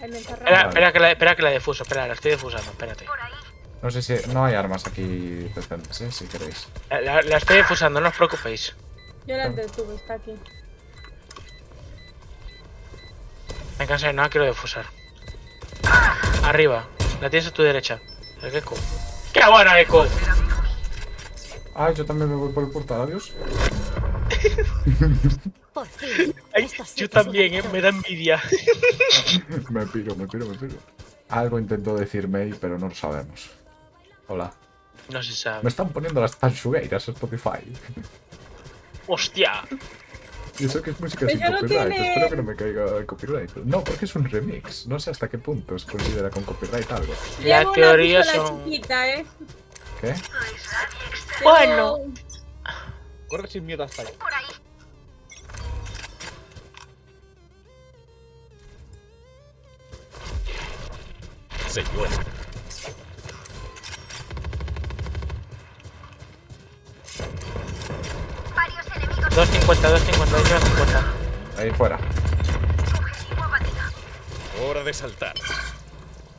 Ahí me encerraba. Espera que la defuso. Espera, la estoy defusando. Espérate. No sé si... No hay armas aquí decentes, si queréis. La estoy defusando, no os preocupéis. Yo la detuve, está aquí. Me cansé de nada, quiero defusar. Arriba. La tienes a tu derecha. El Gecko. ¡Qué bueno, Gecko! Ay, yo también me voy por el portal, adiós. Por fin. Ay, Esto sí yo que es también, una me da envidia. Me piro. Algo intentó decir May, pero no lo sabemos. Hola. No se sabe. Me están poniendo las tanchugueiras en Spotify. ¡Hostia! Y eso que es música Pero sin ya no copyright. tiene- Espero que no me caiga el copyright. No, porque es un remix. No sé hasta qué punto se considera con copyright algo. La Llevo teoría una pistola son... chiquita, ¿Qué? Bueno. Corre sin miedo hasta ahí. Señuelo. Varios enemigos. 250. Ahí fuera. Hora de saltar.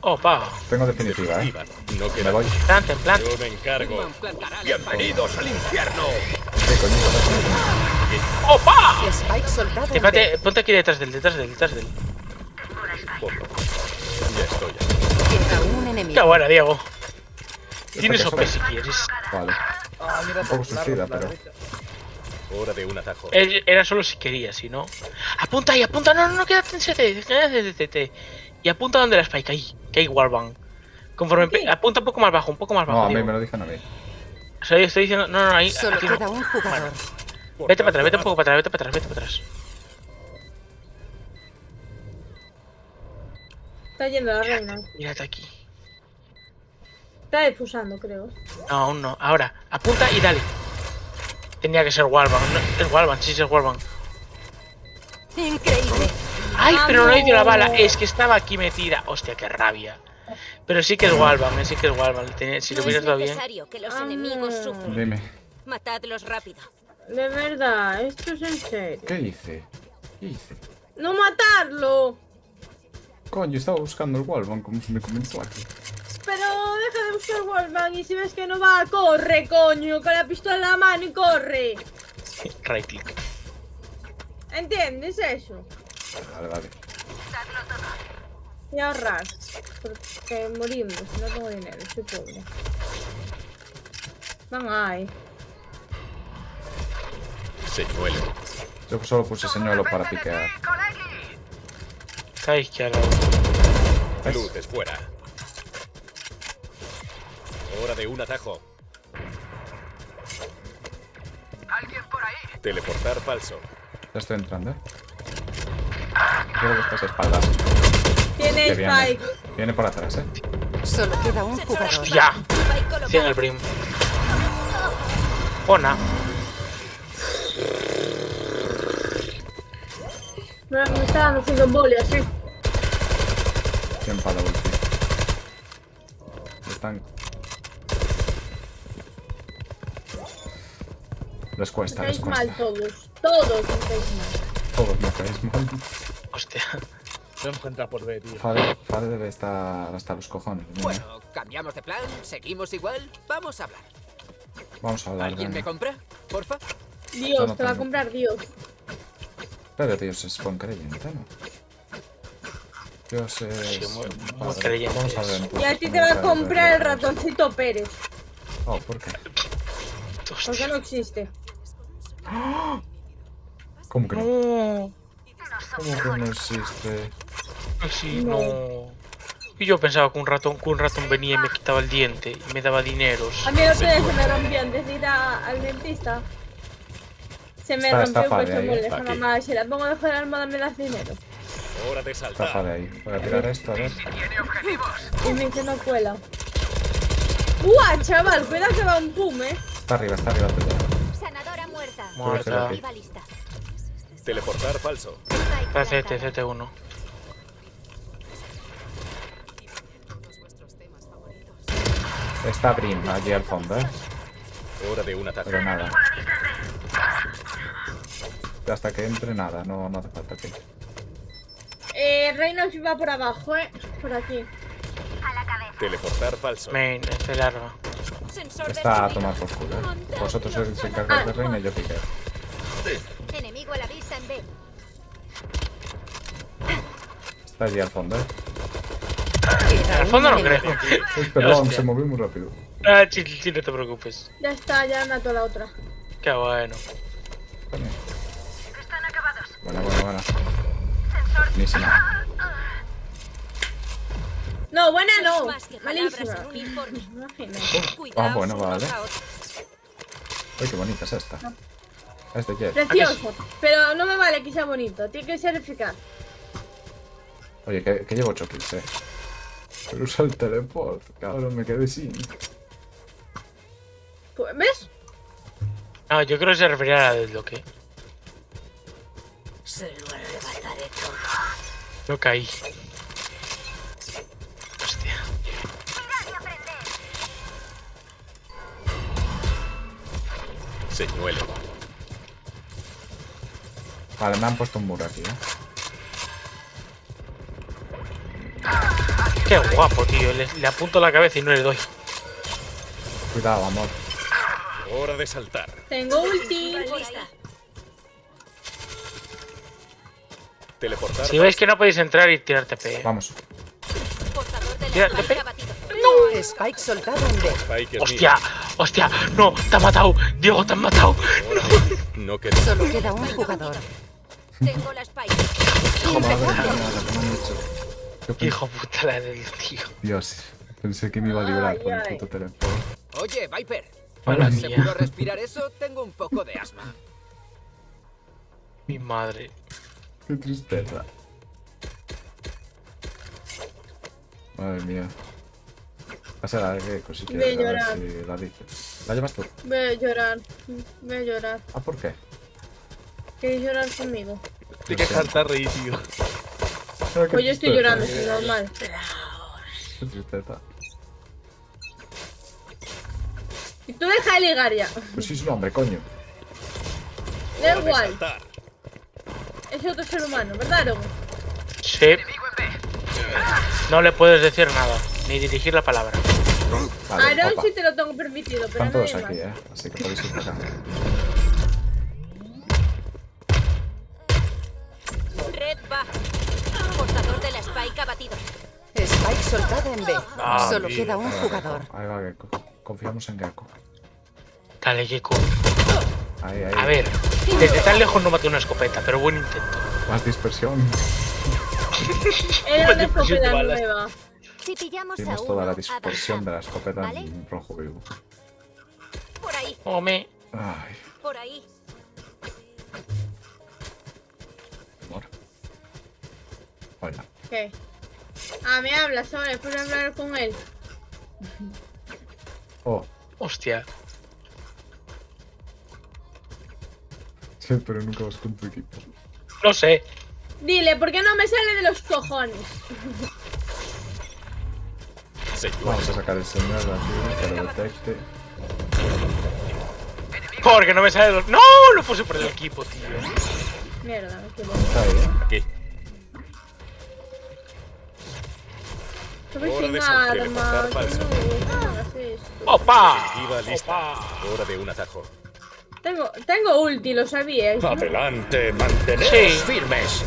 Opa. Tengo definitiva, Ivan, no Me queda. voy. Plante, en plan. Yo me encargo. Bienvenidos al infierno. Sí, coño. ¡Opa! Spike soldado en Espérate, B. ponte aquí detrás de él. Ponlo. Ya estoy. Queda un ¡Qué enemigo. buena, Diego! ¿Esto Tienes qué OP son? si quieres. Vale. Ah, mira, Un poco la suicida, rosa, la pero... derecha. Hora de un atajo. Era solo si querías, si no. ¡Apunta ahí, apunta! No, quédate en CT. Y apunta donde la Spike, ahí. Que hay Warband. Conforme apunta un poco más bajo, No, a mí Diego. me lo dijeron a mí. O sea, yo estoy diciendo. No, ahí. Solo aquí no. queda un jugador. Vete para atrás, vete un poco para atrás, vete para atrás. Está yendo la reina. Mírate aquí. Está defusando, creo. No, aún no. Ahora, apunta y dale. Tenía que ser Warband. No, es Warband, sí, es Warband. Increíble. ¡Ay, pero no le dio la bala! ¡Vamos! Es que estaba aquí metida. Hostia, qué rabia. Pero sí que es Warband, sí que es Warband. Si lo No hubieras es dado bien. necesario que los enemigos sufran. Dime. Matadlos rápido. De verdad, esto es en serio. ¿Qué hice? ¿Qué hice? ¡No matarlo! Coño, estaba buscando el Wallbang como se me comentó aquí. Pero deja de buscar Wallbang y si ves que no va, corre, coño, con la pistola en la mano y corre. Right click. ¿Entiendes eso? Vale. Y ahorrar. Porque morimos, no tengo dinero, soy pobre. Van ahí. Señuelo. Yo solo puse señuelo para piquear. Está a izquierda. ¿Ves? Luces fuera. Hora de un atajo. Teleportar falso. Ya estoy entrando, Creo que estas espaldas. Tiene Que viene. Spike. Viene por atrás, Solo queda un jugador. ¡Ya! Spike colocado. 100 el Brim. Ona. Me está dando 5 embolias, sí. 100 para la ulti. Están... Les cuesta, Me les caéis mal cuesta. todos. Todos me caéis mal. Todos me caéis mal. Hostia. Tenemos que entrar por B, tío. Fade debe estar hasta los cojones. Mira. Bueno, cambiamos de plan, seguimos igual, vamos a hablar. Vamos a hablar ¿Alguien de... me compra? Porfa. Dios, no te va a tengo. comprar Dios. Pero Dios es buen creyente, ¿no? Dios es... Sí, muy Vale, creyente vamos a ver. Y a ti te va a comprar el ratoncito Pérez. Oh, ¿por qué? Porque no existe. ¿Cómo que no? No. ¿Cómo que no existe? Sí, no. Y yo pensaba que un ratón venía y me quitaba el diente y me daba dineros. A mí lo que se me rompió antes de ir al dentista. Se me Está rompió un Fade coche ahí, molesta, aquí. mamá. Y si la pongo debajo de la almohada me das dinero. Hora de Está saltar. Fade ahí. Voy a tirar esto, a ver. Y me dice no cuela. ¡Uah, chaval! Cuidado que va un pum, Está arriba, tuya. Sanadora muerta. Muerta. Viva lista. Teleportar falso. Está CT1. Está Brim allí al fondo, Hora de un ataque. pero nada. Hasta que entre nada, no hace falta que... Reynolds va por abajo, por aquí. Teleportar falso. Men, este larva. Sensor Está a destruido. tomar por culo, Vosotros os encargáis de Reina y yo piqueo. Enemigo a la vista en B. Está allí al fondo, Al fondo no creo. Uy, perdón, Hostia. se movió muy rápido. Ah, sí, no te preocupes. Ya está, ya mato la otra. Qué bueno. Coño. Buena. Buenísima. No, buena no. Más que palabras Malísima. en un informe. Imagínate. Cuidaos bueno, unos vale. a otros. Uy, qué bonita es esta. Es de Jet. Precioso. Pero no me vale que sea bonito. Tiene que ser eficaz. Oye, que llevo 8 kills, Pero usa el teleport, cabrón, me quedé sin. Pues, ¿ves? No, yo creo que se refería a la desbloque. Se lo arrebataré todo. No caí. Hostia. Señuelo. Vale, me han puesto un muro aquí, Qué guapo, tío. Le apunto la cabeza y no le doy. Cuidado, amor. Hora de saltar. Tengo ulti. Teleportar Si veis que no podéis entrar y tirar TP. Vamos. Portador de Tira, la TP. spike abatido. Spike soltado en B. Spike es ¡Hostia! ¡Hostia! ¡No! ¡Te han matado! ¡Diego, te han matado! mío. No queda. Solo queda un jugador. Tengo la spike. Joder, madre mía, lo que me han hecho. Yo ¡Qué hijo puta la del tío! Dios, pensé que me iba a librar con el Ay, puto teleport. Oye, Viper. Hola, ¿Para mía. seguro respirar eso? Tengo un poco de asma. Mi madre. Qué tristeza. Madre mía. Pasa la Gecko si quieres, Voy a a ver llorar. si la dices. ¿La llevas tú? Voy a llorar. Voy a llorar. Ah, ¿por qué? ¿Quieres llorar conmigo? Hay que cantar reír, tío. Pues yo estoy llorando, es normal. Qué tristeza. Y tú deja de ligar ya. Pues sí es un hombre, coño. Da igual. Es otro ser humano, ¿verdad, Aaron? Sí. No le puedes decir nada. Ni dirigir la palabra. Vale, Aaron opa. sí te lo tengo permitido, pero Están no todos es aquí, más. Así que podéis ir para acá. Red baja. Portador de la spike abatido. Spike soltada en B. Ah, Solo bien. queda un Ahí va jugador. Gecko. Ahí va Gecko. Confiamos en Gecko. Dale, Gecko. Ahí. A ver. Desde tan lejos no maté una escopeta, pero buen intento. Más dispersión. Era una Dispersión de escopeta balas. nueva. Si pillamos a Tienes uno, toda la dispersión de la avanzamos, escopeta ¿vale? en rojo vivo. Por ahí, Hombre. Ay, por ahí. amor. Hola. ¿Qué? Ah, me hablas ahora, después de hablar con él. Oh, Hostia. sí, pero nunca vas con tu equipo. No sé. Dile, ¿por qué no me sale de los cojones? Vamos a sacar el señor de aquí, que lo detecte. Porque no me sale los... ¡No! Lo puse por el equipo, tío. Mierda, me equivoco. Está ahí, Aquí. Estoy Hora sin de saltar, arma. teleportar falso. No hagas esto. ¡Opa! Definitiva lista. Opa. Hora de un atajo. Tengo ulti, lo sabíais, ¿no? Adelante, manteneos Sí. firmes.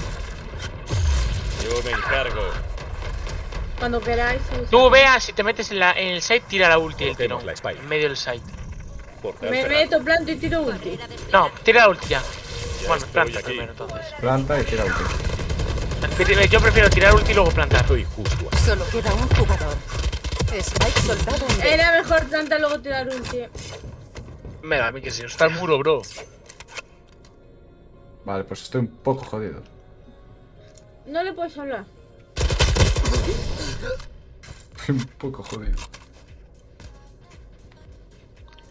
Yo me encargo. Cuando queráis. sí, sí. Tú veas, si te metes en el site, tira la ulti del Coloquemos tirón. la spike. En medio del site. Portal Me cerrado. meto, planto y tiro ulti. No, tira la ulti ya. Ya Bueno, estoy planta aquí. primero entonces. Planta y tira ulti. Yo prefiero tirar ulti y luego plantar. Estoy justo aquí. Solo queda un jugador. Spike soltado en B. Era mejor plantar luego tirar ulti. Me da a mí que sí. Está el muro, bro. Vale, pues estoy un poco jodido. No le puedes hablar. Estoy un poco jodido.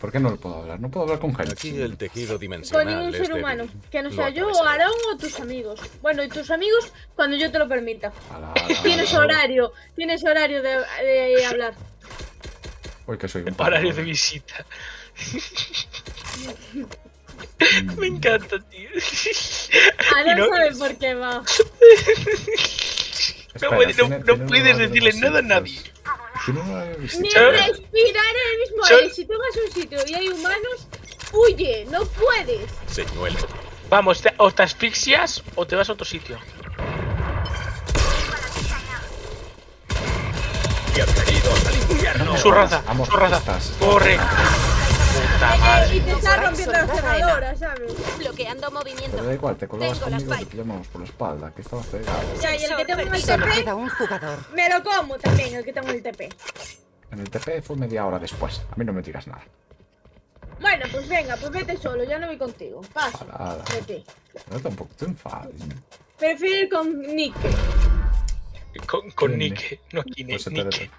¿Por qué no le puedo hablar? No puedo hablar con gente. Aquí el tejido Con dimensional ningún es ser débil. humano. Que no Lo sea yo, atravesaré. Aarón o tus amigos. Bueno, y tus amigos cuando yo te lo permita. Ala, Tienes horario de hablar. Uy, que soy un Horario poco- de visita. Me encanta, tío. Ah, Y no no- sabe por qué va. Espera, puedes- tiene no un puedes horario de decirle nada a visitas. nadie. Tiene un horario de Ni visitas. Yo- respirar en el mismo yo- aire. Si tú vas a un sitio y hay humanos, huye, no puedes. Señuelo. Vamos, o te asfixias o te vas a otro sitio. Bienvenidos al infierno. Su raza, Vamos, su raza. estás. Corre. Puta madre. Y te está Spike rompiendo la soltada en A. cerradora, ¿sabes? Bloqueando movimiento. Pero da igual, te colabas Tengo las conmigo y Spike. te llamamos por la espalda, que estaba pegado. Ya, y el que tengo en el Solo TP, queda un jugador. me lo como también, el que tengo en el TP. En el TP fue media hora después. A mí no me tiras nada. Bueno, pues venga, pues vete solo, ya no voy contigo. Paso. Ala, ala. Vete. No tampoco te enfades. Prefiero ir con Nick. Con ¿Quién? Nike. No, ¿quién Pues es se te Nike?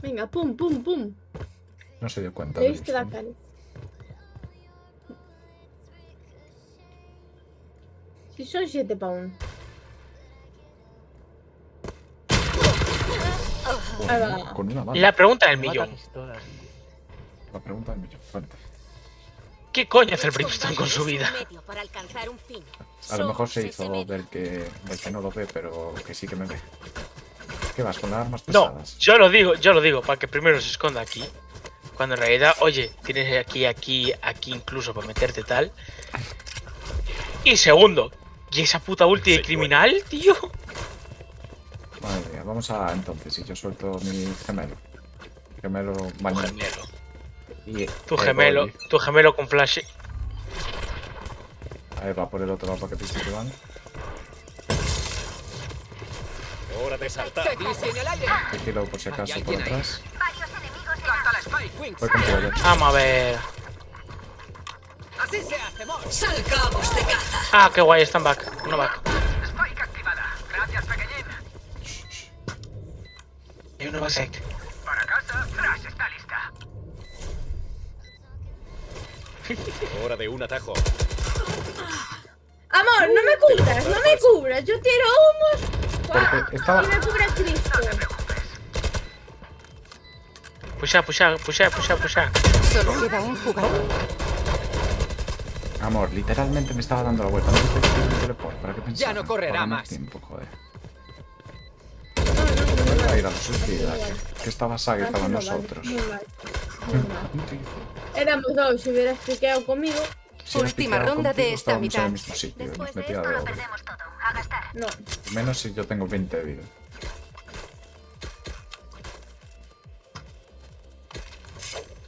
Venga, pum, pum, pum. No se dio cuenta. Le de viste esto. la cara. Si son 7 pounds. Ahí va. Con una bala. La pregunta del millón. La pregunta del millón. Cuenta. ¿Qué coño hace el Brimstone con su vida? Medio para alcanzar un fin. A lo mejor se Somos hizo ese medio. del que no lo ve, pero que sí que me ve. ¿Qué vas con las armas No, pesadas? yo lo digo, para que primero se esconda aquí. Cuando en realidad, oye, tienes aquí incluso para meterte tal. Y segundo, ¿y esa puta ulti de Sí, criminal, tío? Madre mía, vamos a entonces, si yo suelto mi gemelo. Gemelo mañana. Gemelo. Y Tu gemelo con flash. Ahí va por el otro lado para que pise que van. Hora de saltar. Dice en el aire. Vigilo por si acaso Hay por alguien ahí. atrás. Planta la Spike, Wings. Voy contigo ya. Vamos a ver. Así se hace, Mor. Salgamos de caza. Ah, qué guay, están back. Uno back. Spike activada. Gracias, pequeñín. Y uno va sec. Para casa, Thrash está lista. Hora de un atajo. Amor, no me cubras, no me cubras. Yo tiro humos. Porque estaba- Y me cubre Cristo. Pusha. Solo queda un jugador. Amor, literalmente me estaba dando la vuelta. No te estoy diciendo un teleport, ¿para qué pensar? Ya no correrá Para ganar más. tiempo, joder. Voy a ir a la suicida, que estaba Saga y estaban nosotros. Muy mal. Éramos dos, si hubieras piqueado conmigo. Si me Última picaba ronda de contigo, esta estábamos en el mitad. mismo sitio, nos Después de metía esto de lo oro. perdemos todo. A gastar. No. Menos si yo tengo 20 de vida.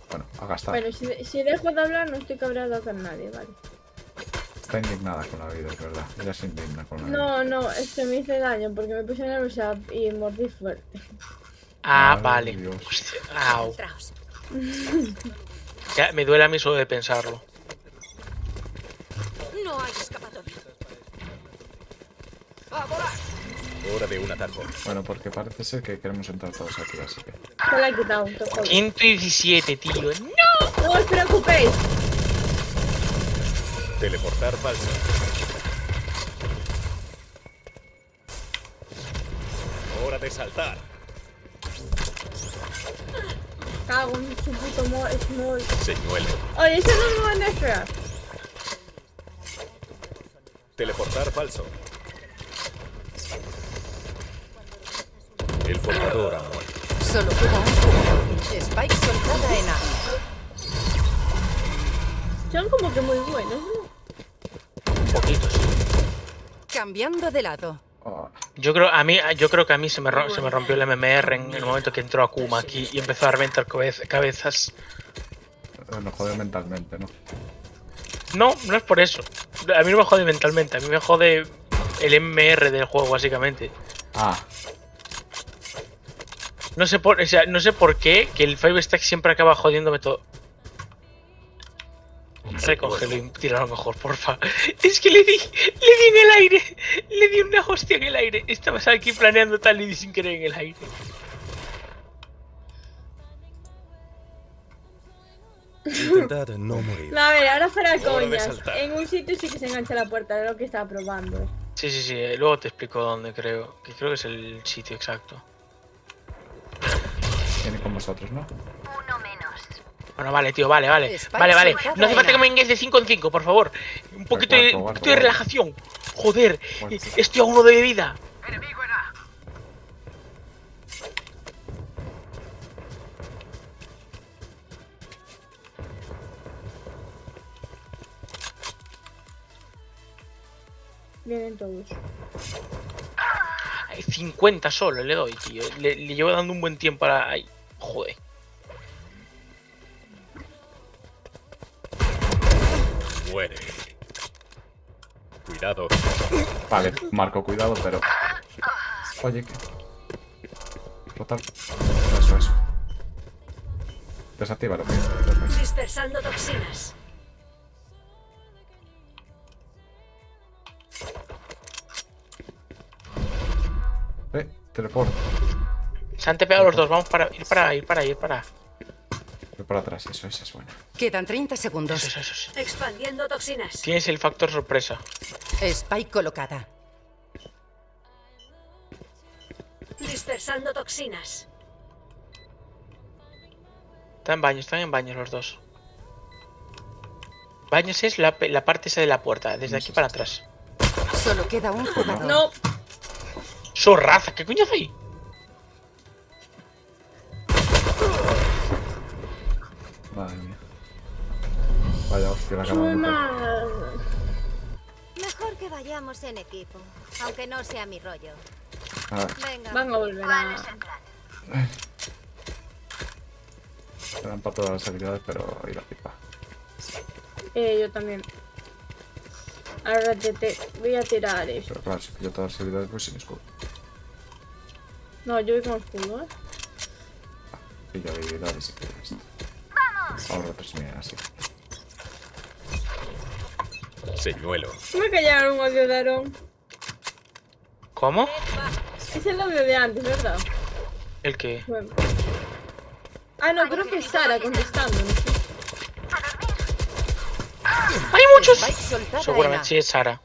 Bueno, a gastar. Bueno, si dejo de hablar, no estoy cabreada con nadie, vale. Está indignada con la vida, es verdad. Ella se indigna con la vida. No, no, es que me hice daño porque me puse nerviosa y mordí fuerte. Ah, Ay, vale. Dios. Hostia, au. Entraos. Ya, me duele a mí solo de pensarlo. No hay escapatoria. Hora de un atajo. Bueno, porque parece ser que queremos entrar todos aquí, así que... Se la he quitado, te jodo. 117, tío. ¡No! No os preocupéis. Teleportar falso. Hora de saltar. Cago en su puto small. Señuelo. Oye, eso no me van a esperar. Teleportar falso. El portador ha muerto. Solo queda un jugador. Spike soltada en A. Son como que muy buenos, ¿no? Poquitos. Cambiando de lado. Oh, Yo creo que a mí se me rompió el MMR en el momento que entró Akuma aquí y empezó a reventar cabezas. me jode mentalmente, ¿no? No, no es por eso. A mí no me jode mentalmente, a mí me jode el MMR del juego, básicamente. Ah, No sé por qué que el 5 stack siempre acaba jodiéndome todo. Recógelo y tíralo mejor, porfa. Es que le di en el aire. Le di una hostia en el aire. Estabas aquí planeando tal y di sin querer en el aire. Intentad no morir. No, a ver, ahora fuera Hora de coñas. saltar. En un sitio sí que se engancha la puerta, era lo que estaba probando. Sí, luego te explico dónde creo. Que creo que es el sitio exacto. Viene con vosotros, ¿no? Bueno, vale, tío, vale. Spike Vale. soltada No hace falta en que me vengáis de 5 en 5, por favor. Un poquito de Guardo. relajación. Joder, Guardo. estoy a 1 de vida. Vienen todos. Ay, 50 solo le doy, tío. Le llevo dando un buen tiempo a... Ay, joder. Muere. Cuidado. Vale, Marco, cuidado, pero... Oye, ¿qué? Rotar. Eso. Desactívalo, tío. Dispersando toxinas. Teleporto. Se han tepeado los dos. Vamos ir para. Voy para atrás, eso es bueno. Quedan 30 segundos. Eso. Expandiendo toxinas. Tienes el factor sorpresa. Spike colocada. Dispersando toxinas. Están en baños los dos. Baños es la parte esa de la puerta, desde aquí para atrás. Solo queda un jugador. No, ¡Sorraza! ¿Qué coño hace ahí? Madre mía. Vaya hostia, la cara muy de mal. Mejor que vayamos en equipo, aunque no sea mi rollo. Venga. Van a volver a... Me dan para todas las habilidades, pero ir a pipa. Yo también. Ahora voy a tirar eso. Pero claro, si pillo todas las habilidades, pues sin escudo. No, yo voy con escudo, Pillo habilidades y pillo esto. Vamos a presumir así. Señuelo. Me callaron un odio de Aaron. ¿Cómo? Es el audio de antes, ¿verdad? ¿El qué? Bueno. Ah, no, creo que es Sara contestando. No sé. ¡Hay muchos! Spike soltada Seguramente en sí es Sara.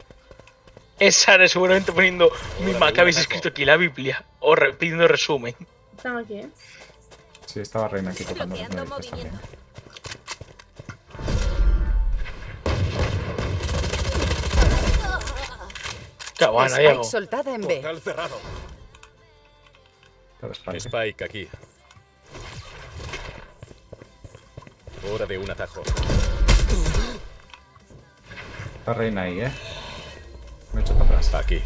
Es Sara seguramente poniendo misma que habéis escrito aquí la Biblia. O pidiendo resumen. Están aquí, Sí, estaba Reina aquí tocando los Bloqueando narices también. movimiento. ¡Qué bueno, Spike Diego! soltada en B. Portal cerrado. Pero Spike. Spike aquí. Hora de un atajo. Está Reina ahí, Me he hecho para atrás. Aquí.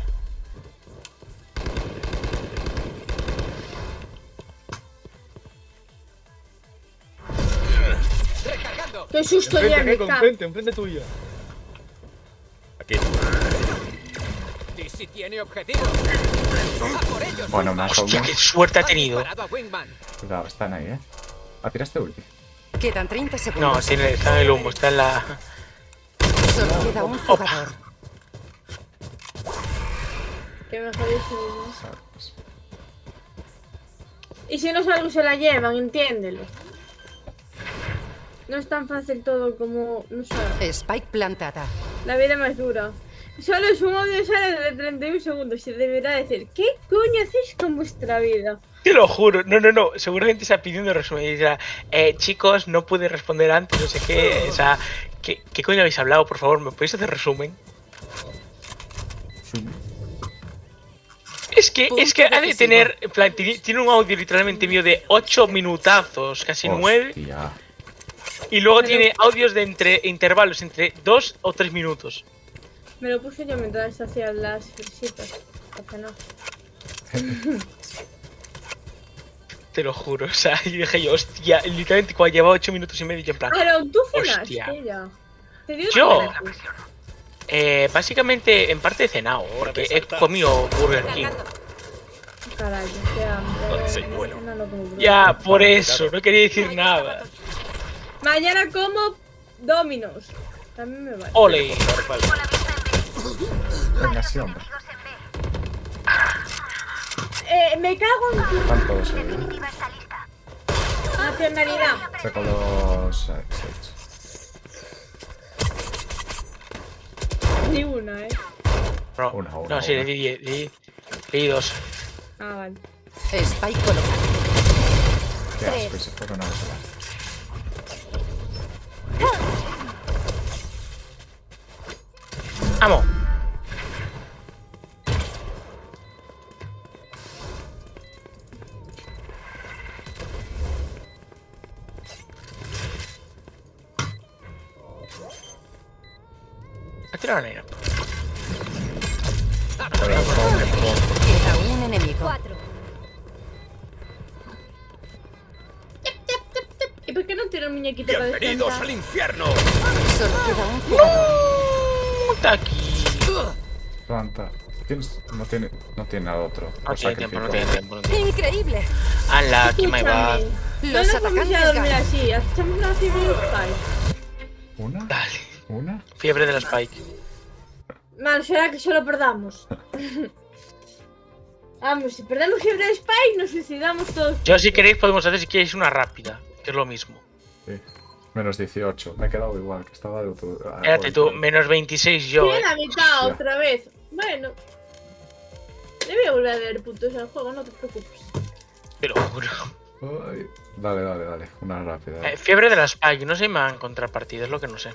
¡Qué susto ya me cago! enfrente tuya. Aquí. DC tiene objetivo. ¡A por ellos! Bueno, más o Hostia, menos. qué suerte ha Ha tenido. disparado a Wingman. Cuidado, están ahí, ¿Tiraste ulti? Quedan 30 No, segundos. está en el humo, está en la... Solo queda un jugador. Que me jodéis. ¿Sabes? Y si no salgo se la llevan, entiéndelo. No es tan fácil todo como... No sé. Spike plantada. La vida más dura. Solo es un audio de Sara de 31 segundos. Se deberá decir, ¿qué coño hacéis con vuestra vida? Te lo juro, no, seguramente está pidiendo resumen y dirá, chicos, no pude responder antes, no sé qué, o sea, ¿qué coño habéis hablado? Por favor, ¿me podéis hacer resumen? Sí. Es que ha de tener, en plan, tiene un audio literalmente mío de 8 minutazos, casi 9, Hostia. y luego tiene audios de intervalos entre 2 o 3 minutos. Me lo puse yo mientras hacía las fresitas. Hasta no. Te lo juro, o sea, y dije yo, hostia, literalmente cuando llevaba 8 minutos y medio, yo en plan, Aaron, tú cenaste hostia. ya. ¿Te dio ¿Yo? cenar? Básicamente en parte he cenado, porque he comido Burger King. Caray, qué hambre. Señuelo. No, no como Burger Ya, por eso, no quería decir nada. King. Mañana como Dominos. También me vale. Ole. Venga, sí, hombre. Me cago en tu... Están todos ahí, Ah, funcionalidad. Saco los Sage. Ni una, No, Una. no, sí, le di 2. Ah, vale. Spike colocado. Qué asco, se fueron a reservar. ¡Vamos! Ha tirado la negra. Queda un enemigo. 4. ¿Y por qué no tiene un muñequito para ¡Bienvenidos descansar? al infierno! Solo queda un jugador. Está aquí. Planta. No tiene al otro. No Lo tiene tiempo, no sacrificó. tiene tiempo. No tiene. Increíble. Unlucky, my bad. Escúchame. No Los nos vamos a atacantes dormir ganan. así. Echamos una fiebre de Spike. ¿Una? Dale. ¿Una? Fiebre de la Spike. Mal, será que solo perdamos. Vamos, si perdemos fiebre de Spike, nos suicidamos todos. Yo, si queréis, podemos hacer si queréis una rápida, que es lo mismo. Sí. Menos 18. Me he quedado igual, que estaba de otro. Espérate tú, menos 26 yo, Tiene la mitad Ya. otra vez. Bueno. Le voy a volver a dar puntos al juego, no te preocupes. Te lo juro. Ay. Dale. Una rápida. Fiebre de la Spike, no sé si me va a encontrar partidas, es lo que no sé.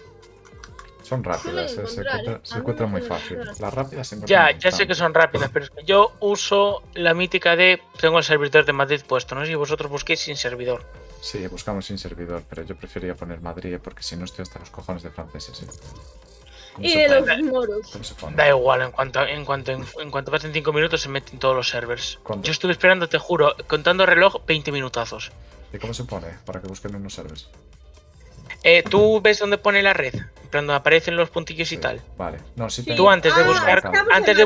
Son rápidas, Suelen se encontrar, se ¿eh? encuentran A mí muy me fácil. suelen encontrar. Las rápidas se encuentran Ya, muy ya sé que fácil. son rápidas, pero es que yo uso la mítica de... Tengo el servidor de Madrid puesto, no sé si vosotros busquéis sin servidor. Sí, buscamos sin servidor, pero yo prefería poner Madrid porque si no estoy hasta los cojones de franceses. ¿Sí? ¿Cómo Y se de pone? los moros. ¿Cómo se pone? Da igual, en cuanto pasen 5 minutos se meten todos los servers. ¿Cuánto? Yo estuve esperando, te juro, contando reloj, 20 minutazos. ¿Y cómo se pone? Para que busquen unos servers. ¿Tú ves dónde pone la red? En plan, donde aparecen los puntillos y Sí, tal. Vale. No, sí, Sí. tengo- Tú antes de Ah, buscar, estamos en antes de Madrid.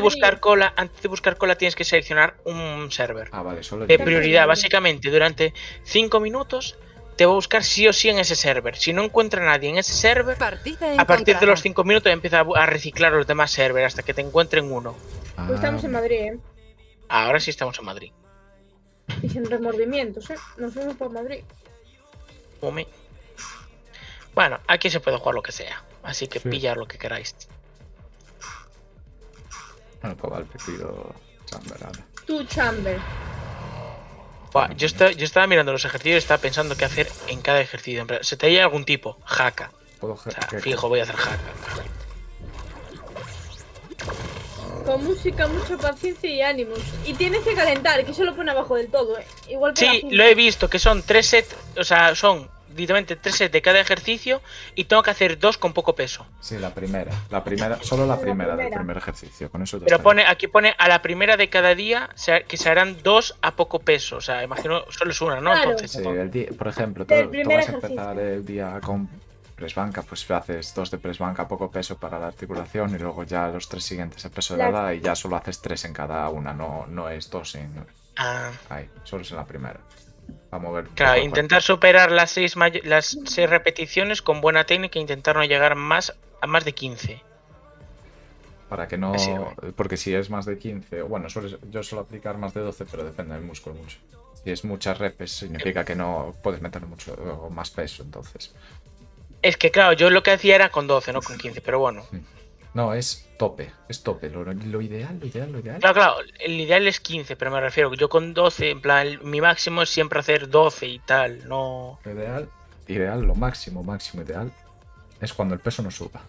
buscar cola tienes que seleccionar un server. Ah, vale, solo De el- prioridad, básicamente, durante 5 minutos te va a buscar sí o sí en ese server. Si no encuentra a nadie en ese server, Partida a partir de encontrada. los 5 minutos empieza a reciclar los demás servers hasta que te encuentren uno. Ah, Pues estamos en Madrid, Ahora sí estamos en Madrid. Y sin remordimientos, Nos fuimos por Madrid. Mome. Bueno, aquí se puede jugar lo que sea. Así que Sí. pillar lo que queráis. Bueno, pues vale, pido Chamberlain. Tu Chamber. Buah, yo estaba mirando los ejercicios y estaba pensando qué hacer en cada ejercicio. En plan, ¿se te haya algún tipo? Jaca. Puedo O sea, ¿qué? fijo, voy a hacer jaca. Con música, mucha paciencia y ánimos. Y tienes que calentar, que eso lo pone abajo del todo, Igual que la Sí, cinta. lo he visto, que son 3 sets, o sea, son literalmente 3 sets de cada ejercicio y tengo que hacer 2 con poco peso. Sí, la primera, solo la primera del primera. primer ejercicio, con eso ya Pero está. aquí pone a la primera de cada día que se harán 2 a poco peso. O sea, imagino solo es una, ¿no? Claro. Entonces, Sí, el día, por ejemplo, Del tú primer vas a ejercicio. empezar el día con press banca, pues haces 2 de press banca a poco peso para la articulación y luego ya los 3 siguientes a peso de Las- ala y ya solo haces 3 en cada una, no es 2 en... ah, Ahí, solo es en la primera. A mover. claro, poco a intentar superar las 6 repeticiones con buena técnica e intentar no llegar a más de 15. poco. Para que no... Así, Porque si es más de 15, bueno, yo suelo aplicar más de 12, pero depende del músculo mucho. Si es muchas repes, significa que no puedes meter mucho o más peso, entonces. Es que, claro, yo lo que hacía era con 12, no con 15, pero bueno. No, es tope. Lo ideal. Claro, el ideal es 15, pero me refiero que yo con 12, en plan, mi máximo es siempre hacer 12 y tal, no... Ideal, lo máximo ideal, es cuando el peso no suba.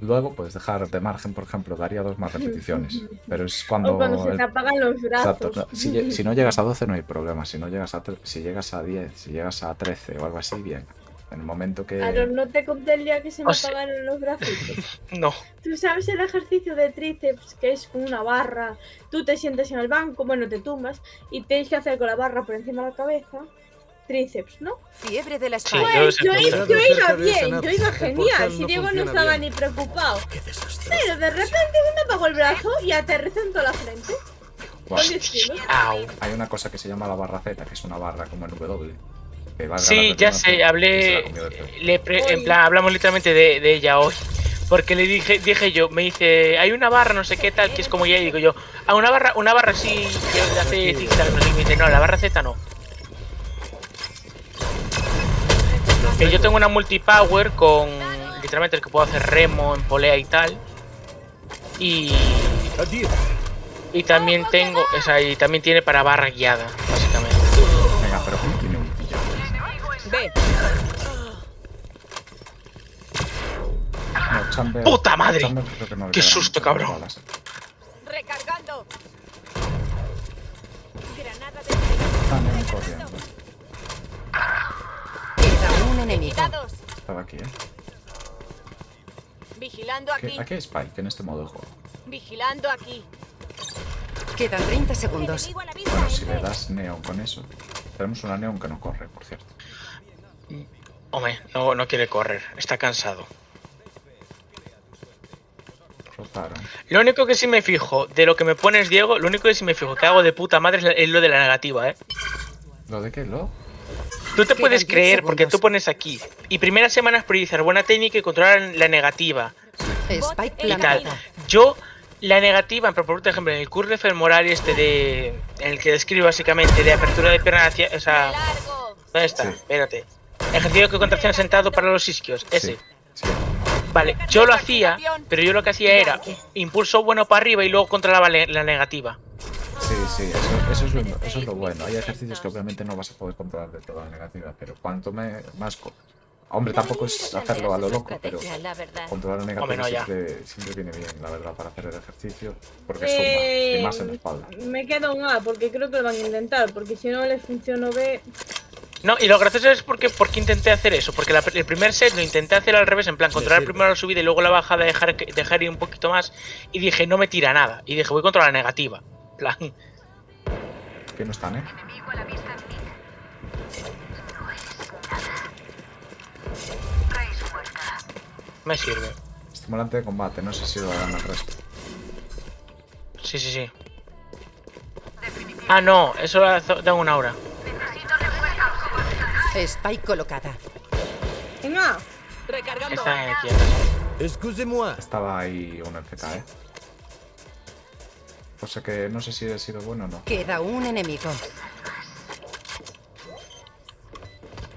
Luego puedes dejar de margen, por ejemplo, daría 2 más repeticiones. Pero es cuando... O cuando se te apagan los brazos. Exacto. Si no llegas a 12 no hay problema. Si llegas a 10, si llegas a 13 o algo así, bien. En el momento que... Aaron, no te conté el día que se me O sea- apagaron los bracitos. No. Tú sabes el ejercicio de tríceps, que es con una barra. Tú te sientes en el banco, bueno, te tumbas y tienes que hacer con la barra por encima de la cabeza. Tríceps, ¿no? Fiebre de la Sí, espalda. yo Pues sé yo, que iba, no. yo iba Cerca de bien, Sanab. yo iba El genial. portal Si no Diego no funciona estaba bien. ni preocupado. Qué desastre. Pero de repente se me apagó el brazo y aterrizó en toda la frente. Buah, Con 10 kilos. Au. hay una cosa que se llama la barra Z, que es una barra como en W. Que valga Sí, la ya sé, redundancia, y se la hablé. comió de pelo. Hoy. En plan, hablamos literalmente de ella hoy. Porque le dije yo, me dice, hay una barra, no sé qué tal, que es como ya, y digo yo, una barra sí, que hace zigzag, no sé, y me dice, no, la barra Z no. Que yo tengo una multipower con literalmente el que puedo hacer remo en polea y tal. Y también tengo, o sea, y también tiene para barra guiada, básicamente. Venga, pero ¿cómo tiene un pillo? Ve. No, Chamber. ¡Puta madre! Chamber creo que no le ¡Qué quedan susto, muchas cabrón! balas. Recargando. Granada de Ah, no, corriendo. Queda un enemigo. Cuidados. Estaba aquí, Vigilando aquí. Aquí hay Spike en este modo de juego. Vigilando aquí. Quedan 30 segundos. Enemigo a la vista. Bueno, si le das neón con eso. Tenemos una neón que no corre, por cierto. Hombre, no quiere correr, está cansado. Rotaron. Lo único que sí me fijo de lo que me pones, Diego, lo único que sí me fijo que hago de puta madre es lo de la negativa, ¿eh? ¿Lo de qué? ¿Lo? Tú te Quedan puedes 10 creer porque segundos. tú pones aquí. Y primeras semanas priorizar buena técnica y controlar la negativa Spike y tal. plantada. Yo, la negativa, por ejemplo, en el curso de femoral en el que describe básicamente de apertura de pierna hacia, o sea, Largo. ¿dónde está? Sí. Espérate. Ejercicio de contracción sentado para los isquios, ese. Sí. Vale, yo lo hacía, pero yo lo que hacía era impulso bueno para arriba y luego controlaba la negativa. Sí, eso es lo bueno. Hay ejercicios que obviamente no vas a poder controlar de toda la negativa, pero cuanto más... Hombre, tampoco es hacerlo a lo loco, pero La verdad. controlar la negativa Hombre, no, ya. siempre viene bien, la verdad, para hacer el ejercicio, porque suma, y más en la espalda. Me queda un A porque creo que lo van a intentar, porque si no les funcionó B. No, y lo gracioso es porque intenté hacer eso, porque el primer set lo intenté hacer al revés, en plan, controlar primero la subida y luego la bajada, dejar ir un poquito más, y dije, no me tira nada, y dije, voy contra la negativa. En plan, Que no están, ¿eh? me sirve. Estimulante de combate, no sé si lo darán al resto. Sí. Ah, no, eso da una hora. Spike colocada. Venga. Recargando. Están aquí. Excusez-moi. Estaba ahí un FK, ¿eh? O sea que no sé si ha sido bueno o no. Queda un enemigo.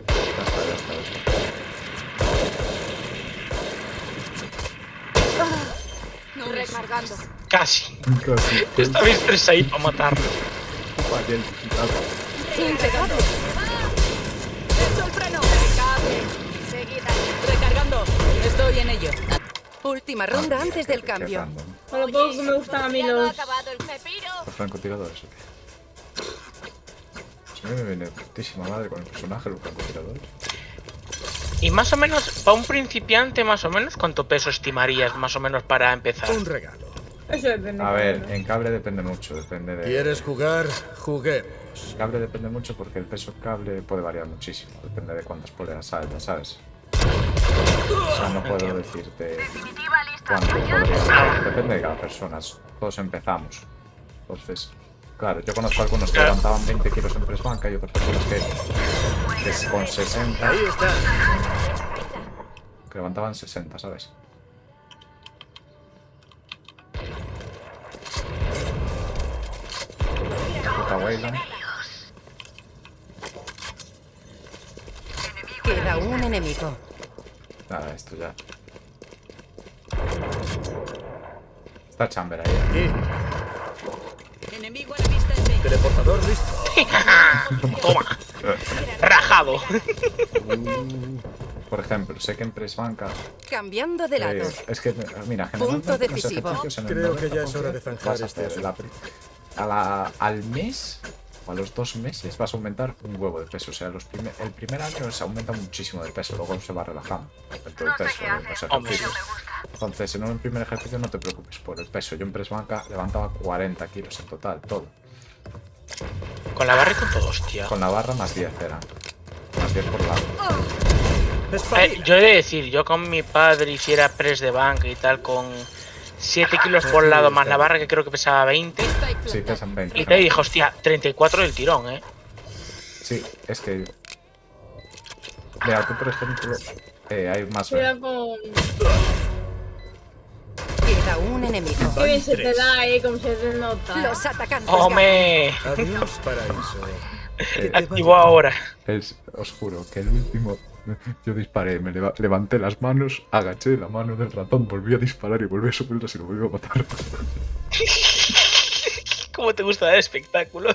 Ya está. Recargando. Casi. Casi. Estabais tres ahí para matarlo. Fallé el tiro. Impecable. Esto el freno. Seguida. Recargando. Estoy en ello. Última ronda antes del Qué cambio. random. Con lo poco que me gustan a mí Ya no ha los. acabado el me piro. Los francotiradores, ¿o qué? Pues a mí me viene de putísima madre con el personaje, los francotiradores. Y más o menos, para un principiante, más o menos, ¿cuánto peso estimarías más o menos para empezar? Un regalo. Eso depende. A ver, en cable depende mucho, depende de... ¿Quieres jugar? Juguemos. Cable depende mucho porque el peso cable puede variar muchísimo, depende de cuántas poleas salga, ¿sabes? O sea, no puedo decirte cuánto podría ser, depende de cada persona, todos empezamos. Entonces, claro, yo conozco algunos que levantaban 20 kilos en press banca y otras personas que con 60, Ahí está. que levantaban 60, ¿sabes? Puta Wayland. Queda un enemigo. Nada, esto ya. Está Chamber ahí. Aquí. Enemigo a la vista en Teleportador listo. Toma, rajado. Por ejemplo, sé que en press banca Cambiando de lado. es que, mira, Punto generalmente los decisivo. ejercicios en el Creo que ya es 90% hora de zanjar vas a este hacer asunto. al mes o a los 2 meses vas a aumentar un huevo de peso. O sea, el primer año se aumenta muchísimo de peso, luego se va relajando todo el peso de los ejercicios. Entonces, en un primer ejercicio no te preocupes por el peso. Yo en press banca levantaba 40 kilos en total, todo. Con la barra y con todo, hostia. Con la barra más 10 era. Más 10 por lado. Yo he de decir, yo con mi padre hiciera press de banca y tal, con 7 kilos por lado más la barra que creo que pesaba 20. Sí, pesan 20. Y te dije, hostia, 34 del tirón, Sí, es que... Mira, tú por ejemplo, hay más... Cuidado con. Queda un enemigo. Qué bien se te da, como se te nota. Los atacantes. ¡Hombre! Adiós, paraíso. Activo ahora. Os juro que el último. Yo disparé, levanté las manos, agaché la mano del ratón, volví a disparar y volví a subirlas y lo volví a matar. ¿Cómo te gusta dar espectáculo?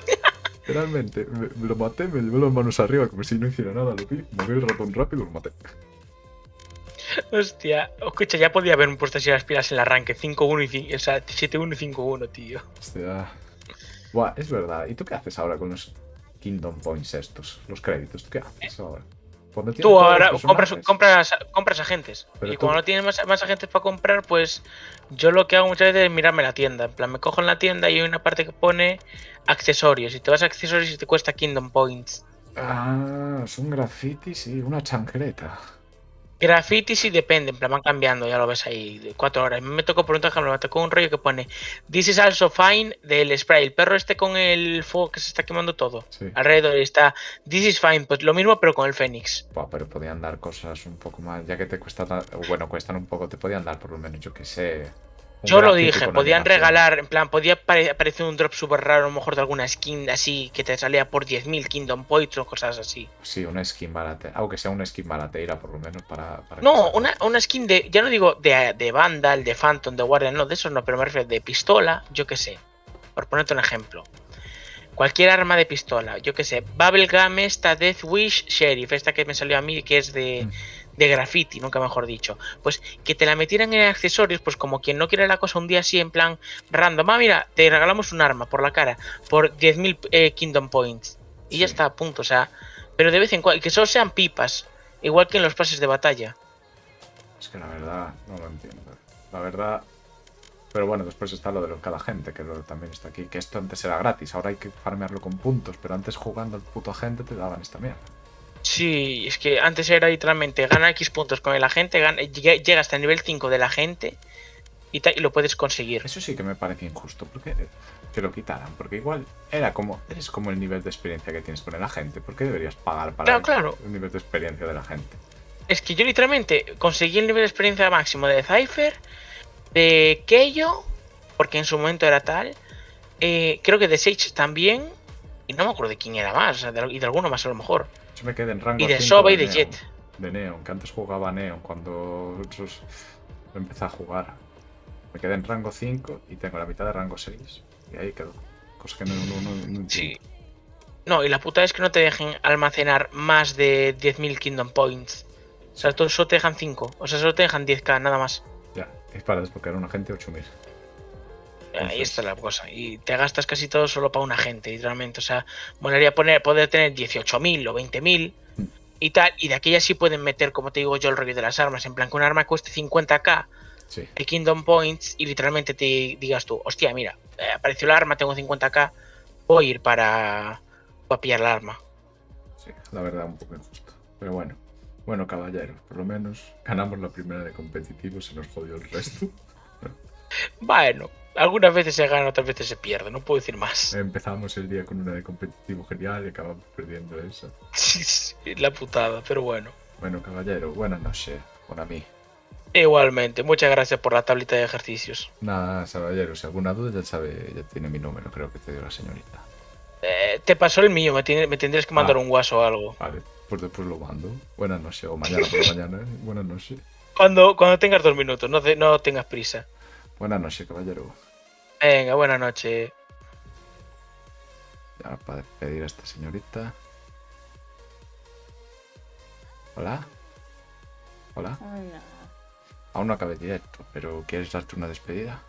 Literalmente, me lo maté, me llevé las manos arriba como si no hiciera nada, lo vi, moví el ratón rápido y lo maté. Hostia, escucha, ya podía haber puesto así las pilas en el arranque. 5-1 y 5, o sea, 7-1 y 5-1, tío. Hostia. Buah, es verdad. ¿Y tú qué haces ahora con los Kingdom Points estos? Los créditos, ¿tú qué haces ahora? Cuando tienes Tú todos ahora los personajes. compras agentes. Pero Y tú- cuando no tienes más agentes para comprar, pues yo lo que hago muchas veces es mirarme la tienda. En plan, me cojo en la tienda y hay una parte que pone accesorios. Y te vas a accesorios y te cuesta Kingdom Points. Ah, son grafitis y una chancleta. Graffiti sí depende, en plan van cambiando, ya lo ves ahí, de 4 horas. Me tocó, por ejemplo, me tocó un rollo que pone This is also fine del spray, el perro este con el fuego que se está quemando todo. Sí. Alrededor está This is fine, pues lo mismo pero con el Fénix. Buah, pero podían dar cosas un poco más, ya que te cuesta, bueno, cuestan un poco, te podían dar por lo menos, yo que sé. un Yo lo graffiti dije, con podían animación. regalar, en plan, podía aparecer un drop super raro, a lo mejor de alguna skin así que te salía por 10.000 Kingdom Points o cosas así. Sí, una skin barata, aunque sea una skin barateira por lo menos para No, que sea- una skin de, ya no digo de Vandal, de Phantom, de Guardian, no, de esos no, pero me refiero de pistola, yo que sé. Por ponerte un ejemplo. Cualquier arma de pistola, yo que sé. Bubblegum, esta Death Wish Sheriff, esta que me salió a mí, que es de graffiti, nunca mejor dicho. Pues que te la metieran en accesorios, pues como quien no quiere la cosa un día así, en plan random. Ah, mira, te regalamos un arma por la cara, por 10.000 Kingdom Points. Y ya está, a punto, o sea. Pero de vez en cuando, que solo sean pipas, igual que en los pases de batalla. Es que la verdad, no lo entiendo. La verdad. Pero bueno, después está lo de cada gente, que también está aquí. Que esto antes era gratis, ahora hay que farmearlo con puntos. Pero antes jugando al puto agente te daban esta mierda. Sí, es que antes era literalmente gana X puntos con el agente, llega hasta el nivel 5 del agente y lo puedes conseguir. Eso sí que me parece injusto, porque que lo quitaran. Porque igual eres como el nivel de experiencia que tienes con el agente. ¿Por qué deberías pagar para Claro. el nivel de experiencia del agente? Es que yo literalmente conseguí el nivel de experiencia máximo de Cypher, de Keio, porque en su momento era tal, creo que de Sage también, y no me acuerdo de quién era más, o sea, y de alguno más a lo mejor. Yo me quedé en rango Y de 5 Soba y de Neon, Jet. De Neon, que antes jugaba Neon cuando empecé a jugar. Me quedé en rango 5 y tengo la mitad de rango 6. Y ahí quedó. Cosa que no entiendo. Sí. No, y la puta es que no te dejen almacenar más de 10.000 Kingdom Points. O sea, solo te dejan 5. O sea, solo te dejan 10k, nada más. Ya, es para desbloquear a un agente 8000. Ahí está la cosa. Y te gastas casi todo solo para un agente, literalmente. O sea, molaría poder tener 18.000 o 20.000 y tal. Y de aquellas sí pueden meter, como te digo yo, el rollo de las armas. En plan, que un arma cueste 50k Sí. de Kingdom Points y literalmente te digas tú, hostia, mira, apareció la arma, tengo 50k, voy a ir para pillar la arma. Sí, la verdad, un poco injusto. Pero bueno. Bueno, caballeros, por lo menos ganamos la primera de competitivo, se nos jodió el resto. Bueno, algunas veces se gana, otras veces se pierde, no puedo decir más. Empezamos el día con una de competitivo genial y acabamos perdiendo esa. La putada, pero bueno. Bueno, caballero, buenas noches. Con a mí. Igualmente, muchas gracias por la tablita de ejercicios. Nada, caballero, si alguna duda ya sabe, ya tiene mi número, creo que te dio la señorita. Te pasó el mío, me tendrías que mandar un WhatsApp o algo. Vale, pues después lo mando. Buenas noches, o mañana por la mañana, ¿eh? Buenas noches. Cuando tengas 2 minutos, no tengas prisa. Buenas noches, caballero. Venga, buenas noches. Ya para despedir a esta señorita. Hola. Hola. Hola. Aún no acabé directo, pero ¿quieres darte una despedida?